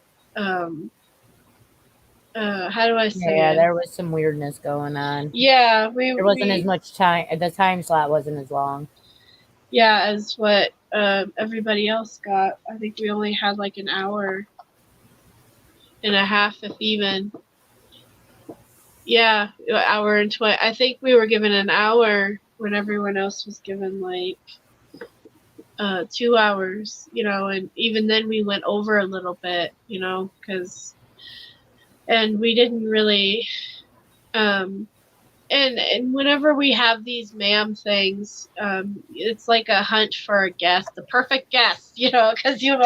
how do I say it? There was some weirdness going on. Yeah, there wasn't as much time. The time slot wasn't as long. Yeah, as what everybody else got. I think we only had like an hour and a half, if even. Yeah, hour and 20. I think we were given an hour when everyone else was given like 2 hours, you know, and even then we went over a little bit, you know, and we didn't really, and whenever we have these ma'am things, it's like a hunt for a guest, the perfect guest, you know, because you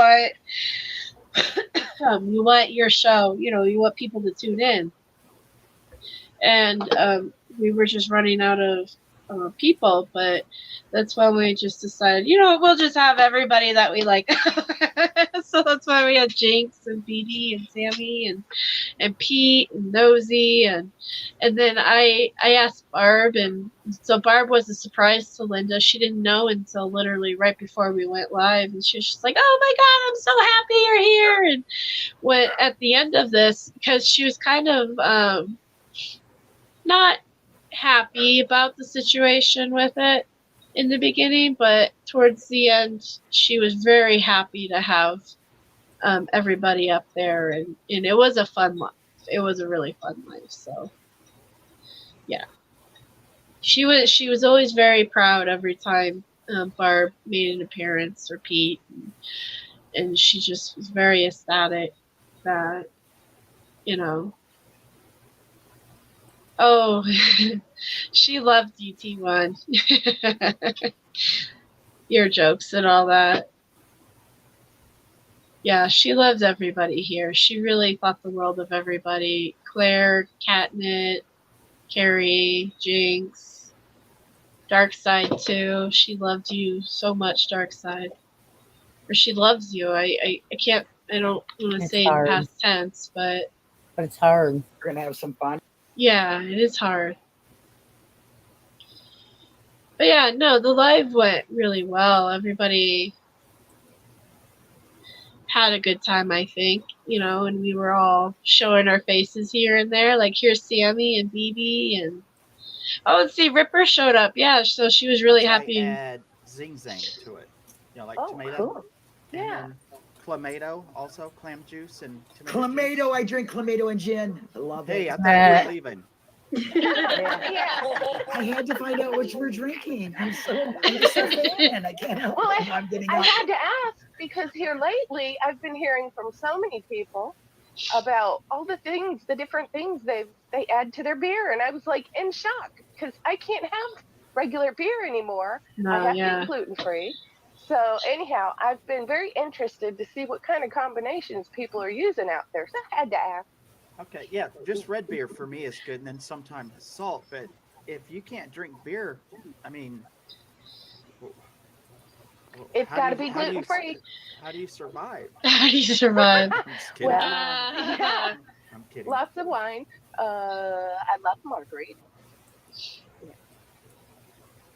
want your show, you know, you want people to tune in. And we were just running out of people, but that's when we just decided, you know, we'll just have everybody that we like. So that's why we had Jinx and BD and Sammy and Pete and Nosy and then I asked Barb, and so Barb was a surprise to Linda. She didn't know until literally right before we went live, and she was just like, oh my god, I'm so happy you're here. And when at the end of this, because she was kind of not happy about the situation with it in the beginning, but towards the end she was very happy to have everybody up there, and it was a fun life. It was a really fun life. So yeah, she was always very proud every time Barb made an appearance, or Pete, and she just was very ecstatic that, you know, oh, she loved DT1. Your jokes and all that. Yeah, she loves everybody here. She really thought the world of everybody. Claire, Catnip, Carrie, Jinx, Darkside too. She loved you so much, Darkside. Or she loves you. I can't, I don't want to It's say hard. in past tense, but it's hard. We're gonna have some fun. yeah, it is hard. But yeah, no, the live went really well. Everybody had a good time, I think, you know, and we were all showing our faces here and there. Like, here's Sammy and BB, and oh, and see, Ripper showed up. Yeah, so she was really Once happy. I add zing zang to it, you know, like tomato. Cool. And Yeah. then clamato, also clam juice and tomato Clamato, juice. I drink clamato and gin. I love Hey, it. I thought you were leaving. Yeah. I had to find out what you were drinking. I'm just a fan. I can't help Well, it. I'm getting I up. had to ask because here lately I've been hearing from so many people about all the things, the different things they add to their beer, and I was like in shock because I can't have regular beer anymore. No, I have yeah. to be gluten free. So anyhow, I've been very interested to see what kind of combinations people are using out there. So I had to ask. Okay, yeah, just red beer for me is good, and then sometimes salt. But if you can't drink beer, I mean, It's how got to do you- be how do you- gluten free. How do you survive? How do you survive? I'm just kidding. Well, I'm kidding. lots of wine. I love margarita.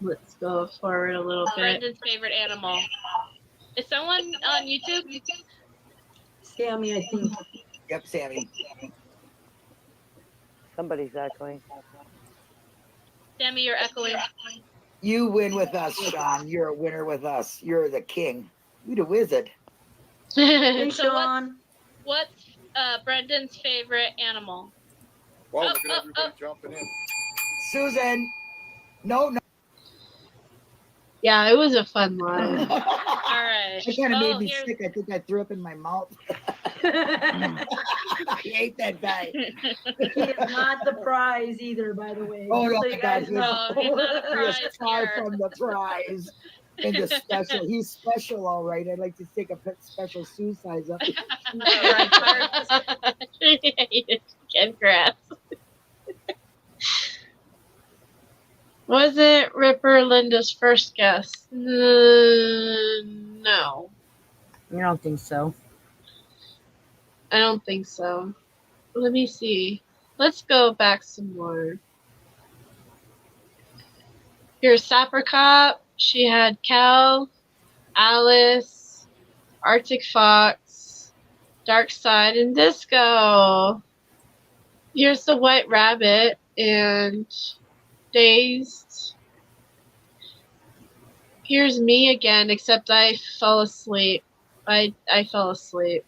Let's go forward a little bit. Brendan's favorite animal. Is someone on YouTube? Sammy, I think. Yep, Sammy. Somebody's echoing. Sammy, you're echoing. You win with us, Sean. You're a winner with us. You're the king. You the wizard. Hey, So Sean. what's Brendan's favorite animal? Well, Oh, look at oh, everybody jumping in. Susan. No. Yeah, it was a fun live. All right. It kind of made me here's- sick. I think I threw up in my mouth. I hate that guy. He is not the prize either, by the way. Oh, just no, so you my guys God, know. No, he's not a He was prize far here. from the prize. And the special, he's special, all right. I'd like to take a special Sue size up. Get grass. Was it Ripper Linda's first guess? No. I don't think so. I don't think so. Let me see. Let's go back some more. Here's Sapper Cop. She had Cal, Alice, Arctic Fox, Dark Side, and Disco. Here's the White Rabbit and Dazed. Here's me again, except I fell asleep. I fell asleep.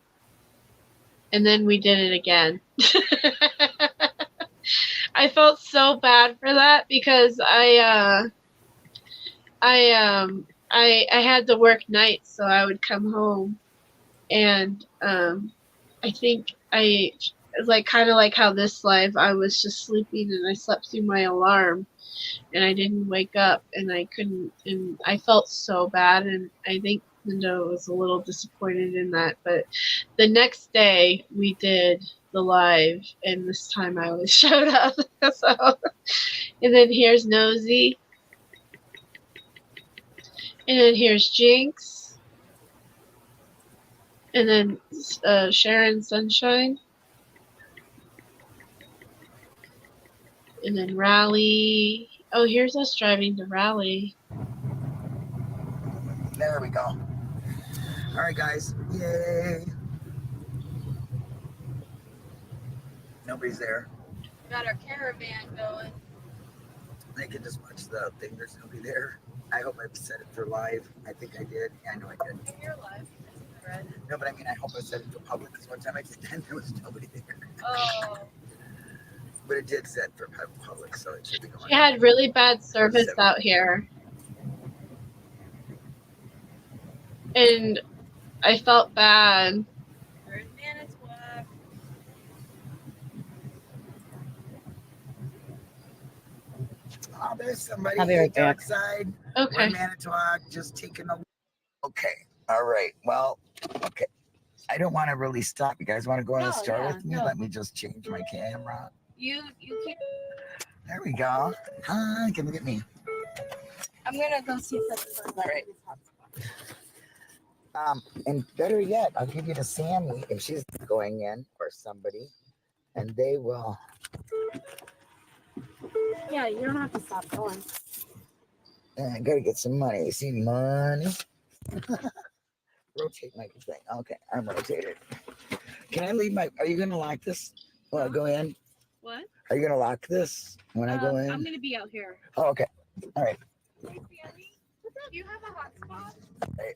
And then we did it again. I felt so bad for that because I had to work nights, so I would come home, and I think like kind of like how this live, I was just sleeping and I slept through my alarm, and I didn't wake up, and I couldn't, and I felt so bad, and I think Linda was a little disappointed in that. But the next day we did the live, and this time I was showed up. So, and then here's Nosy, and then here's Jinx, and then Sharon Sunshine, and then Rally. Oh, here's us driving to Rally. There we go. All right, guys. Yay. Nobody's there. Got our caravan going. I can just watch the thing. There's nobody there. I hope I set it for live. I think I did. Yeah, I know I did. You're live. Right. No, but I mean, I hope I set it for public because one time I did that, there was nobody there. Oh. But it did set for public, so it should be going. We had really bad service out here. And I felt bad. Oh, there's somebody. I'll be right Dark back. side. Okay. We're in Manitowoc, just taking a. Okay. All right. Well. Okay. I don't want to really stop. You guys want to go in the store with me? Let me just change my camera. You keep. There we go. Hi, come get me. I'm gonna go see if that's All right. And better yet, I'll give you to Sammy if she's going in or somebody, and they will. Yeah, you don't have to stop going. I gotta get some money. See money. Rotate my thing. Okay, I'm rotated. Can I leave my? Are you gonna lock this when I go in? What? Are you gonna lock this when I go in? I'm gonna be out here. Oh, okay. All right. What's up? You have a hot spot? Right.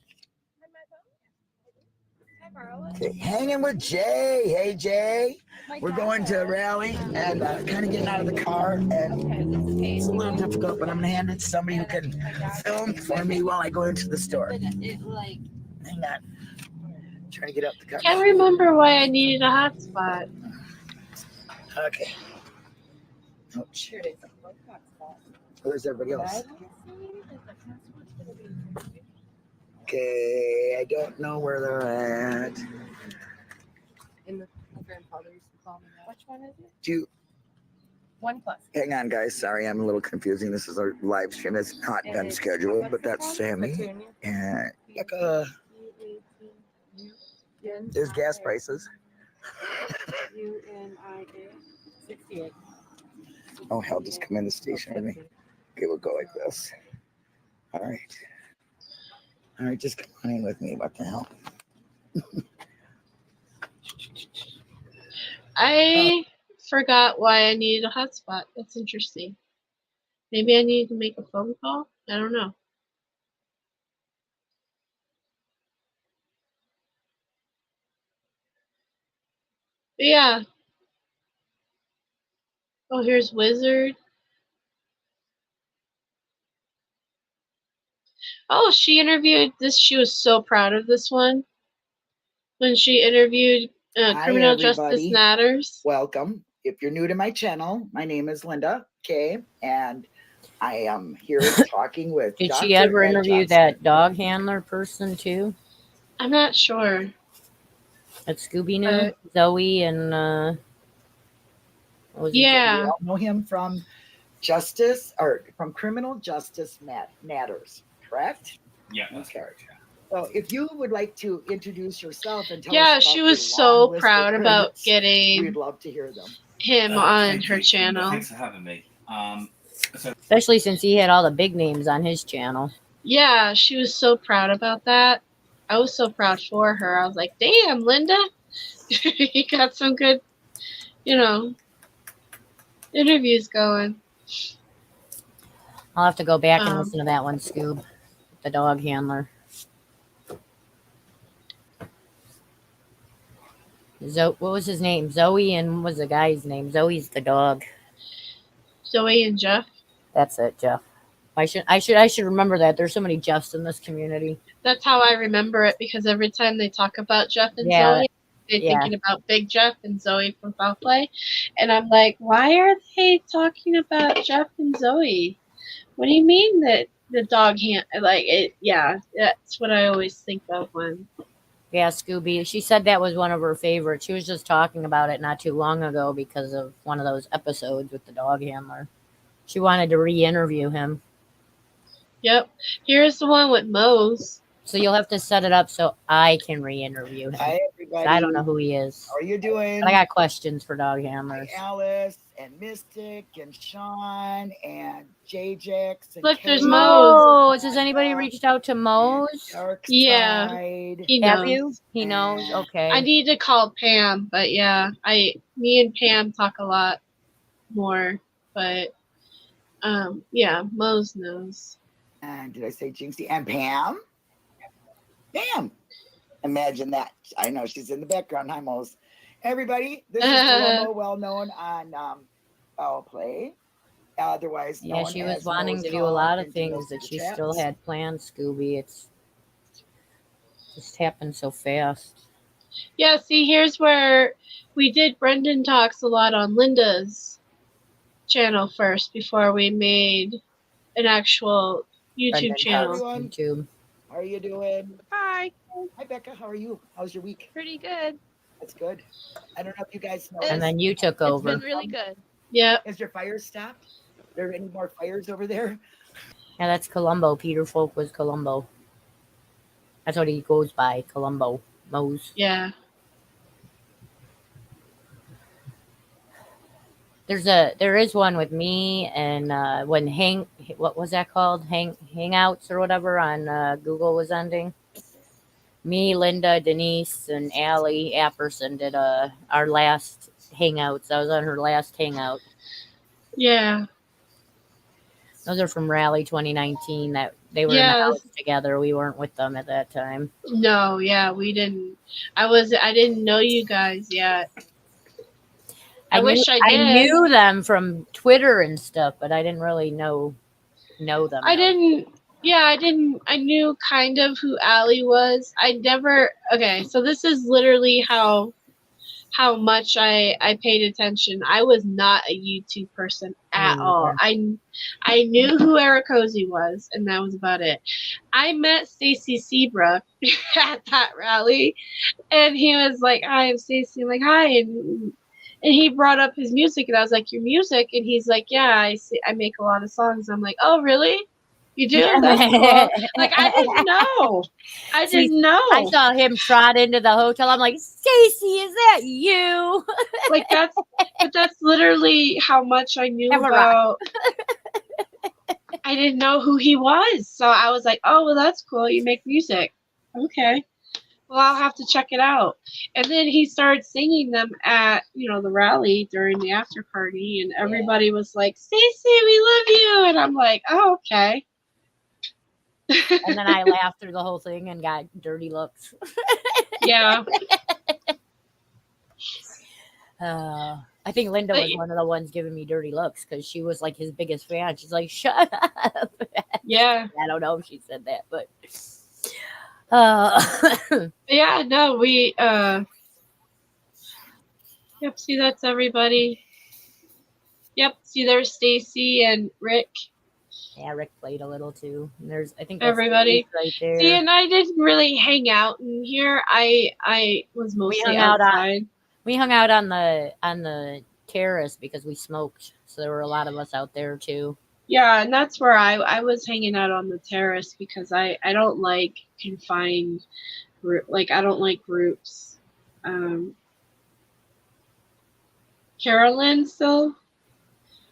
Hi, Okay, hanging with Jay. Hey, Jay. We're going to a rally and kind of getting out of the car, and it's a little difficult, but I'm gonna hand it to somebody who can film for me while I go into the store. Hang on. Trying to get up the car. Can't remember why I needed a hotspot. Okay. Oh, shit. Where's everybody else? Okay, I don't know where they're at. And my grandfather used to call me that. Which one is it? Do you, 1+. hang on, guys. Sorry, I'm a little confusing. This is a live stream. It's not been scheduled, but that's Sammy. And there's gas prices. UNIA 68. Oh, hell, just come in the station with me. Okay, we'll go like this. All right. All right, just come on in with me. What the hell? I forgot why I needed a hotspot. That's interesting. Maybe I needed to make a phone call? I don't know. But yeah. Oh, here's Wizard. Oh, she interviewed this. She was so proud of this one. When she interviewed Hi, Criminal Justice everybody. Matters. Welcome. If you're new to my channel, my name is Linda Kay, and I am here talking with Did Dr. she ever Ed interview Johnson. that dog handler person too? I'm not sure. At Scooby Doo, Zoe and what was it? We all know him from Justice or from Criminal Justice Matters, correct? Yeah, that's correct. So if you would like to introduce yourself and tell Yeah, us about she your was long so list of proud about credits, getting we'd love to hear them. him on Thank her you. channel. Thanks for having me. Especially since he had all the big names on his channel. Yeah, she was so proud about that. I was so proud for her. I was like, damn, Linda, you got some good, interviews going. I'll have to go back and listen to that one, Scoob. The dog handler. What was his name? Zoe, and what was the guy's name? Zoe's the dog. Zoe and Jeff. That's it, Jeff. I should remember that. There's so many Jeffs in this community. That's how I remember it, because every time they talk about Jeff and Yeah, Zoe, they're yeah. thinking about Big Jeff and Zoe from Foul Play. And I'm like, why are they talking about Jeff and Zoe? What do you mean that the dog hand, like it? Yeah, that's what I always think of when. Yeah, Scooby. She said that was one of her favorites. She was just talking about it not too long ago because of one of those episodes with the dog handler. She wanted to re-interview him. Yep. Here's the one with Mose. So you'll have to set it up so I can re-interview him. Hi, everybody. I don't know who he is. How are you doing? But I got questions for dog handlers. Hi, Alice and Mystic and Sean and JJX. And Look, there's Kate. Mose. Has anybody reached out to Mose? Yeah, he knows. Have you? He knows. Okay. I need to call Pam, but yeah, me and Pam talk a lot more, but yeah, Mose knows. And did I say Jinxie? And Pam? Pam. Imagine that. I know she's in the background. Hi, Mose. Everybody, this is Paloma, well known on Foul Play. Otherwise, Yeah, she was wanting to do a lot of things that she still had planned, Scooby. Just happened so fast. Yeah, see, here's where we did Brendan Talks a lot on Linda's channel first before we made an actual YouTube Brendan channel. Talks YouTube. How are you doing? Hi. Hi, Becca. How are you? How's your week? Pretty good. That's good. I don't know if you guys know. And then you took over. It's been really good. Yeah. Is your fire stopped? There any more fires over there? Yeah, that's Columbo. Peter Folk was Columbo. That's what he goes by, Columbo. Mose. Yeah. There is one with me and when what was that called? Hangouts or whatever on Google was ending. Me, Linda, Denise, and Allie Apperson did our last hangouts. I was on her last hangout. Yeah. Those are from Rally 2019 that they were in the house together. We weren't with them at that time. No, yeah, we didn't. I didn't know you guys yet. I wish I did. I knew them from Twitter and stuff, but I didn't really know them. I didn't. Yeah, I didn't. I knew kind of who Allie was. I never. Okay, so this is literally how much I paid attention. I was not a YouTube person at all. I knew who Eric Cozy was, and that was about it. I met Stacy Seabrook at that rally, and he was like, "Hi, I'm Stacy." I'm like, "Hi," and he brought up his music, and I was like, "Your music?" And he's like, "Yeah, I make a lot of songs." I'm like, "Oh, really? You do? That's cool." Like, I didn't know. I didn't know. I saw him trot into the hotel. I'm like, Stacy, is that you? Like, that's literally how much I knew about. I didn't know who he was. So I was like, oh, well, that's cool. You make music. Okay. Well, I'll have to check it out. And then he started singing them at, the rally during the after party. And everybody was like, Stacy, we love you. And I'm like, oh, okay. And then I laughed through the whole thing and got dirty looks. Yeah. I think Linda was one of the ones giving me dirty looks because she was like his biggest fan. She's like, shut up. Yeah. I don't know if she said that, but. Yeah, no, we. Yep, see, that's everybody. Yep, see, there's Stacy and Rick. Yeah, Rick played a little too. And there's, I think, everybody right there. See, and I didn't really hang out in here. I was mostly outside. We hung out on the terrace because we smoked, so there were a lot of us out there too. Yeah, and that's where I was hanging out on the terrace because I don't like confined I don't like groups. Carolyn still.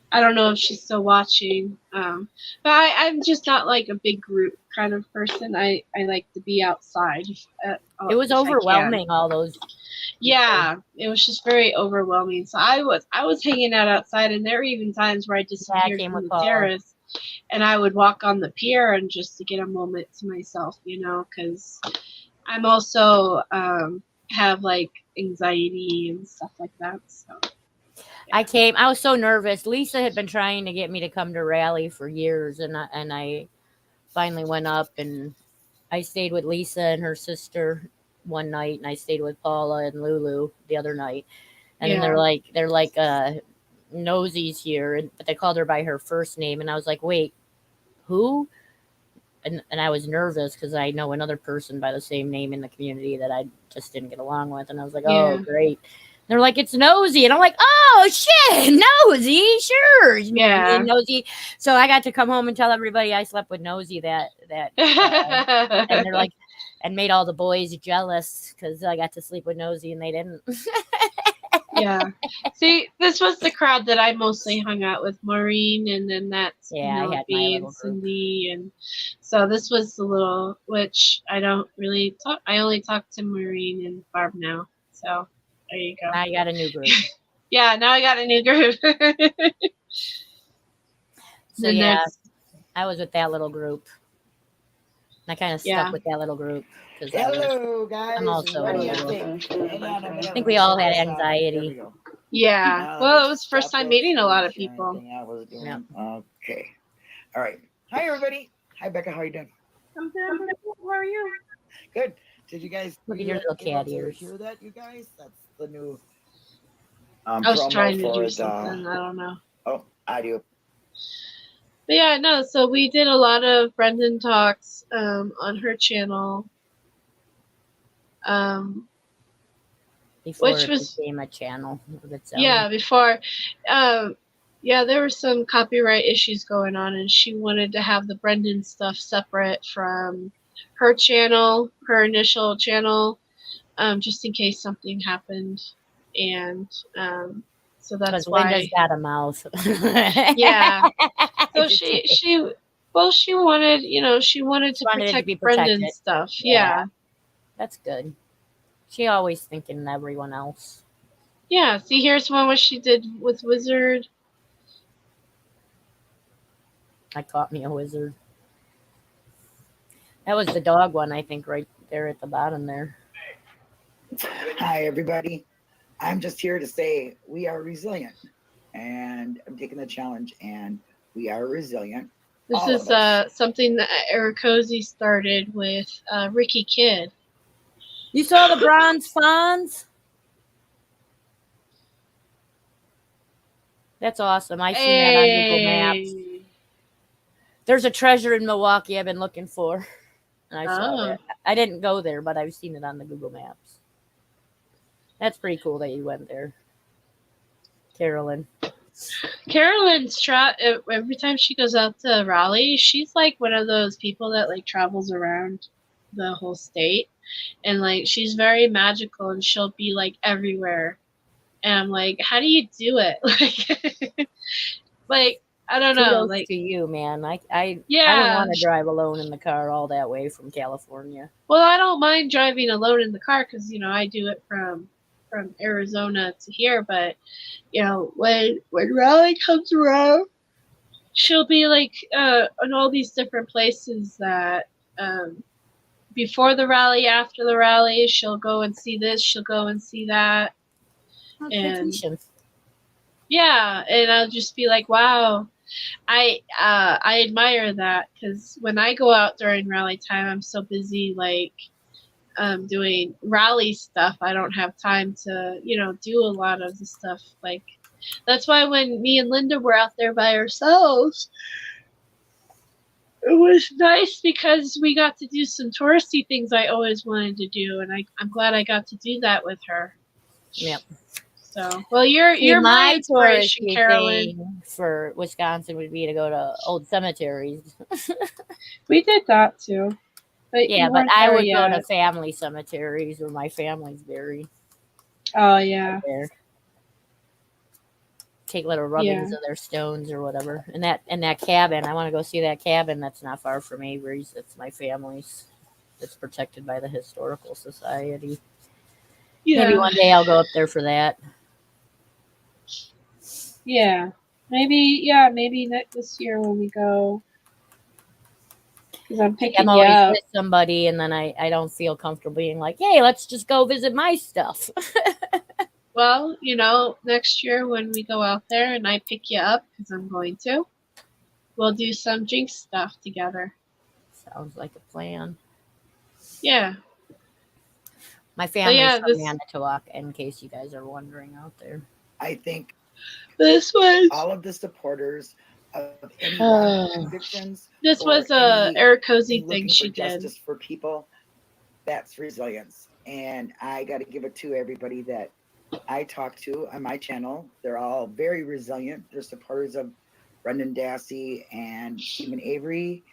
I don't know if she's still watching, but I'm just not like a big group kind of person. I like to be outside. It was overwhelming, all those. Yeah, it was just very overwhelming. So I was hanging out outside, and there were even times where I disappeared from the terrace, and I would walk on the pier and just to get a moment to myself, because I'm also have like anxiety and stuff like that. So. I was so nervous. Lisa had been trying to get me to come to rally for years, and I finally went up, and I stayed with Lisa and her sister one night, and I stayed with Paula and Lulu the other night. And then they're like Nosey's here, but they called her by her first name, and I was like, wait, who? And I was nervous because I know another person by the same name in the community that I just didn't get along with, and I was like, oh, great. They're like, it's Nosy. And I'm like, oh, shit, Nosy, sure. Yeah. Nosy. So I got to come home and tell everybody I slept with Nosy that and they're like, and made all the boys jealous because I got to sleep with Nosy and they didn't. Yeah. See, this was the crowd that I mostly hung out with, Maureen, and then that's Penelope and Cindy. And so this was the little, which I don't really talk. I only talk to Maureen and Barb now. So. There you go. Now you got a new group. Yeah, now I got a new group. So yeah, I was with that little group. I kind of stuck with that little group. Hello, guys. I'm also. What do you think? I think we all had anxiety. Yeah. Well, it was first time meeting a lot of people. Yeah. Okay. All right. Hi, everybody. Hi, Becca. How are you doing? I'm good. How are you? Good. Did you guys Look at your little cat ears. hear that, you guys? That's the new I was promo trying to for do the something. I don't know. oh, I do. But yeah, no. So we did a lot of Brendan talks on her channel, Before which it was became a channel of its own. yeah before. Yeah, there were some copyright issues going on, and she wanted to have the Brendan stuff separate from her channel, her initial channel, just in case something happened, and so that's Because Linda's why. got a mouth. Yeah. So Just she kidding. she wanted, she wanted to Wanted it to protect be Brendan's protected. stuff. Yeah. Yeah. That's good. She always thinking of everyone else. Yeah. See, here's one what she did with Wizard. I caught me a wizard. That was the dog one, I think, right there at the bottom there. Hi, everybody. I'm just here to say we are resilient, and I'm taking the challenge, and we are resilient. This All is of us. something that Eric Cozy started with Ricky Kidd. You saw the bronze fawns? That's awesome. I seen that on Google Maps. There's a treasure in Milwaukee I've been looking for. And I saw that. I didn't go there, but I've seen it on the Google Maps. That's pretty cool that you went there, Carolyn. Carolyn's every time she goes out to Raleigh, she's like one of those people that like travels around the whole state, and like she's very magical, and she'll be like everywhere. And I'm like, how do you do it? Like I don't know. Kudos Like to you, man. I yeah. don't want to drive alone in the car all that way from California. Well, I don't mind driving alone in the car because I do it from Arizona to here. But when Raleigh comes around, she'll be like in all these different places that before the rally, after the rally, she'll go and see this, she'll go and see that. And yeah, and I'll just be like, wow. I admire that because when I go out during rally time, I'm so busy like doing rally stuff. I don't have time to do a lot of the stuff. Like that's why when me and Linda were out there by ourselves, it was nice because we got to do some touristy things I always wanted to do, and I'm glad I got to do that with her. Yep. So, well, you're my inspiration, touristy Carolyn. thing for Wisconsin would be to go to old cemeteries. We did that too. But yeah, but I would go to family cemeteries where my family's buried. Oh yeah. There. Take little rubbings of their stones or whatever. And that cabin, I want to go see that cabin that's not far from Avery's. That's my family's. It's protected by the Historical Society. Yeah. Maybe one day I'll go up there for that. Yeah. Maybe this year when we go. Because I'm always up with somebody, and then I don't feel comfortable being like, hey, let's just go visit my stuff. Well, next year when we go out there and I pick you up, because I'm going to, we'll do some Jinx stuff together. Sounds like a plan. Yeah. My family's from Manitowoc, in case you guys are wondering out there. I think this was all of the supporters of any convictions. This was a Eric Cozy thing she did. Justice for people. That's resilience, and I got to give it to everybody that I talk to on my channel. They're all very resilient. They're supporters of Brendan Dassey and Stephen Avery,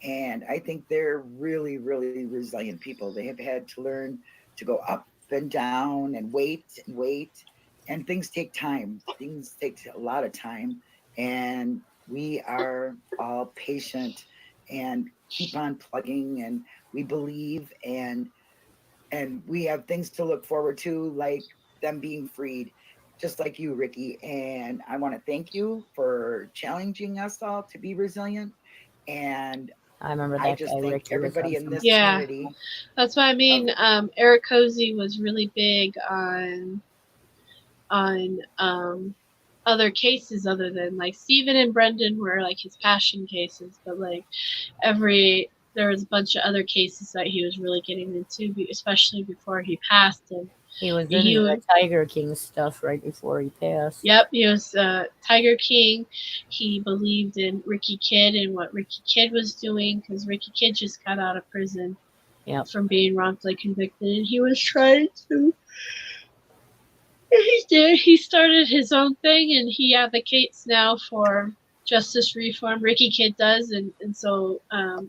and I think they're really, really resilient people. They have had to learn to go up and down and wait, and things take time. Things take a lot of time, and we are all patient and keep on plugging, and we believe, and we have things to look forward to, like them being freed, just like you, Ricky. And I want to thank you for challenging us all to be resilient. And I remember that I just thank Ricky everybody in this yeah, community. That's what I mean. Eric Cozy was really big on other cases other than like Stephen and Brendan were like his passion cases, but like every there was a bunch of other cases that he was really getting into, especially before he passed. And He was into the Tiger King stuff right before he passed. Yep, he was Tiger King. He believed in Ricky Kidd and what Ricky Kidd was doing, because Ricky Kidd just got out of prison from being wrongfully convicted, and he was trying to. He did. He started his own thing, and he advocates now for justice reform. Ricky Kidd does, and so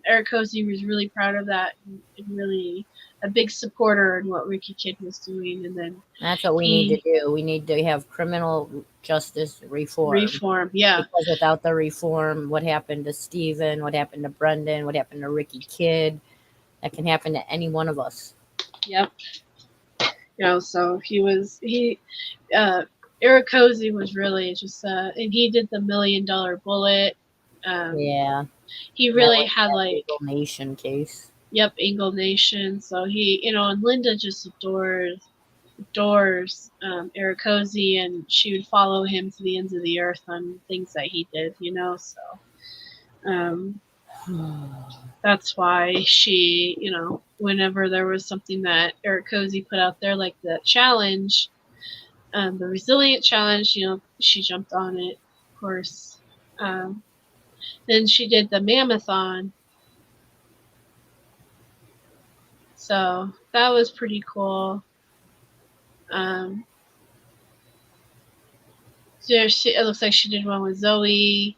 Eric Cozy was really proud of that, and really a big supporter in what Ricky Kidd was doing. And then that's what we need to do. We need to have criminal justice reform. Reform, yeah. Because without the reform, what happened to Steven, what happened to Brendan, what happened to Ricky Kidd, that can happen to any one of us. Yep. You know, so Eric Cozy was really just, and he did the $1 Million Bullet. Yeah. He really had like Eagle Nation case. Yep, Eagle Nation. So he, you know, and Linda just adores Eric Cozy, and she would follow him to the ends of the earth on things that he did, you know. So that's why she, you know, whenever there was something that Eric Cozy put out there, like the challenge, the Resilient Challenge, you know, she jumped on it, of course. Then she did the Mammothon. So that was pretty cool. It looks like she did one with Zoe.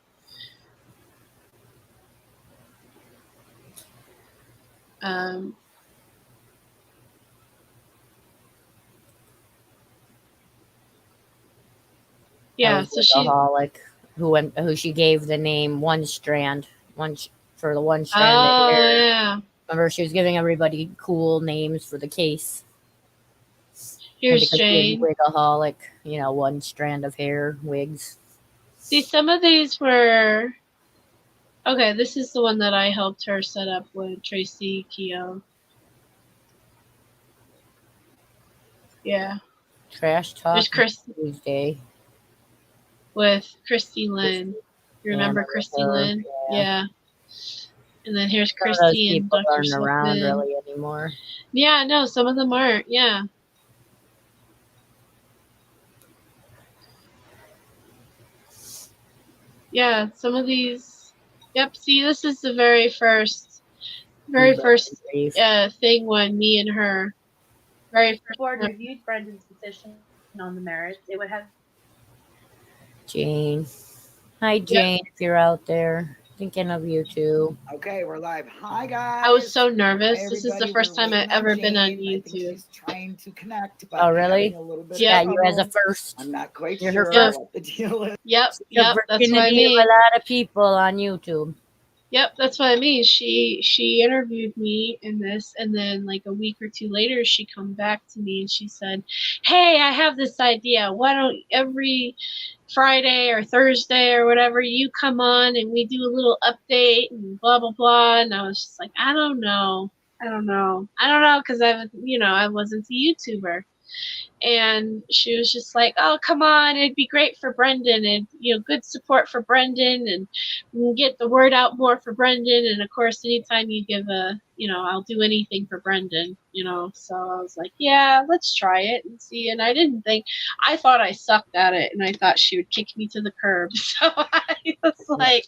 Yeah, so she who she gave the name One Strand, for the one strand. Oh, yeah. Remember, she was giving everybody cool names for the case. Here's Jane. Wigaholic, you know, one strand of hair, wigs. See, some of these were... Okay, this is the one that I helped her set up with Tracy Keogh. Yeah. Trash Talk There's Tuesday. With Christy Lynn. You remember Christy Lynn? Yeah. And then here's Christy and Dr. Aren't around really anymore. Yeah, no, some of them aren't. Yeah. Yeah, some of these. Yep. See, this is the very first thing when me and her. Very first board reviewed Brendan's petition on the merits. It would have. Jane. Hi, Jane, if you're out there. Thinking of you too. Okay, we're live. Hi, guys. I was so nervous. Hi, this is the everybody. first We're time I've waiting on ever been on Jane. I think YouTube. she's trying to connect, but Oh, really? having a little bit Yeah, of you as a trouble. first. I'm not quite You're sure her first. what the deal is. Yep, that's what I Opportunity mean. of a lot of people on YouTube. Yep, that's what I mean. She interviewed me in this, and then like a week or two later, she come back to me and she said, "Hey, I have this idea. Why don't every Friday or Thursday or whatever you come on and we do a little update and blah blah blah." And I was just like, I don't know, because I wasn't a YouTuber. And she was just like, "Oh, come on, it'd be great for Brendan, and good support for Brendan, and we can get the word out more for Brendan. And of course, anytime you give I'll do anything for Brendan, So I was like, yeah, let's try it and see. And I thought I sucked at it, and I thought she would kick me to the curb. So I was like,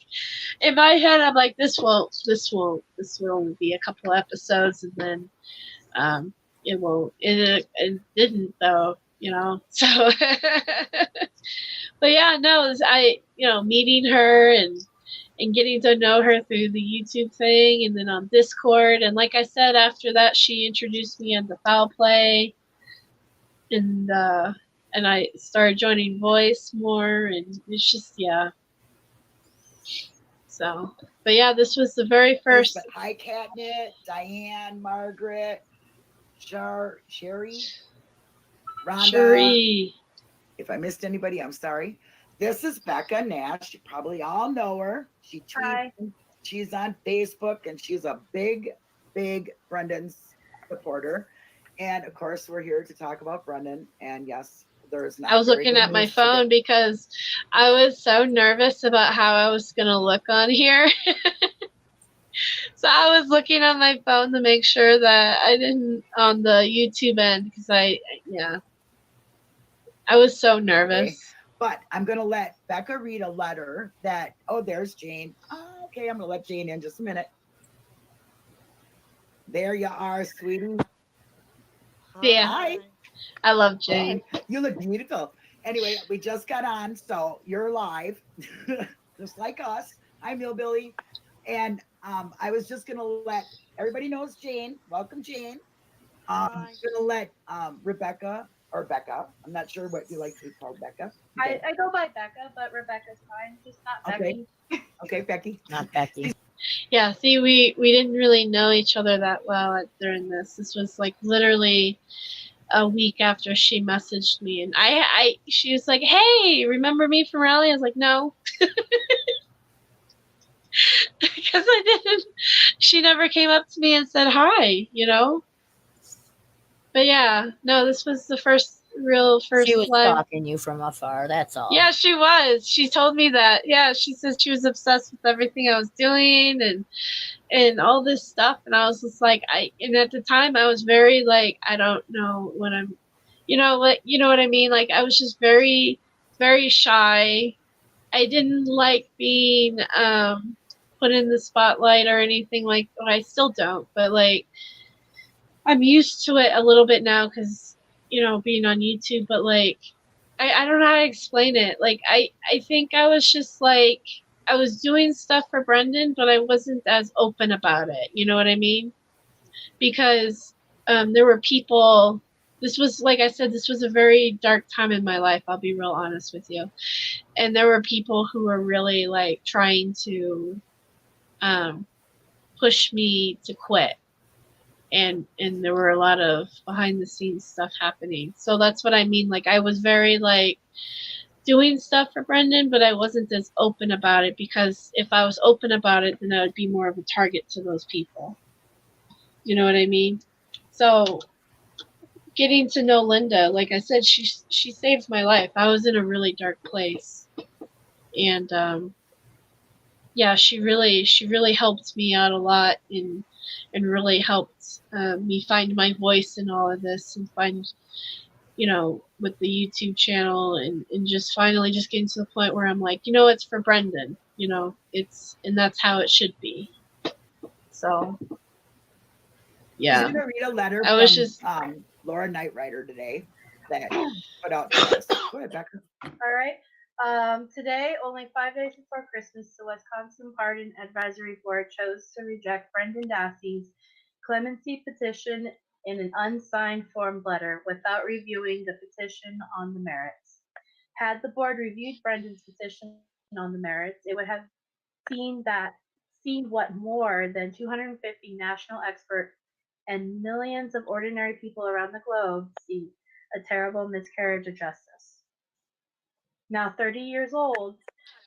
in my head, I'm like, this will only be a couple episodes, and then it didn't though, so but yeah, no, meeting her and getting to know her through the YouTube thing, and then on Discord, and like I said, after that she introduced me on the Foul Play, and I started joining Voice more, and it's just so, but yeah, this was the very first. Hi, Catnip, Diane, Margaret, Sherry, Rhonda. Sherry. If I missed anybody, I'm sorry. This is Becca Nash. You probably all know her. She's on Facebook, and she's a big Brendan supporter. And of course, we're here to talk about Brendan. And yes, there's not. I was looking at my phone because I was so nervous about how I was going to look on here. So I was looking on my phone to make sure that I didn't on the YouTube end because I was so nervous. Okay. But I'm going to let Becca read a letter that, oh, there's Jane. Oh, okay, I'm going to let Jane in just a minute. There you are, sweetie. Yeah. Hi. I love Jane. Hi. You look beautiful. Anyway, we just got on, so you're live, just like us. I'm Hillbilly. And I was just going to let everybody knows Jane. Welcome, Jane. I'm going to let Rebecca or Becca. I'm not sure what you like to be called, Becca. Okay. I go by Becca, but Rebecca's fine. Just not Becky. Okay, Becky. Not Becky. Yeah, see, we didn't really know each other that well during this. This was like literally a week after she messaged me, and she was like, "Hey, remember me from Raleigh?" I was like, "No," because I didn't. She never came up to me and said hi, you know. But yeah, no, this was the first She was live. stalking you from afar. That's all. Yeah, she was. She told me that. Yeah, she said she was obsessed with everything I was doing and all this stuff. And I was just like, and at the time I was very like, I don't know what I'm, you know what I mean? Like I was just very, very shy. I didn't like being put in the spotlight or anything like. Well, I still don't, but like I'm used to it a little bit now because being on YouTube. But like I don't know how to explain it. Like I think I was just like I was doing stuff for Brendan, but I wasn't as open about it. You know what I mean? Because there were people. This was, like I said, this was a very dark time in my life. I'll be real honest with you. And there were people who were really like trying to push me to quit. And there were a lot of behind the scenes stuff happening. So that's what I mean. Like I was very like doing stuff for Brendan, but I wasn't as open about it because if I was open about it, then I would be more of a target to those people. You know what I mean? So getting to know Linda, like I said, she saved my life. I was in a really dark place. And yeah, she really helped me out a lot and really helped me find my voice in all of this and find, with the YouTube channel and just finally just getting to the point where I'm like, it's for Brendan, and that's how it should be. So, yeah. I'm going to read a letter I was from just Laura Knightrider today that put out to us. Go ahead, Becca. All right. Today, only 5 days before Christmas, the Wisconsin Pardon Advisory Board chose to reject Brendan Dassey's clemency petition in an unsigned form letter without reviewing the petition on the merits. Had the board reviewed Brendan's petition on the merits, it would have seen what more than 250 national experts and millions of ordinary people around the globe see: a terrible miscarriage of justice. Now 30 years old,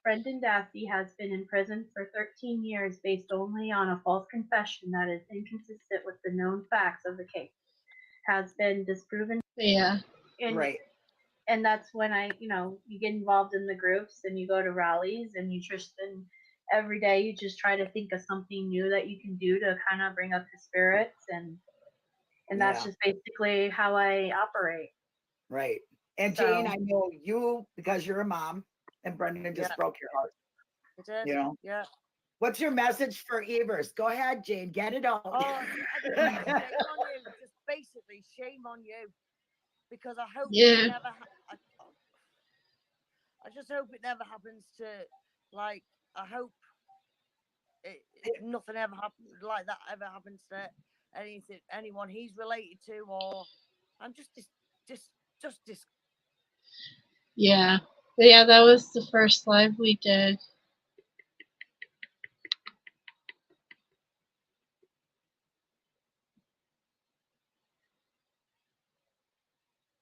Brendan Dassey has been in prison for 13 years based only on a false confession that is inconsistent with the known facts of the case. Has been disproven. Yeah. Right. And that's when you get involved in the groups and you go to rallies and you just, and every day you just try to think of something new that you can do to kind of bring up the spirits. And that's just basically how I operate. Right. And Jane, I know you because you're a mom, and Brendan just broke your heart. It is. Yeah. What's your message for Evers? Go ahead, Jane. Get it out. Oh, shame on you. Just basically shame on you, because I hope it never. I just hope it never happens to, like. I hope nothing ever happens like that ever happens to anyone he's related to, or I'm just. Yeah. But yeah, that was the first live we did.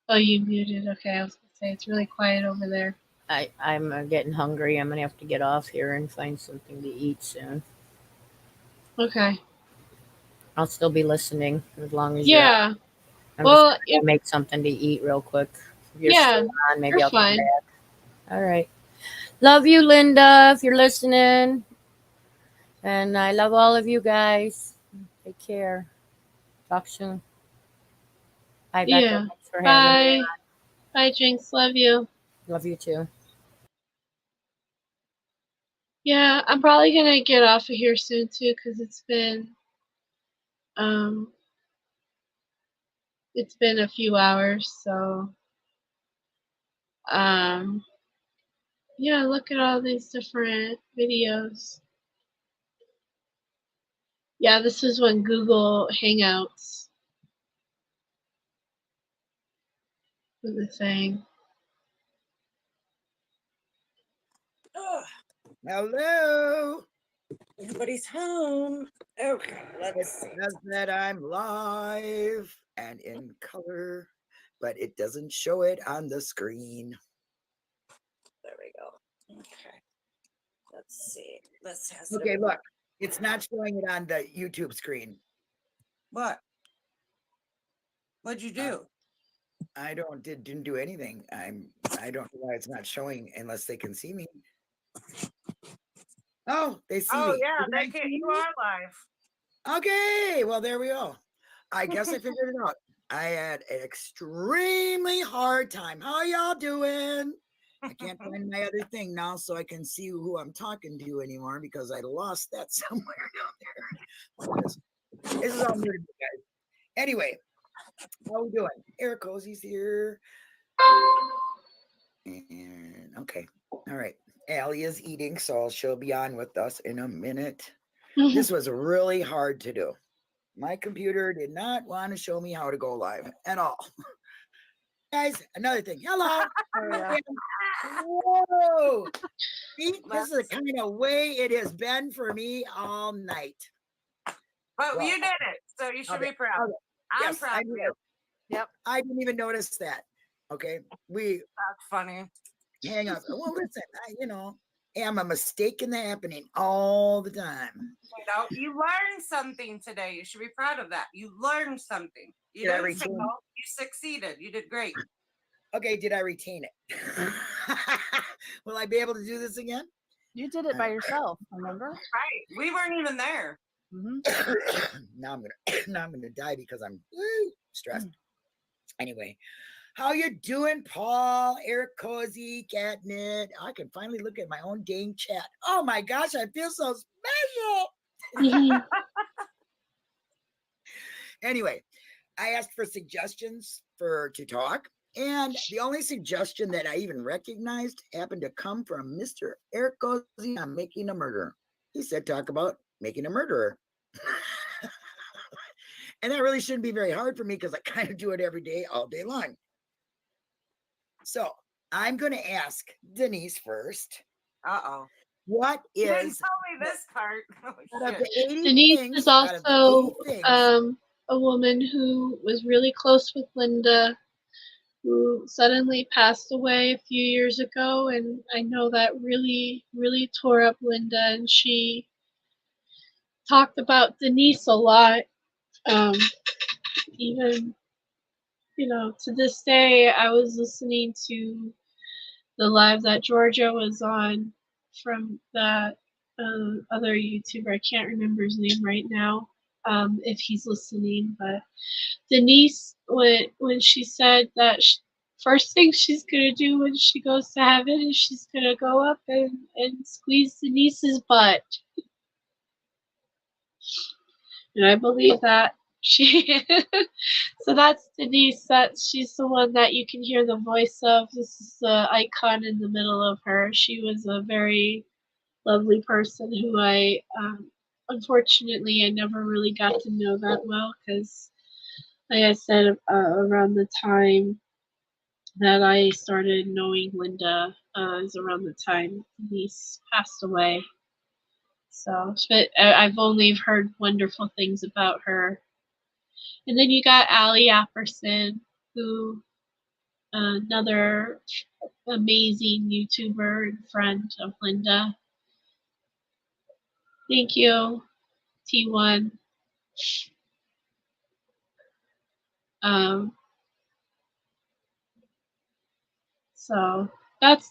Oh, you muted. Okay, I was going to say it's really quiet over there. I'm getting hungry. I'm going to have to get off here and find something to eat soon. Okay. I'll still be listening as long as yeah. I'm just gonna make something to eat real quick. If you're still on, maybe I'll come back. All right. Love you, Linda, if you're listening. And I love all of you guys. Take care. Talk soon. Bye, Becca. Yeah. Thanks for having me. Bye. Bye, Jinx. Love you. Love you too. Yeah, I'm probably gonna get off of here soon too, because it's been a few hours, so yeah, look at all these different videos. Yeah, this is when Google Hangouts was a thing. Hello. Everybody's home. Okay, It says that I'm live and in color, but it doesn't show it on the screen. There we go. Okay. Let's see. Let's have Okay, look, it's not showing it on the YouTube screen. What? What'd you do? I didn't do anything. I don't know why it's not showing unless they can see me. Oh, they see Oh me. yeah, Can they I can't. see You me? are live. Okay, well there we go. I guess I figured it out. I had an extremely hard time. How y'all doing? I can't find my other thing now, so I can see who I'm talking to anymore because I lost that somewhere down there. This is all new to me, guys. Anyway, how we doing? Eric Cozy's here. And okay, all right. Allie is eating, so she'll be on with us in a minute. This was really hard to do. My computer did not want to show me how to go live at all. Guys, another thing. Hello. Whoa. See, this is the kind of way it has been for me all night. But you did it, so you should be proud. I'm Yes, proud of you. Yep. I didn't even notice that. Okay. That's funny. Hang on. Well, listen, am a mistake in the happening all the time. You learned something today. You should be proud of that. You learned something. You Did I didn't retain fail. You succeeded. You did great. Okay, did I retain it? Will I be able to do this again? You did it by yourself, remember? Right. We weren't even there. Now I'm gonna die because I'm stressed. Anyway, how you doing, Paul? Eric Cozy, Catnip. I can finally look at my own dang chat. Oh my gosh, I feel so special. Anyway, I asked for suggestions to talk, and the only suggestion that I even recognized happened to come from Mr. Eric Cozy on Making a Murderer. He said talk about making a murderer. And that really shouldn't be very hard for me because I kind of do it every day, all day long. So I'm going to ask Denise first. What You didn't is tell me this part. Oh, out of the 80 Denise things, is out of the also 80 things, a woman who was really close with Linda, who suddenly passed away a few years ago, and I know that really, really tore up Linda, and she talked about Denise a lot. Even, to this day, I was listening to the live that Georgia was on from that other YouTuber. I can't remember his name right now, if he's listening, but Denise, when she said that first thing she's going to do when she goes to heaven is she's going to go up and squeeze Denise's butt. And I believe that. So that's Denise. She's the one that you can hear the voice of. This is the icon in the middle of her. She was a very lovely person who unfortunately I never really got to know that well because, like I said, around the time that I started knowing Linda is around the time Denise passed away. So, but I've only heard wonderful things about her. And then you got Allie Apperson, who another amazing YouTuber and friend of Linda. Thank you, T1. So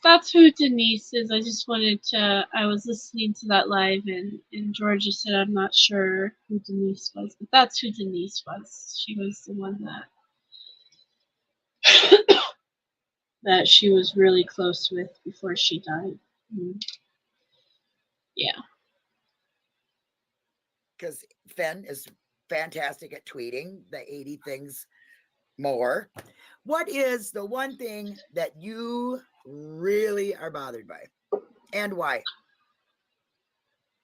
That's who Denise is. I just wanted to. I was listening to that live, and Georgia said I'm not sure who Denise was, but that's who Denise was. She was the one that she was really close with before she died. Yeah. Because Fen is fantastic at tweeting the 80 things more. What is the one thing that you really are bothered by, and why?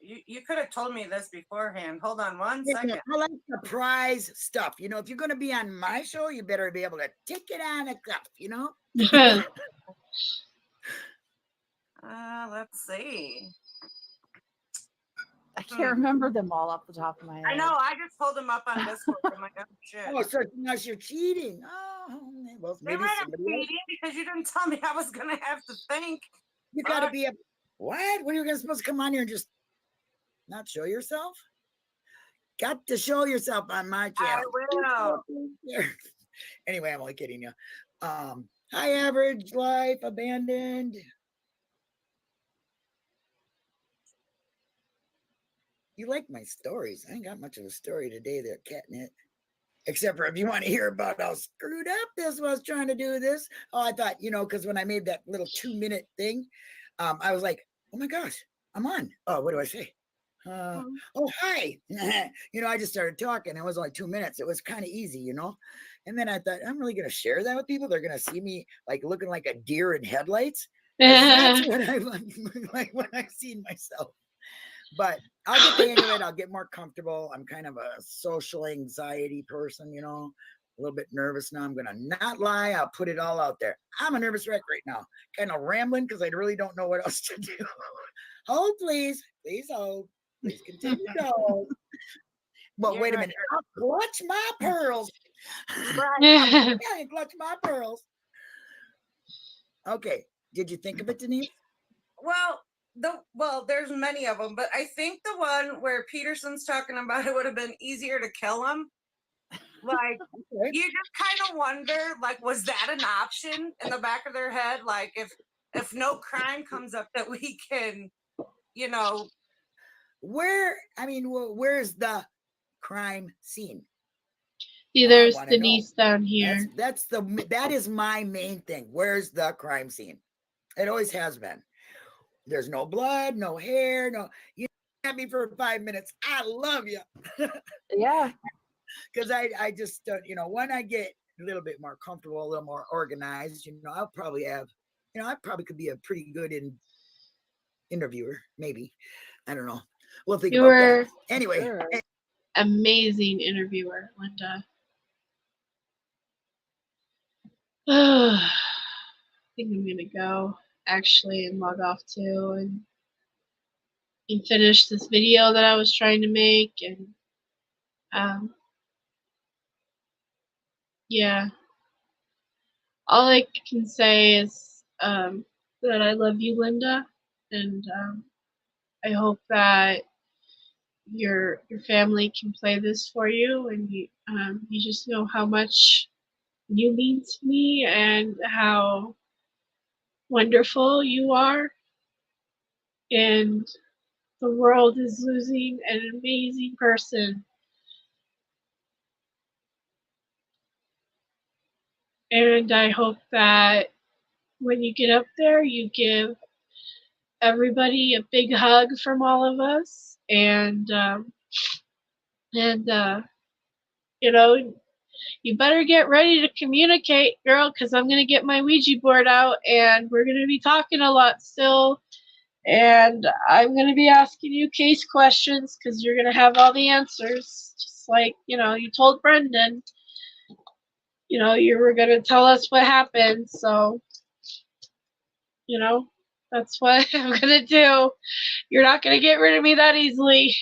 You could have told me this beforehand. Hold on one Yeah, second. I like surprise stuff. You know, if you're going to be on my show, you better be able to take it on a cuff, you know? Let's see. I can't remember them all off the top of my head. I know. I just pulled them up on Discord. I'm like, oh shit. Oh, so now you're cheating. Oh, well, They maybe might have somebody else. cheating because you didn't tell me I was gonna have to think. You got to be a what? When are you supposed to come on here and just not show yourself? Got to show yourself on my channel. I will. Anyway, I'm only kidding you. High average life abandoned. You like my stories. I ain't got much of a story today there, catnip. Except for if you want to hear about how screwed up this was trying to do this. Oh, I thought, you know, because when I made that little 2-minute thing, I was like, oh my gosh, I'm on. Oh, what do I say? Oh, hi. You know, I just started talking. It was only 2 minutes. It was kind of easy, you know. And then I thought, I'm really going to share that with people. They're going to see me like looking like a deer in headlights. That's what I like when I've seen myself. But I'll get the hang of it. I'll get more comfortable. I'm kind of a social anxiety person, you know, a little bit nervous now. I'm going to not lie. I'll put it all out there. I'm a nervous wreck right now. Kind of rambling because I really don't know what else to do. Hold, please. Please hold. Please continue to hold. But wait a minute. I'll clutch my pearls. Yeah, clutch my pearls. Okay. Did you think of it, Denise? Well, there's many of them, but I think the one where Peterson's talking about it would have been easier to kill him. Like, you just kind of wonder, like, was that an option in the back of their head? Like, if no crime comes up that we can, you know. Where's the crime scene? See, there's Denise down here. That is my main thing. Where's the crime scene? It always has been. There's no blood, no hair, no. You had me for 5 minutes. I love you. Yeah. Because I just, you know, when I get a little bit more comfortable, a little more organized, you know, I'll probably have, you know, I probably could be a pretty good interviewer, maybe. I don't know. We'll think about that. Anyway. Sure. Amazing interviewer, Linda. I think I'm going to go actually and log off too and finish this video that I was trying to make, and yeah, all I can say is that I love you, Linda, and I hope that your family can play this for you, and you just know how much you mean to me and how wonderful you are, and the world is losing an amazing person. And I hope that when you get up there, you give everybody a big hug from all of us, and you know, you better get ready to communicate, girl, because I'm gonna get my Ouija board out, and we're gonna be talking a lot still. And I'm going to be asking you case questions because you're going to have all the answers. Just like, you know, you told Brendan, you know, you were going to tell us what happened. So, you know, that's what I'm going to do. You're not going to get rid of me that easily.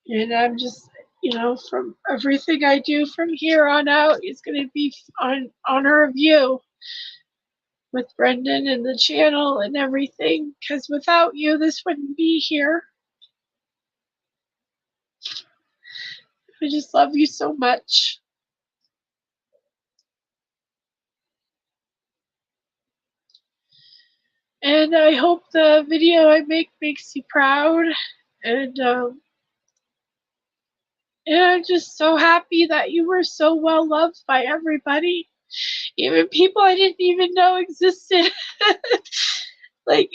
And I'm just, you know, from everything I do from here on out is going to be on honor of you. With Brendan and the channel and everything, because without you, this wouldn't be here. I just love you so much. And I hope the video I make makes you proud. And I'm just so happy that you were so well loved by everybody. Even people I didn't even know existed. Like,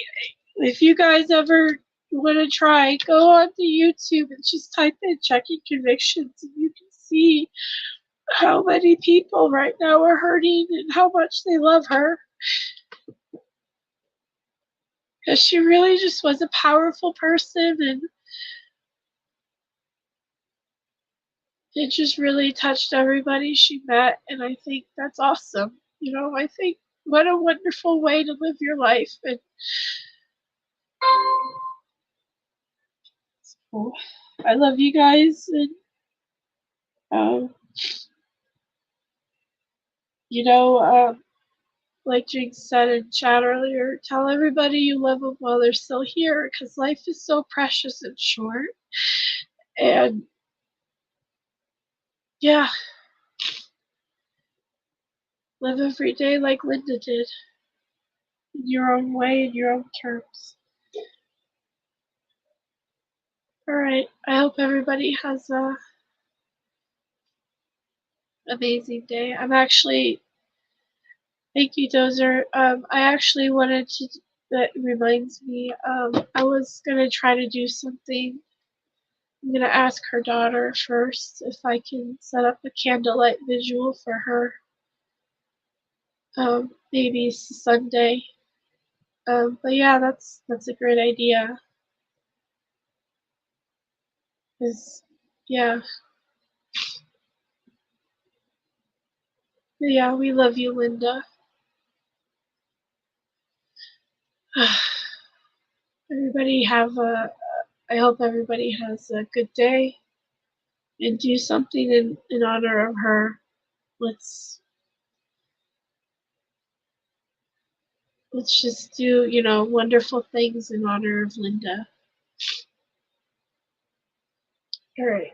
if you guys ever want to try, go on to YouTube and just type in Checking Convictions, and you can see how many people right now are hurting and how much they love her. Because she really just was a powerful person, and it just really touched everybody she met, and I think that's awesome. You know, I think what a wonderful way to live your life. And so, I love you guys, and you know, like Jinx said in chat earlier, tell everybody you love them while they're still here, because life is so precious and short. And yeah, live every day like Linda did, in your own way, in your own terms. Alright, I hope everybody has a amazing day. I'm actually, thank you, Dozer. I actually wanted to, that reminds me, I was gonna try to do something. I'm gonna ask her daughter first if I can set up a candlelight visual for her. Maybe Sunday. But yeah, that's a great idea. 'Cause, yeah. Yeah, we love you, Linda. Everybody have a, I hope everybody has a good day and do something in honor of her. Let's just do, you know, wonderful things in honor of Linda. All right.